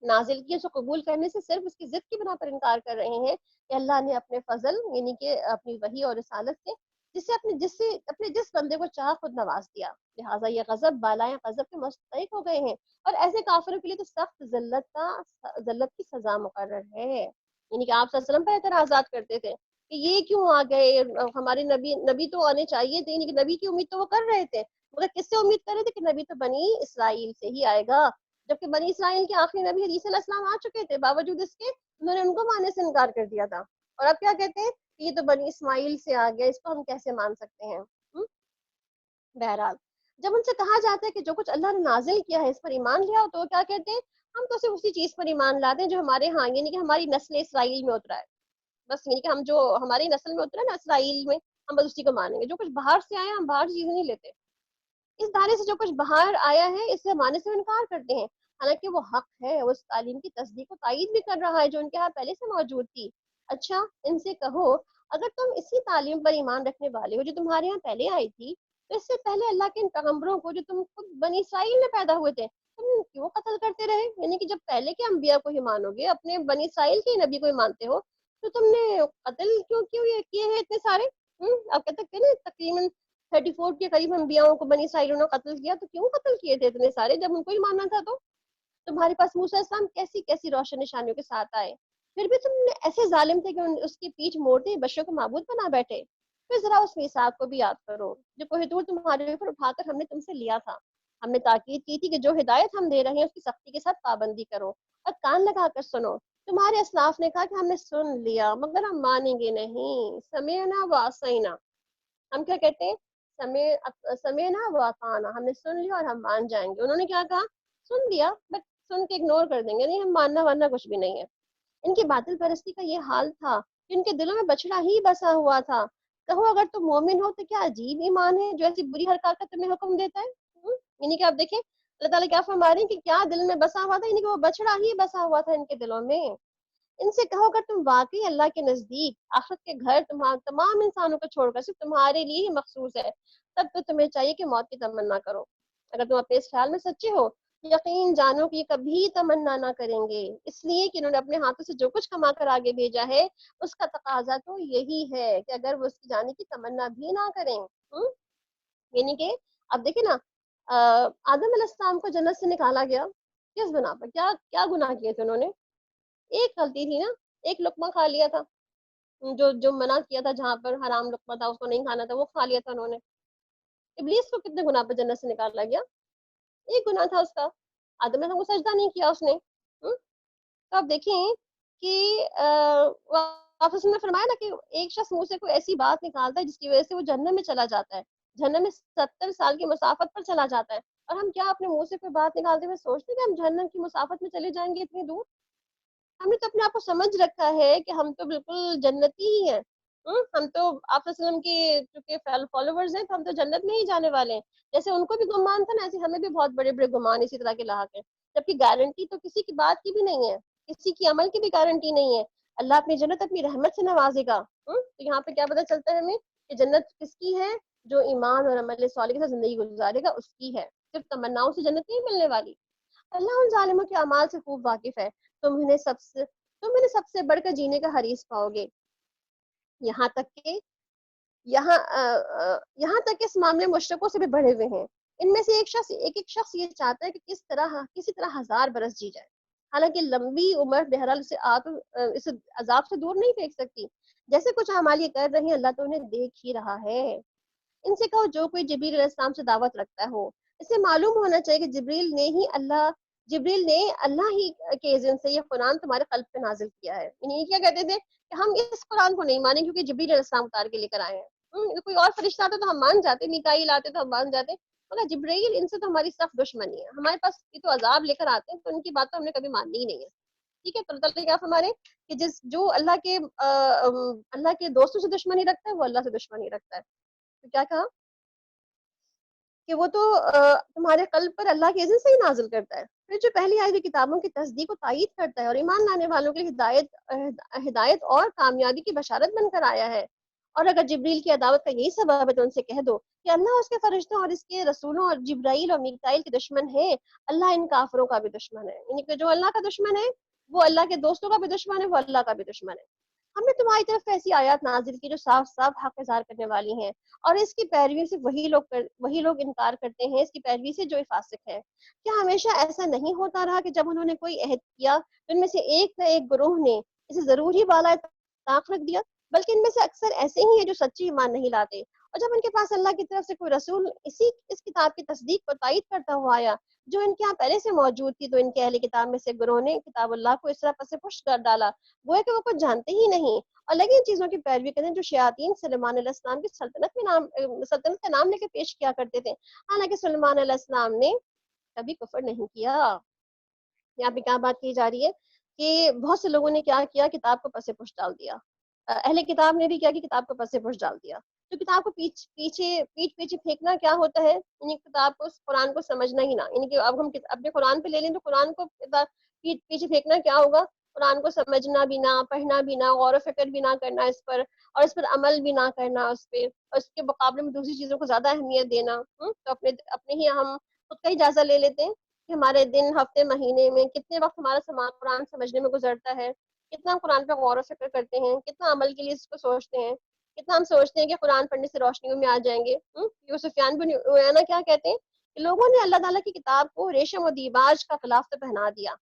Speaker 2: نازل کی اسے قبول کرنے سے صرف اس کی ضد کی بنا پر انکار کر رہے ہیں کہ اللہ نے اپنے فضل یعنی کہ اپنی وحی اور رسالت سے جس بندے کو چاہ خود نواز دیا، لہٰذا یہ غضب بالائے غضب کے مستحق ہو گئے ہیں، اور ایسے کافروں کے لیے تو سخت ذلت کی سزا مقرر ہے۔ یعنی کہ آپ صلی اللہ علیہ وسلم پر اعتراضات کرتے تھے کہ یہ کیوں آ گئے، ہمارے نبی تو آنے چاہیے تھے، یعنی کہ نبی کی امید تو وہ کر رہے تھے، مگر کس سے امید کر رہے تھے کہ نبی تو بنی اسرائیل سے ہی آئے گا، جبکہ بنی اسرائیل کے آخری نبی عیسی علیہ السلام آ چکے تھے، باوجود اس کے انہوں نے ان کو ماننے سے انکار کر دیا تھا، اور اب کیا کہتے ہیں کہ یہ تو بنی اسماعیل سے آ گیا، اس کو ہم کیسے مان سکتے ہیں؟ بہرحال جب ان سے کہا جاتا ہے کہ جو کچھ اللہ نے نازل کیا ہے اس پر ایمان لیا، تو وہ کیا کہتے ہیں، ہم تو صرف اسی چیز پر ایمان لاتے ہیں جو ہمارے ہاں، یعنی کہ ہماری نسل اسرائیل میں اترا ہے، بس یعنی کہ ہم جو ہماری نسل میں اترا ہے نا اسرائیل میں، ہم بس اسی کو مانیں گے، جو کچھ باہر سے آیا ہم باہر سے چیزیں نہیں لیتے، اس دھارے سے جو کچھ باہر آیا ہے اس سے ماننے سے انکار کرتے ہیں، حالانکہ وہ حق ہے، وہ اس تعلیم کی تصدیق و تائید بھی کر رہا ہے جو ان کے ہاں پہلے سے موجود تھی۔ اچھا ان سے کہو اگر تم اسی تعلیم پر ایمان رکھنے والے ہو جو تمہارے یہاں پہلے آئی تھی، تو اس سے پہلے اللہ کے ان پیغمبروں کو جو تم خود بنی اسرائیل میں پیدا ہوئے تھے تم کیوں قتل کرتے رہے؟ یعنی کہ جب پہلے کے انبیاء کو ہی مانو گے، اپنے بنی اسرائیل کے نبی کو ہی مانتے ہو، تو تم نے قتل کیوں یہ کیے ہیں اتنے سارے؟ اب کہتے ہیں نا تقریباً 34 کے قریب انبیاءوں کو بنی اسرائیل نے قتل کیا، تو کیوں قتل کیے تھے اتنے سارے جب ان کو ہی ماننا تھا؟ تو تمہارے پاس موسیٰ علیہ السلام کیسی کیسی روشن نشانیوں کے ساتھ آئے، پھر بھی تم نے ایسے ظالم تھے کہ اس کی پیٹھ موڑتے بشر کو معبود بنا بیٹھے۔ پھر ذرا اس میثاق کو بھی یاد کرو جو کوہ طور تمہارے اوپر اٹھا کر ہم نے تم سے لیا تھا، ہم نے تاکید کی تھی کہ جو ہدایت ہم دے رہے ہیں اس کی سختی کے ساتھ پابندی کرو اور کان لگا کر سنو۔ تمہارے اسلاف نے کہا کہ ہم نے سن لیا مگر ہم مانیں گے نہیں، سمعنا وعصینا، ہم کیا کہتے ہیں، سمعنا واطعنا، ہم نے سن لیا اور ہم مان جائیں گے، انہوں نے کیا کہا، سن لیا بٹ سن کے اگنور کر دیں گے، نہیں ہم ماننا واننا کچھ بھی نہیں ہے۔ ان کی باطل پرستی کا یہ حال تھا کہ ان کے دلوں میں بچڑا ہی بسا ہوا تھا۔ کہو اگر تم مومن ہو تو کیا عجیب ایمان ہے جو ایسی بری حرکات کا تمہیں حکم دیتا ہے؟ یعنی کہ آپ دیکھیں اللہ تعالیٰ کیا فرما رہے ہیں کہ کیا دل میں بسا ہوا تھا، یعنی کہ وہ بچڑا ہی بسا ہوا تھا ان کے دلوں میں۔ ان سے کہو اگر تم واقعی اللہ کے نزدیک آخرت کے گھر تمام انسانوں کو چھوڑ کر صرف تمہارے لیے ہی مخصوص ہے، تب تو تمہیں چاہیے کہ موت کی تمنا کرو۔ اگر تم اپنے اس خیال میں سچے ہو، یقین جانو کہ یہ کبھی تمنا نہ کریں گے، اس لیے کہ انہوں نے اپنے ہاتھوں سے جو کچھ کما کر آگے بھیجا ہے اس کا تقاضا تو یہی ہے کہ اگر وہ اس کی جانے کی تمنا بھی نہ کریں۔ یعنی کہ اب دیکھیں نا، آدم علیہ السلام کو جنت سے نکالا گیا کس بنا پر، کیا کیا گناہ کیے تھے انہوں نے؟ ایک غلطی تھی نا، ایک لقمہ کھا لیا تھا، جو منع کیا تھا، جہاں پر حرام لقمہ تھا اس کو نہیں کھانا تھا وہ کھا لیا تھا انہوں نے۔ ابلیس کو کتنے گناہ پر جنت سے نکالا گیا؟ ایک گناہ تھا اس کا، آدم نے کو سجدہ نہیں کیا اس نے۔ تو آپ دیکھیں کہ واپس نے فرمایا نا کہ ایک شخص منہ سے کوئی ایسی بات نکالتا ہے جس کی وجہ سے وہ جہنم میں چلا جاتا ہے، جہنم میں 70 سال کی مسافت پر چلا جاتا ہے، اور ہم کیا اپنے منہ سے کوئی بات نکالتے ہوئے سوچتے ہیں کہ ہم جہنم کی مسافت میں چلے جائیں گے اتنی دور؟ ہم نے تو اپنے آپ کو سمجھ رکھا ہے کہ ہم تو بالکل جنتی ہی ہیں، ہم تو آپ وسلم کے چونکہ فالوورز ہیں تو ہم تو جنت میں ہی جانے والے ہیں، جیسے ان کو بھی گمان تھا نا ایسے ہمیں بھی بہت بڑے بڑے گمان اسی طرح کے لاحق ہیں، جبکہ گارنٹی تو کسی کی بات کی بھی نہیں ہے، کسی کی عمل کی بھی گارنٹی نہیں ہے۔ اللہ اپنی جنت اپنی رحمت سے نوازے گا۔ تو یہاں پہ کیا پتہ چلتا ہے ہمیں کہ جنت کس کی ہے؟ جو ایمان اور عمل صالح کے ساتھ زندگی گزارے گا اس کی ہے، صرف تمناؤں سے جنت نہیں ملنے والی۔ اللہ ان ظالموں کے اعمال سے خوب واقف ہے، تم انہیں سب سے بڑھ کر جینے کا حریص پاؤ گے، یہاں تک کہ یہاں تک کہ اس معاملے میں مشرکوں سے بھی بڑھے ہوئے ہیں۔ ان میں سے ایک شخص یہ چاہتا ہے کہ کسی طرح 1000 برس جی جائے، حالانکہ لمبی عمر بہرحال اس عذاب سے دور نہیں پھینک سکتی۔ جیسے کچھ اعمال یہ کر رہے ہیں اللہ تو انہیں دیکھ ہی رہا ہے۔ ان سے کہو جو کوئی جبریل علیہ السلام سے دعوت رکھتا ہو، اسے معلوم ہونا چاہیے کہ جبریل نے اللہ ہی کے اذن سے یہ قرآن تمہارے قلب پہ نازل کیا ہے۔ یعنی یہ کیا کہتے تھے کہ ہم اس قرآن کو نہیں مانیں کیونکہ جبریل علیہ السلام اتار کے لے کر آئے ہیں، کوئی اور فرشتہ آتے تو ہم مان جاتے، میکائیل آتے تو ہم مان جاتے، مگر جبرائیل ان سے تو ہماری سخت دشمنی ہے، ہمارے پاس یہ تو عذاب لے کر آتے ہیں تو ان کی بات تو ہم نے کبھی ماننی ہی نہیں ہے۔ ٹھیک ہے، تو اللہ تعالیٰ کیا ہمارے کہ جو اللہ کے دوستوں سے دشمنی رکھتا ہے وہ اللہ سے دشمنی رکھتا ہے۔ تو کیا کہا کہ وہ تو تمہارے قلب پر اللہ کے اذن سے ہی نازل کرتا ہے، پھر جو پہلی آئی ہوئی کتابوں کی تصدیق و تائید کرتا ہے اور ایمان لانے والوں کے لیے ہدایت اور کامیابی کی بشارت بن کر آیا ہے۔ اور اگر جبریل کی عداوت کا یہی سبب ہے تو ان سے کہہ دو کہ اللہ اس کے فرشتوں اور اس کے رسولوں اور جبرائیل اور میکائیل کے دشمن ہے، اللہ ان کافروں کا بھی دشمن ہے۔ یعنی کہ جو اللہ کا دشمن ہے وہ اللہ کے دوستوں کا بھی دشمن ہے، وہ اللہ کا بھی دشمن ہے۔ ہم نے تمہاری طرف ایسی آیات نازل کی جو صاف صاف حق اظہار کرنے والی ہیں، اور اس کی پیروی سے وہی لوگ انکار کرتے ہیں اس کی پیروی سے جو فاسق ہے۔ کیا ہمیشہ ایسا نہیں ہوتا رہا کہ جب انہوں نے کوئی عہد کیا تو ان میں سے ایک نہ ایک گروہ نے اسے ضرور ہی بالائے طاق رکھ دیا؟ بلکہ ان میں سے اکثر ایسے ہی ہیں جو سچی ایمان نہیں لاتے، اور جب ان کے پاس اللہ کی طرف سے کوئی رسول اس کتاب کی تصدیق کو تائید کرتا ہوا آیا جو ان کے یہاں پہلے سے موجود تھی، تو ان کے اہل کتاب میں سے گروہ نے کتاب اللہ کو اس طرح پس پش کر ڈالا گویا کہ وہ کچھ جانتے ہی نہیں، اور لگے ان چیزوں کی پیروی کریں جو شیاطین سلیمان علیہ السلام کی سلطنت کا نام لے کے پیش کیا کرتے تھے، حالانکہ سلیمان علیہ السلام نے کبھی کفر نہیں کیا۔ یہاں پہ کیا بات کی جا رہی ہے کہ بہت سے لوگوں نے کیا کیا، کتاب کو پس پش ڈال دیا۔ اہل کتاب نے بھی کیا کہ کتاب کو پس پش ڈال دیا۔ تو کتاب کو پیٹ پیچھے پھینکنا کیا ہوتا ہے، یعنی کتاب کو، قرآن کو سمجھنا ہی نہ، یعنی کہ اب ہم اپنے قرآن پہ لے لیں تو قرآن کو پیٹ پیچھے پھینکنا کیا ہوگا، قرآن کو سمجھنا بھی نہ، پڑھنا بھی نہ، غور و فکر بھی نہ کرنا اس پر، اور اس پر عمل بھی نہ کرنا اس پہ، اور اس کے مقابلے میں دوسری چیزوں کو زیادہ اہمیت دینا۔ تو اپنے ہی ہم خود کا ہی جائزہ لے لیتے ہیں کہ ہمارے دن، ہفتے، مہینے میں کتنے وقت ہمارا قرآن سمجھنے میں گزرتا ہے، کتنا ہم قرآن پہ غور و فکر کرتے ہیں، کتنا عمل کے لیے اس کو سوچتے ہیں، کتنا ہم سوچتے ہیں کہ قرآن پڑھنے سے روشنیوں میں آ جائیں گے۔ سفیان بن عیینہ کیا کہتے ہیں کہ لوگوں نے اللہ تعالیٰ کی کتاب کو ریشم و دیباج کا غلاف تو پہنا دیا،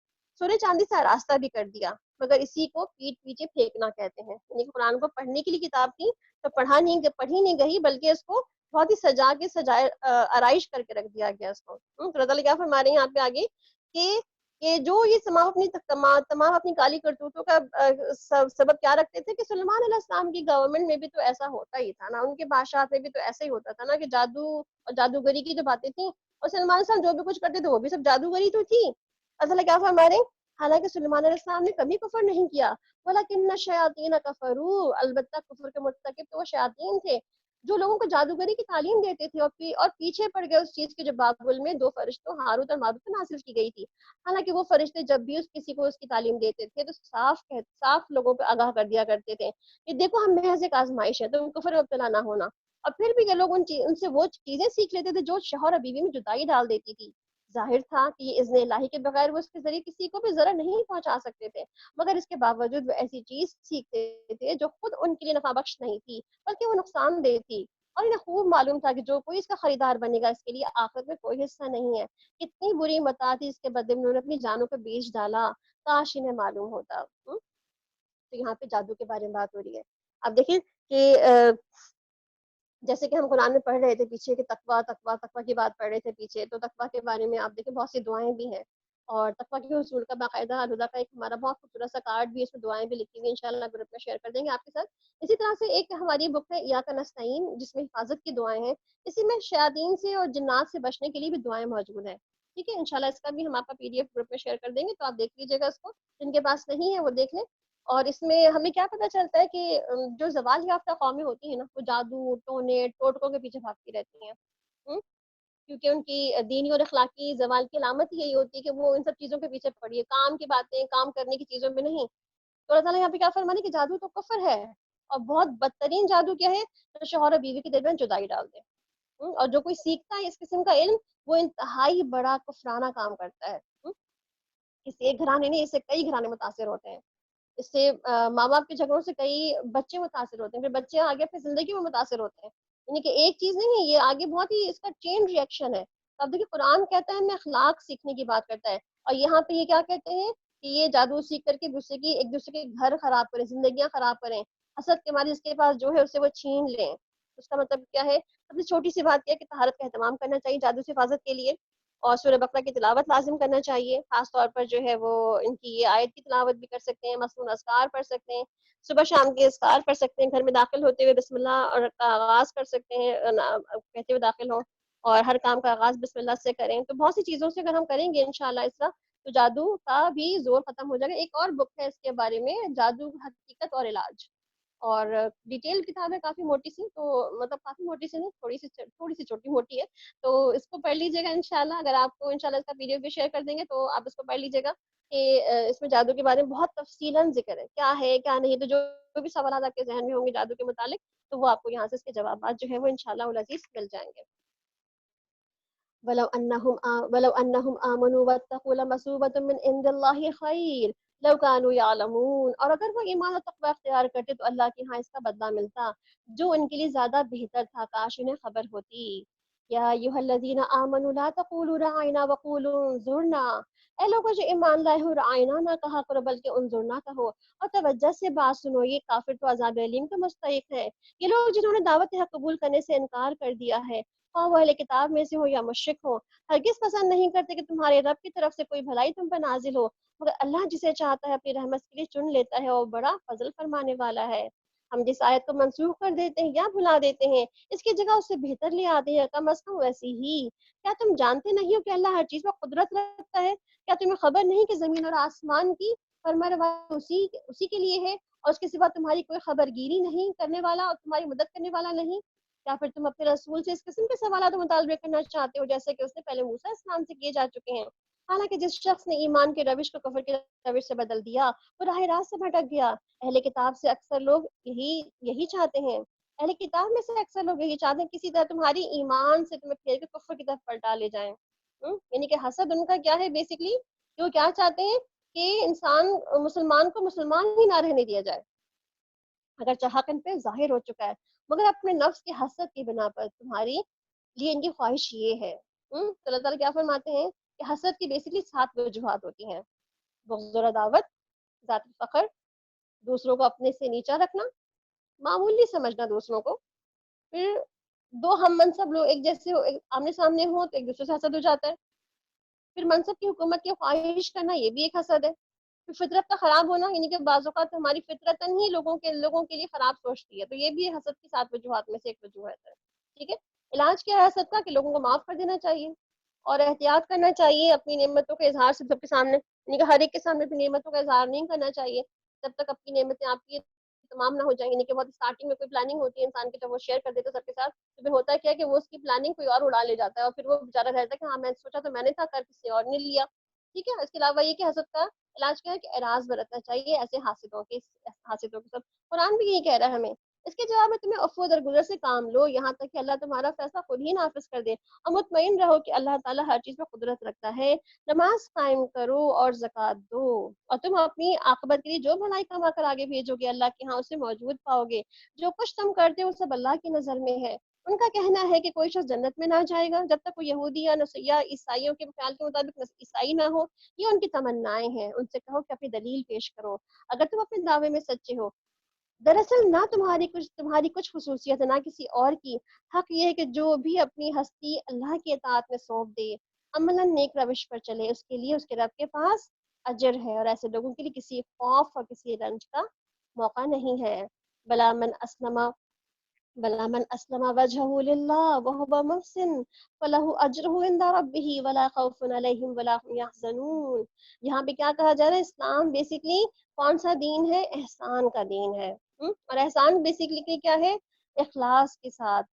Speaker 2: سونے چاندی سے راستہ بھی کر دیا، مگر اسی کو پیٹ پیچھے پھینکنا کہتے ہیں۔ یعنی کہ قرآن کو پڑھنے کے لیے کتاب تھی تو پڑھی نہیں گئی، بلکہ اس کو بہت ہی سجائے آرائش کر کے رکھ دیا گیا اس کو۔ تو اللہ تعالیٰ کیا فرما رہے ہیں یہاں پہ آگے کہ جو یہ تمام اپنی کالی کرتوتوں کا سبب کیا رکھتے تھے کہ سلیمان علیہ السلام کی گورنمنٹ میں بھی تو ایسا ہوتا ہی تھا نا، ان کے بادشاہت میں بھی تو ایسا ہی ہوتا تھا نا کہ جادو اور جادوگری کی جو باتیں تھیں، اور سلمان علیہ السلام جو بھی کچھ کرتے تھے وہ بھی سب جادوگری تو تھی۔ اللہ کیا فرما رہے ہیں، حالانکہ سلیمان علیہ السلام نے کبھی کفر نہیں کیا، وَلَكِنَّ الشَّيَاطِينَ كَفَرُوا، البتہ کفر کے مرتکب تو وہ شیاطین تھے جو لوگوں کو جادوگری کی تعلیم دیتے تھے، اور پیچھے پڑ گئے اس چیز کے جو بابل میں دو فرشتوں ہاروت اور ماروت کو نازل کی گئی تھی۔ حالانکہ وہ فرشتے جب بھی کسی کو اس کی تعلیم دیتے تھے تو صاف لوگوں پہ آگاہ کر دیا کرتے تھے کہ دیکھو ہم محض ایک آزمائش ہے، تم کفر میں مبتلا نہ ہونا، اور پھر بھی یہ لوگ ان سے وہ چیزیں سیکھ لیتے تھے جو شوہر اور بیوی میں جدائی ڈال دیتی تھی۔ ظاہر تھا کہ یہ اذن الہی کے بغیر وہ اس کے ذریعے کسی کو بھی ضرر نہیں پہنچا سکتے تھے، مگر اس کے باوجود وہ ایسی چیز سیکھتے تھے جو خود ان کے لیے نفع بخش نہیں تھی بلکہ وہ نقصان دہ تھی، اور انہیں خوب معلوم تھا کہ جو کوئی اس کا خریدار بنے گا اس کے لیے آخرت میں کوئی حصہ نہیں ہے۔ کتنی بری متاع تھی، اس کے بدلے میں انہوں نے اپنی جانوں کو بیچ ڈالا، کاش انہیں معلوم ہوتا۔ تو یہاں پہ جادو کے بارے میں بات ہو رہی ہے۔ اب دیکھیں کہ جیسے کہ ہم قرآن میں پڑھ رہے تھے پیچھے کہ تقویٰ کی بات پڑھ رہے تھے پیچھے، تو تقویٰ کے بارے میں آپ دیکھیں بہت سی دعائیں بھی ہیں، اور تقویٰ کے حصول کا باقاعدہ الہدا کا ایک ہمارا بہت خوبصورت سا کارڈ بھی، اس میں دعائیں بھی لکھی ہوئی، انشاءاللہ گروپ میں شیئر کر دیں گے آپ کے ساتھ۔ اسی طرح سے ایک ہماری بک ہے ایاک نستعین، جس میں حفاظت کی دعائیں ہیں، اسی میں شیاطین سے اور جنات سے بچنے کے لیے بھی دعائیں موجود ہیں۔ ٹھیک ہے، انشاءاللہ اس کا بھی ہم آپ کا PDF گروپ میں شیئر کر دیں گے، تو آپ دیکھ لیجیے گا اس کو، جن کے پاس نہیں ہے وہ دیکھ لیں۔ اور اس میں ہمیں کیا پتہ چلتا ہے کہ جو زوال یافتہ قومیں ہوتی ہیں نا، وہ جادو ٹونے ٹوٹکوں کے پیچھے بھاگتی رہتی ہیں، کیونکہ ان کی دینی اور اخلاقی زوال کی علامت یہی ہوتی ہے کہ وہ ان سب چیزوں کے پیچھے پڑی ہے، کام کی باتیں، کام کرنے کی چیزوں میں نہیں۔ تو اللہ تعالیٰ یہاں پہ کیا فرمانے کہ جادو تو کفر ہے، اور بہت بدترین جادو کیا ہے، تو شوہر اور بیوی کے درمیان جدائی ڈال دے۔ اور جو کوئی سیکھتا ہے اس قسم کا علم، وہ انتہائی بڑا کفرانہ کام کرتا ہے۔ اس سے ایک گھرانے نہیں، اس سے کئی گھرانے متاثر ہوتے ہیں، اس سے ماں باپ کے جھگڑوں سے کئی بچے متاثر ہوتے ہیں، پھر بچے آگے اپنی زندگی میں متاثر ہوتے ہیں، یعنی کہ ایک چیز نہیں ہے، یہ آگے بہت ہی اس کا چین ریئیکشن ہے۔ تو اب دیکھیے قرآن کہتا ہے ہمیں اخلاق سیکھنے کی بات کرتا ہے، اور یہاں پہ یہ کیا کہتے ہیں کہ یہ جادو سیکھ کر کے ایک دوسرے کے گھر خراب کریں، زندگیاں خراب کریں، حسد کے مارے جس کے پاس جو ہے اس سے وہ چھین لیں۔ اس کا مطلب کیا ہے، سب سے چھوٹی سی بات کیا ہے کہ طہارت کا اہتمام کرنا چاہیے جادو سے حفاظت کے لیے، اور سورہ بقرہ کی تلاوت لازم کرنا چاہیے، خاص طور پر جو ہے وہ ان کی یہ آیت کی تلاوت بھی کر سکتے ہیں، مصنون اذکار پڑھ سکتے ہیں، صبح شام کے اذکار پڑھ سکتے ہیں، گھر میں داخل ہوتے ہوئے بسم اللہ اور کا آغاز کر سکتے ہیں، کہتے ہوئے داخل ہوں، اور ہر کام کا آغاز بسم اللہ سے کریں۔ تو بہت سی چیزوں سے اگر ہم کریں گے انشاءاللہ اس طرح، تو جادو کا بھی زور ختم ہو جائے گا۔ ایک اور بک ہے اس کے بارے میں، جادو حقیقت اور علاج، اور ڈیٹیل کتاب ہے کافی موٹی سی، تو مطلب کافی موٹی سی نہیں، تھوڑی سی چھوٹی موٹی ہے، تو اس کو پڑھ لیجیے گا انشاءاللہ۔ اگر آپ کو انشاءاللہ اس کا PDF بھی شیئر کر دیں گے تو آپ اس کو پڑھ لیجیے گا کہ اس میں جادو کے بارے میں بہت تفصیلاً ذکر ہے، کیا ہے کیا نہیں، تو جو بھی سوالات آپ کے ذہن میں ہوں گے جادو کے متعلق، تو وہ آپ کو یہاں سے اس کے جوابات جو ہے وہ انشاءاللہ العزیز مل جائیں گے۔ وَلَوْ أَنَّهُمْ آمَنُوا وَاتَّقُوا لَمَثُوبَةٌ مِّنْ عِندِ اللَّهِ خَيْرٌ لو کانوا یعلمون، اور اگر وہ ایمان اور تقوی اختیار کرتے تو اللہ کے ہاں اس کا بدلہ ملتا جو ان کے لیے زیادہ بہتر تھا، کاش انہیں خبر ہوتی۔ یا ایھا الذین آمنوا لا تقولوا رعینا وقولوا انظرنا، اے لوگوں جو ایمان لائے ہو، رعینا نہ کہا کرو بلکہ انظرنا کہو، اور توجہ سے بات سنو، یہ کافر تو عذاب علیم کا مستحق ہے۔ یہ لوگ جنہوں نے دعوت حق قبول کرنے سے انکار کر دیا ہے، خواہ وہ اہل کتاب میں سے ہو یا مشرک ہو، ہرگز پسند نہیں کرتے کہ تمہارے رب کی طرف سے کوئی بھلائی تم پر نازل ہو، مگر اللہ جسے چاہتا ہے اپنی رحمت کے لیے چن لیتا ہے، اور بڑا فضل فرمانے والا ہے۔ ہم جس آیت کو منسوخ کر دیتے ہیں یا بھلا دیتے ہیں، اس کی جگہ اس سے بہتر لے آتے ہیں، کم از کم ویسی ہی۔ کیا تم جانتے نہیں ہو کہ اللہ ہر چیز پر قدرت رکھتا ہے؟ کیا تمہیں خبر نہیں کہ زمین اور آسمان کی فرمانروائی اسی کے لیے ہے، اور اس کے سوا تمہاری کوئی خبر گیری نہیں کرنے والا اور تمہاری مدد کرنے والا نہیں؟ یا پھر تم اپنے رسول سے اس قسم کے سوالات و مطالبے کرنا چاہتے ہو جیسے کہ اس نے پہلے موسیٰ السلام سے کیے جا چکے ہیں؟ حالانکہ جس شخص نے ایمان کے روش کو کفر کے روش سے بدل دیا، وہ راہ راست سے بھٹک گیا۔ اہل کتاب سے اکثر لوگ یہی چاہتے ہیں، اہل کتاب میں سے اکثر لوگ یہی چاہتے ہیں کسی طرح تمہاری ایمان سے تمہیں پھیر کے کفر کی طرف پلٹا لے جائیں۔ یعنی کہ حسد ان کا کیا ہے بیسکلی، کہ وہ کیا چاہتے ہیں کہ انسان مسلمان کو مسلمان ہی نہ رہنے دیا جائے، اگر حق ان پہ ظاہر ہو چکا ہے، مگر اپنے نفس کی حسد کی بنا پر تمہاری لیے ان کی خواہش یہ ہے۔ تو اللہ تعالیٰ کیا فرماتے ہیں کہ حسد کی بیسکلی 7 وجوہات ہوتی ہیں: بغض اور عداوت، ذات فخر، دوسروں کو اپنے سے نیچا رکھنا، معمولی سمجھنا دوسروں کو، پھر دو ہم منصب لوگ ایک جیسے ہو، آمنے سامنے ہو تو ایک دوسرے سے حسد ہو جاتا ہے، پھر منصب کی حکومت کی خواہش کرنا، یہ بھی ایک حسد ہے، پھر فطرت کا خراب ہونا، یعنی کہ بعض اوقات ہماری فطرتاً ہی لوگوں کے لیے خراب سوچتی ہے، تو یہ بھی حسد کی 7 وجوہات میں سے ایک وجوہات ہے۔ ٹھیک ہے، علاج کیا ہے حسد کا؟ کہ لوگوں کو معاف کر دینا چاہیے اور احتیاط کرنا چاہیے اپنی نعمتوں کے اظہار سے سب کے سامنے، یعنی کہ ہر ایک کے سامنے اپنی نعمتوں کا اظہار نہیں کرنا چاہیے جب تک اپنی نعمتیں آپ کی تمام نہ ہو جائیں، یعنی کہ بہت اسٹارٹنگ میں کوئی پلاننگ ہوتی ہے انسان کی، جب وہ شیئر کر دیتا ہے سب کے ساتھ، تو پھر ہوتا ہے کیا کہ وہ اس کی پلاننگ کوئی اور اڑا لے جاتا ہے، اور پھر وہ بیچارہ رہتا ہے کہ ہاں میں سوچا تو میں نے تھا، کر کسی اور نے لیا۔ ٹھیک ہے، اس کے علاوہ یہ کہ حسد کا علاج کیا ہے کہ اعراض برتنا چاہیے ایسے حاسدوں کے سب، قرآن بھی یہی کہہ رہا ہے ہمیں۔ اس کے جواب میں تمہیں عفو درگزر سے کام لو یہاں تک کہ اللہ تمہارا فیصلہ خود ہی نافذ کر دے، اور مطمئن رہو کہ اللہ تعالیٰ ہر چیز پر قدرت رکھتا ہے۔ نماز قائم کرو اور زکوٰۃ دو، اور تم اپنی عاقبت کے لیے جو بھلائی کما کر آگے بھیجو گے اللہ کے ہاں اسے موجود پاؤ گے، جو کچھ تم کرتے ہو سب اللہ کی نظر میں ہے۔ ان کا کہنا ہے کہ کوئی شخص جنت میں نہ جائے گا جب تک وہ یہودی یا عیسائیوں کے خیال کے مطابق عیسائی نہ ہو، یہ ان کی تمنائیں ہیں، ان سے کہو کہ اپنی دلیل پیش کرو اگر تم اپنے دعوے میں سچے ہو۔ دراصل نہ تمہاری کچھ خصوصیت نہ کسی اور کی، حق یہ ہے کہ جو بھی اپنی ہستی اللہ کی اطاعت میں سونپ دے، عملاً نیک روش پر چلے، اس کے لیے اس کے رب کے پاس اجر ہے، اور ایسے لوگوں کے لیے کسی خوف اور کسی رنج کا موقع نہیں ہے۔ بلا من اسلم بلا من اسلم وجهه لله وهو محسن فله اجره عند ربه ولا خوف عليهم ولا هم يحزنون۔ یہاں پہ کیا کہا جا رہا ہے؟ اسلام بیسکلی کون سا دین ہے؟ احسان کا دین ہے، اور احسان بیسکلی کیا ہے؟ اخلاص کے ساتھ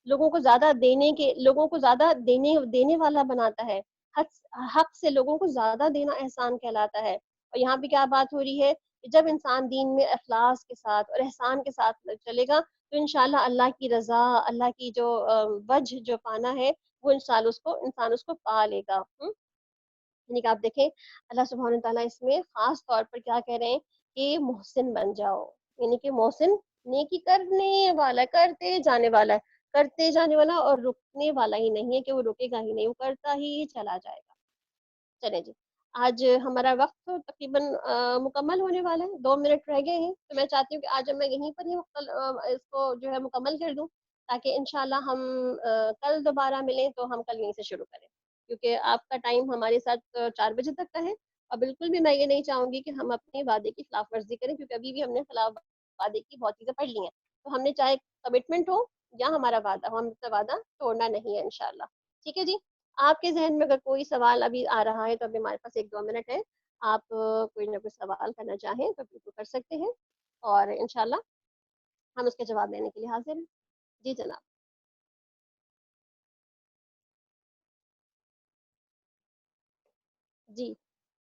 Speaker 2: لوگوں کو زیادہ دینے والا بناتا ہے، حق سے لوگوں کو زیادہ دینا احسان کہلاتا ہے۔ اور یہاں پہ کیا بات ہو رہی ہے کہ جب انسان دین میں اخلاص کے ساتھ اور احسان کے ساتھ چلے گا تو انشاءاللہ اللہ کی رضا، اللہ کی جو وجہ جو پانا ہے وہ انسان اس کو پا لے گا۔ یعنی کہ آپ دیکھیں اللہ سبحانہ تعالیٰ اس میں خاص طور پر کیا کہہ رہے ہیں کہ محسن بن جاؤ، یعنی کہ محسن نیکی کرنے والا، کرتے جانے والا اور رکنے والا ہی نہیں ہے کہ وہ رکے گا ہی نہیں، وہ کرتا ہی چلا جائے گا۔ چلیں جی، آج ہمارا وقت تو تقریباً مکمل ہونے والا ہے، 2 منٹ رہ گئے ہیں، تو میں چاہتی ہوں کہ آج میں یہیں پر ہی اس کو جو ہے مکمل کر دوں، تاکہ انشاءاللہ ہم کل دوبارہ ملیں تو ہم کل یہیں سے شروع کریں، کیونکہ آپ کا ٹائم ہمارے ساتھ 4 بجے تک کا ہے، اور بالکل بھی میں یہ نہیں چاہوں گی کہ ہم اپنے وعدے کی خلاف ورزی کریں، کیونکہ ابھی بھی ہم نے خلاف وعدے کی بہت چیزیں پڑھ لی ہیں، تو ہم نے چاہے کمٹمنٹ ہو یا ہمارا وعدہ ہو، ہم اپنا وعدہ توڑنا نہیں ہے انشاءاللہ۔ ٹھیک ہے جی، آپ کے ذہن میں اگر کوئی سوال ابھی آ رہا ہے تو ابھی ہمارے پاس 1-2 منٹ ہے، آپ کوئی نہ کوئی سوال کرنا چاہیں تو بالکل کر سکتے ہیں، اور انشاءاللہ ہم اس کے جواب دینے کے لیے حاضر ہیں۔ جی جناب۔ جی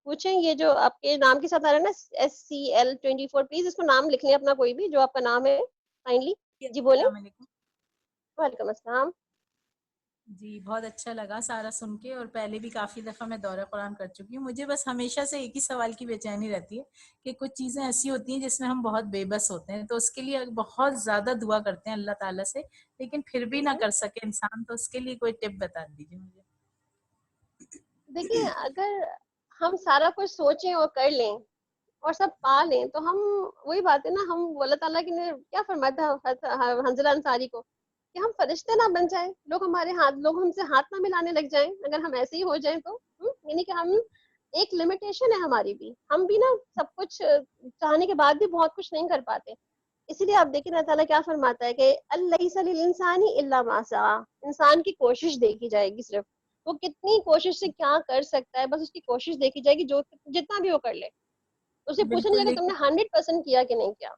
Speaker 2: پوچھیں، یہ جو آپ کے نام کے ساتھ آ رہا ہے نا SCL24، پلیز اس کو نام لکھ لیں اپنا، کوئی بھی جو آپ کا نام ہے کائنڈلی۔ جی بولیں۔
Speaker 3: السلام علیکم۔
Speaker 2: وعلیکم السلام۔
Speaker 3: جی بہت اچھا لگا سارا سن کے، اور پہلے بھی کافی دفعہ میں دورہ قرآن کر چکی ہوں. مجھے بس ہمیشہ سے ایک ہی سوال کی بے چینی رہتی ہے کہ کچھ چیزیں ایسی ہوتی ہیں جس میں ہم بہت بے بس ہوتے ہیں، تو اس کے لیے بہت زیادہ دعا کرتے ہیں اللہ تعالیٰ سے، لیکن پھر بھی نہ کر سکے انسان، تو اس کے لیے کوئی ٹپ بتا دیجیے مجھے.
Speaker 2: دیکھیں اگر ہم سارا کچھ سوچیں اور کر لیں اور سب پا لیں تو ہم، وہی بات ہے نا، ہم اللہ تعالیٰ کی نے کیا فرمایا تھا حنظلہ انصاری کو کہ ہم فرشتے نہ بن جائیں، لوگ ہم سے ہاتھ نہ ملانے لگ جائیں اگر ہم ایسے ہی ہو جائیں تو. یعنی کہ ہم، ایک لمیٹیشن ہے ہماری بھی، ہم بھی نا سب کچھ چاہنے کے بعد بھی بہت کچھ نہیں کر پاتے. اسی لیے آپ دیکھیں اللہ تعالیٰ کیا فرماتا ہے کہ الیس للانسان الا ما سعی، انسان کی کوشش دیکھی جائے گی، صرف وہ کتنی کوشش سے کیا کر سکتا ہے، بس اس کی کوشش دیکھی جائے گی، جو جتنا بھی وہ کر لے. اسے پوچھا نہیں
Speaker 3: بالکل.
Speaker 2: جائے گا تم نے 100% کیا کہ نہیں کیا.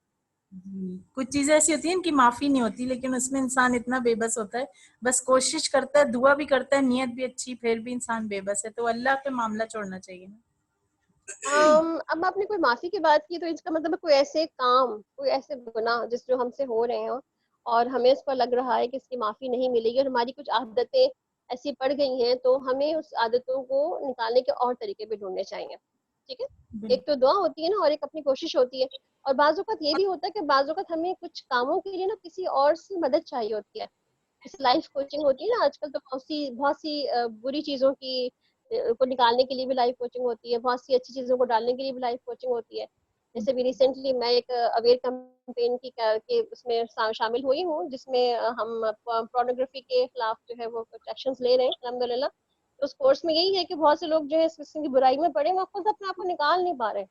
Speaker 3: جی کچھ چیزیں ایسی ہوتی ہیں ان کی معافی نہیں ہوتی، لیکن اس میں انسان اتنا بے بس ہوتا ہے، بس کوشش کرتا ہے، دعا بھی کرتا ہے، نیت بھی اچھی، پھر بھی انسان بے بس ہے، تو اللہ پہ معاملہ چھوڑنا چاہیے نا.
Speaker 2: اب آپ نے کوئی معافی کی بات کی تو اس کا مطلب ہے کوئی ایسے کام، کوئی ایسے گناہ جس جو ہم سے ہو رہے ہیں اور ہمیں اس پر لگ رہا ہے کہ اس کی معافی نہیں ملے گی، اور ہماری کچھ عادتیں ایسی پڑ گئی ہیں تو ہمیں اس عادتوں کو نکالنے کے اور طریقے بھی ڈھونڈنے چاہیے. ٹھیک ہے، ایک تو دعا ہوتی ہے نا، اور ایک اپنی کوشش ہوتی ہے. اور بعض اوقات یہ بھی ہوتا ہے کہ بعض اوقات ہمیں کچھ کاموں کے لیے نا کسی اور سے مدد چاہیے ہوتی ہے. جیسے لائف کوچنگ ہوتی ہے نا آج کل، تو بہت سی بری چیزوں کی کو نکالنے کے لیے بھی لائف کوچنگ ہوتی ہے، بہت سی اچھی چیزوں کو ڈالنے کے لیے بھی لائف کوچنگ ہوتی ہے. جیسے بھی ریسنٹلی میں ایک اویئر کیمپین کی اس میں شامل ہوئی ہوں، جس میں ہم پورنوگرافی کے خلاف جو ہے وہ کچھ ایکشنز لے رہے ہیں الحمدللہ. اس کورس میں یہی ہے کہ بہت سے لوگ جو ہے اس قسم کی برائی میں پڑے، وہ خود اپنے آپ کو نکال نہیں پا رہے،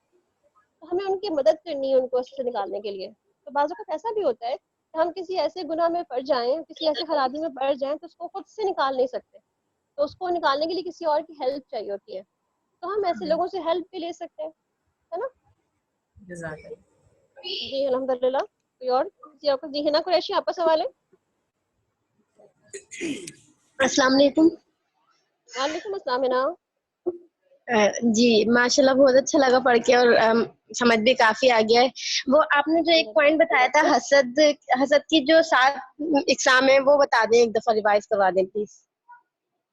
Speaker 2: تو ہمیں ان کی مدد کرنی ہے ان کو اس سے نکالنے کے لیے. تو بعض اوقات ایسا بھی ہوتا ہے کہ ہم کسی ایسے گناہ میں پڑ جائیں، کسی ایسے خرابی میں پڑ جائیں تو اس کو خود سے نکال نہیں سکتے، تو اس کو نکالنے کے لیے کسی اور کی ہیلپ چاہیے ہوتی ہے. تو ہم ایسے لوگوں سے ہیلپ بھی لے سکتے ہیں، ہے نا.
Speaker 3: جزاک اللہ.
Speaker 2: جی الحمدللہ. کوئی اور کسی اور کو؟ جی ہنا قریشی آپ کا سوال ہے.
Speaker 4: السلام علیکم.
Speaker 2: وعلیکم السلام ہنا.
Speaker 4: جی ماشاءاللہ بہت اچھا لگا پڑھ کے، اور سمجھ بھی کافی آ گیا ہے. وہ آپ نے جو ایک پوائنٹ بتایا تھا حسد کی جو 7 اقسام ہیں وہ بتا دیں، ایک دفعہ ریوائز کروا دیں پلیز.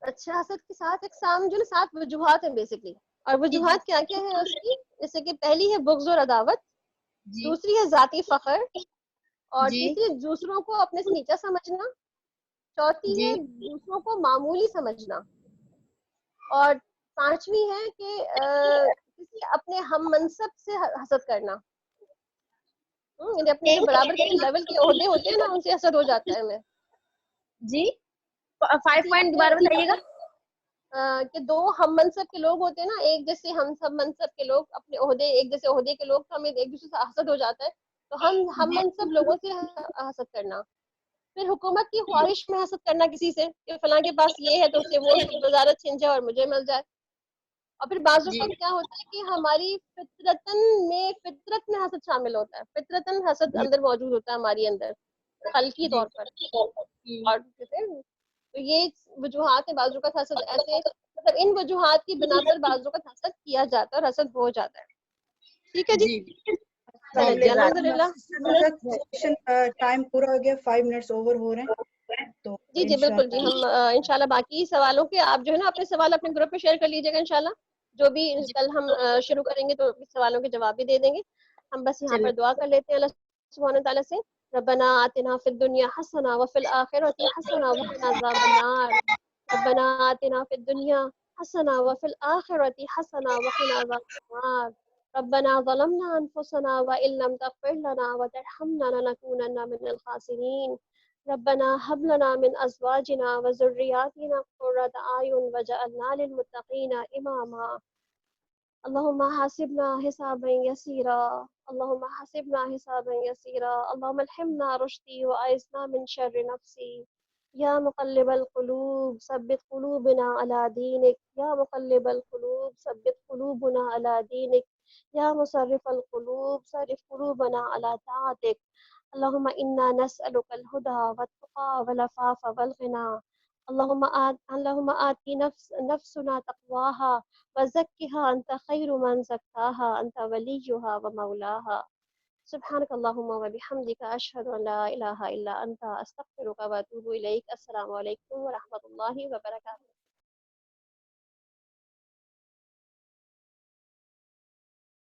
Speaker 2: اچھا، حسد کے 7 اقسام جو نا 7 وجوہات ہیں بیسکلی. اور
Speaker 4: جی جی
Speaker 2: وجوہات کیا کیا ہے اس کی؟ جیسے کہ پہلی ہے بغض اور عداوت،
Speaker 4: جی
Speaker 2: دوسری ہے ذاتی فخر، اور
Speaker 4: جی
Speaker 2: تیسری دوسروں کو اپنے سے نیچا سمجھنا، چوتھی
Speaker 4: جی
Speaker 2: ہے دوسروں کو معمولی سمجھنا، اور پانچویں ہے کہ کسی اپنے ہم منصب سے حسد کرنا. یعنی اپنے جو برابر کے لیول کے عہدے ہوتے ہیں نا ان سے حسد ہو جاتا ہے ہمیں.
Speaker 4: جی 5
Speaker 2: کسی
Speaker 4: پوائنٹ
Speaker 2: اپنے
Speaker 4: دوبارہ بتائیے گا.
Speaker 2: کہ 2 ہم منصب کے لوگ ہوتے ہیں نا، ایک جیسے ہم سب منصب کے لوگ، اپنے عہدے ایک جیسے عہدے کے لوگ، تو ہمیں ایک دوسرے سے حسد ہو جاتا ہے، تو ہم منصب لوگوں سے حسد کرنا. پھر حکومت کی خواہش میں حسد کرنا کسی سے کہ فلاں کے پاس یہ ہے تو اسے وہ وزارت چھن جائے اور مجھے مل جائے. اور پھر بعض
Speaker 4: جی
Speaker 2: اوقات کیا ہوتا ہے کہ ہماری فطرت میں حسد شامل ہوتا ہے، فطرتاً حسد اندر موجود ہوتا ہے ہماری اندر، خلقی
Speaker 4: جی
Speaker 2: طور پر. اور تو یہ وجوہات ہیں. بعض اوقات حسد ایسے، مطلب ان وجوہات کی بنا پر بعض اوقات حسد کیا جاتا ہے اور حسد ہو جاتا ہے. ٹھیک ہے جی.
Speaker 4: جی
Speaker 2: چلے
Speaker 4: جی
Speaker 2: جی
Speaker 4: جزاک
Speaker 2: الحمدللہ.
Speaker 5: ٹائم پورا ہو گیا، 5 منٹس اوور ہو رہے ہیں تو
Speaker 2: جی جی بالکل جی، ہم انشاءاللہ باقی سوالوں کے آپ جو ہے نا اپنے سوال اپنے گروپ میں شیئر کر لیجیے گا انشاءاللہ. جو بھی
Speaker 4: جی
Speaker 2: کل ہم شروع کریں گے تو سوالوں کے جواب بھی دے دیں گے. ہم بس یہاں پر
Speaker 4: چلیے
Speaker 2: دعا کر لیتے ہیں اللہ سبحانہ تعالیٰ سے. ربنا آتنا فی الدنیا حسنہ وفی الآخرۃ حسنہ وقنا عذاب النار. ربنا آتنا فی الدنیا حسنہ وفی الآخرۃ حسنہ وقنا عذاب النار. ربنا ظلمنا انفسنا وان لم تغفر لنا وترحمنا لنكونن من الخاسرین. ربنا هب لنا من ازواجنا وذرياتنا قرة اعين واجعلنا للمتقين اماما. اللهم حاسبنا حسابا يسيرا، اللهم حاسبنا حسابا يسيرا، اللهم الهمنا رشدي واعذنا من شر نفسي. يا مقلب القلوب ثبت قلوبنا على دينك، يا مقلب القلوب ثبت قلوبنا على دينك، يا مصرف القلوب صرف قلوبنا على طاعتك. اللهم إنا نسألك الهدى والتقى والعفاف والغنى. اللهم آت نفسنا تقواها وزكها أنت خير من زكاها أنت وليها ومولاها. سبحانک اللہم و بحمدک اشہد ان لا الہ الا انت استغفرک و اتوب الیک. السلام علیکم و رحمۃ اللہ وبرکاتہ.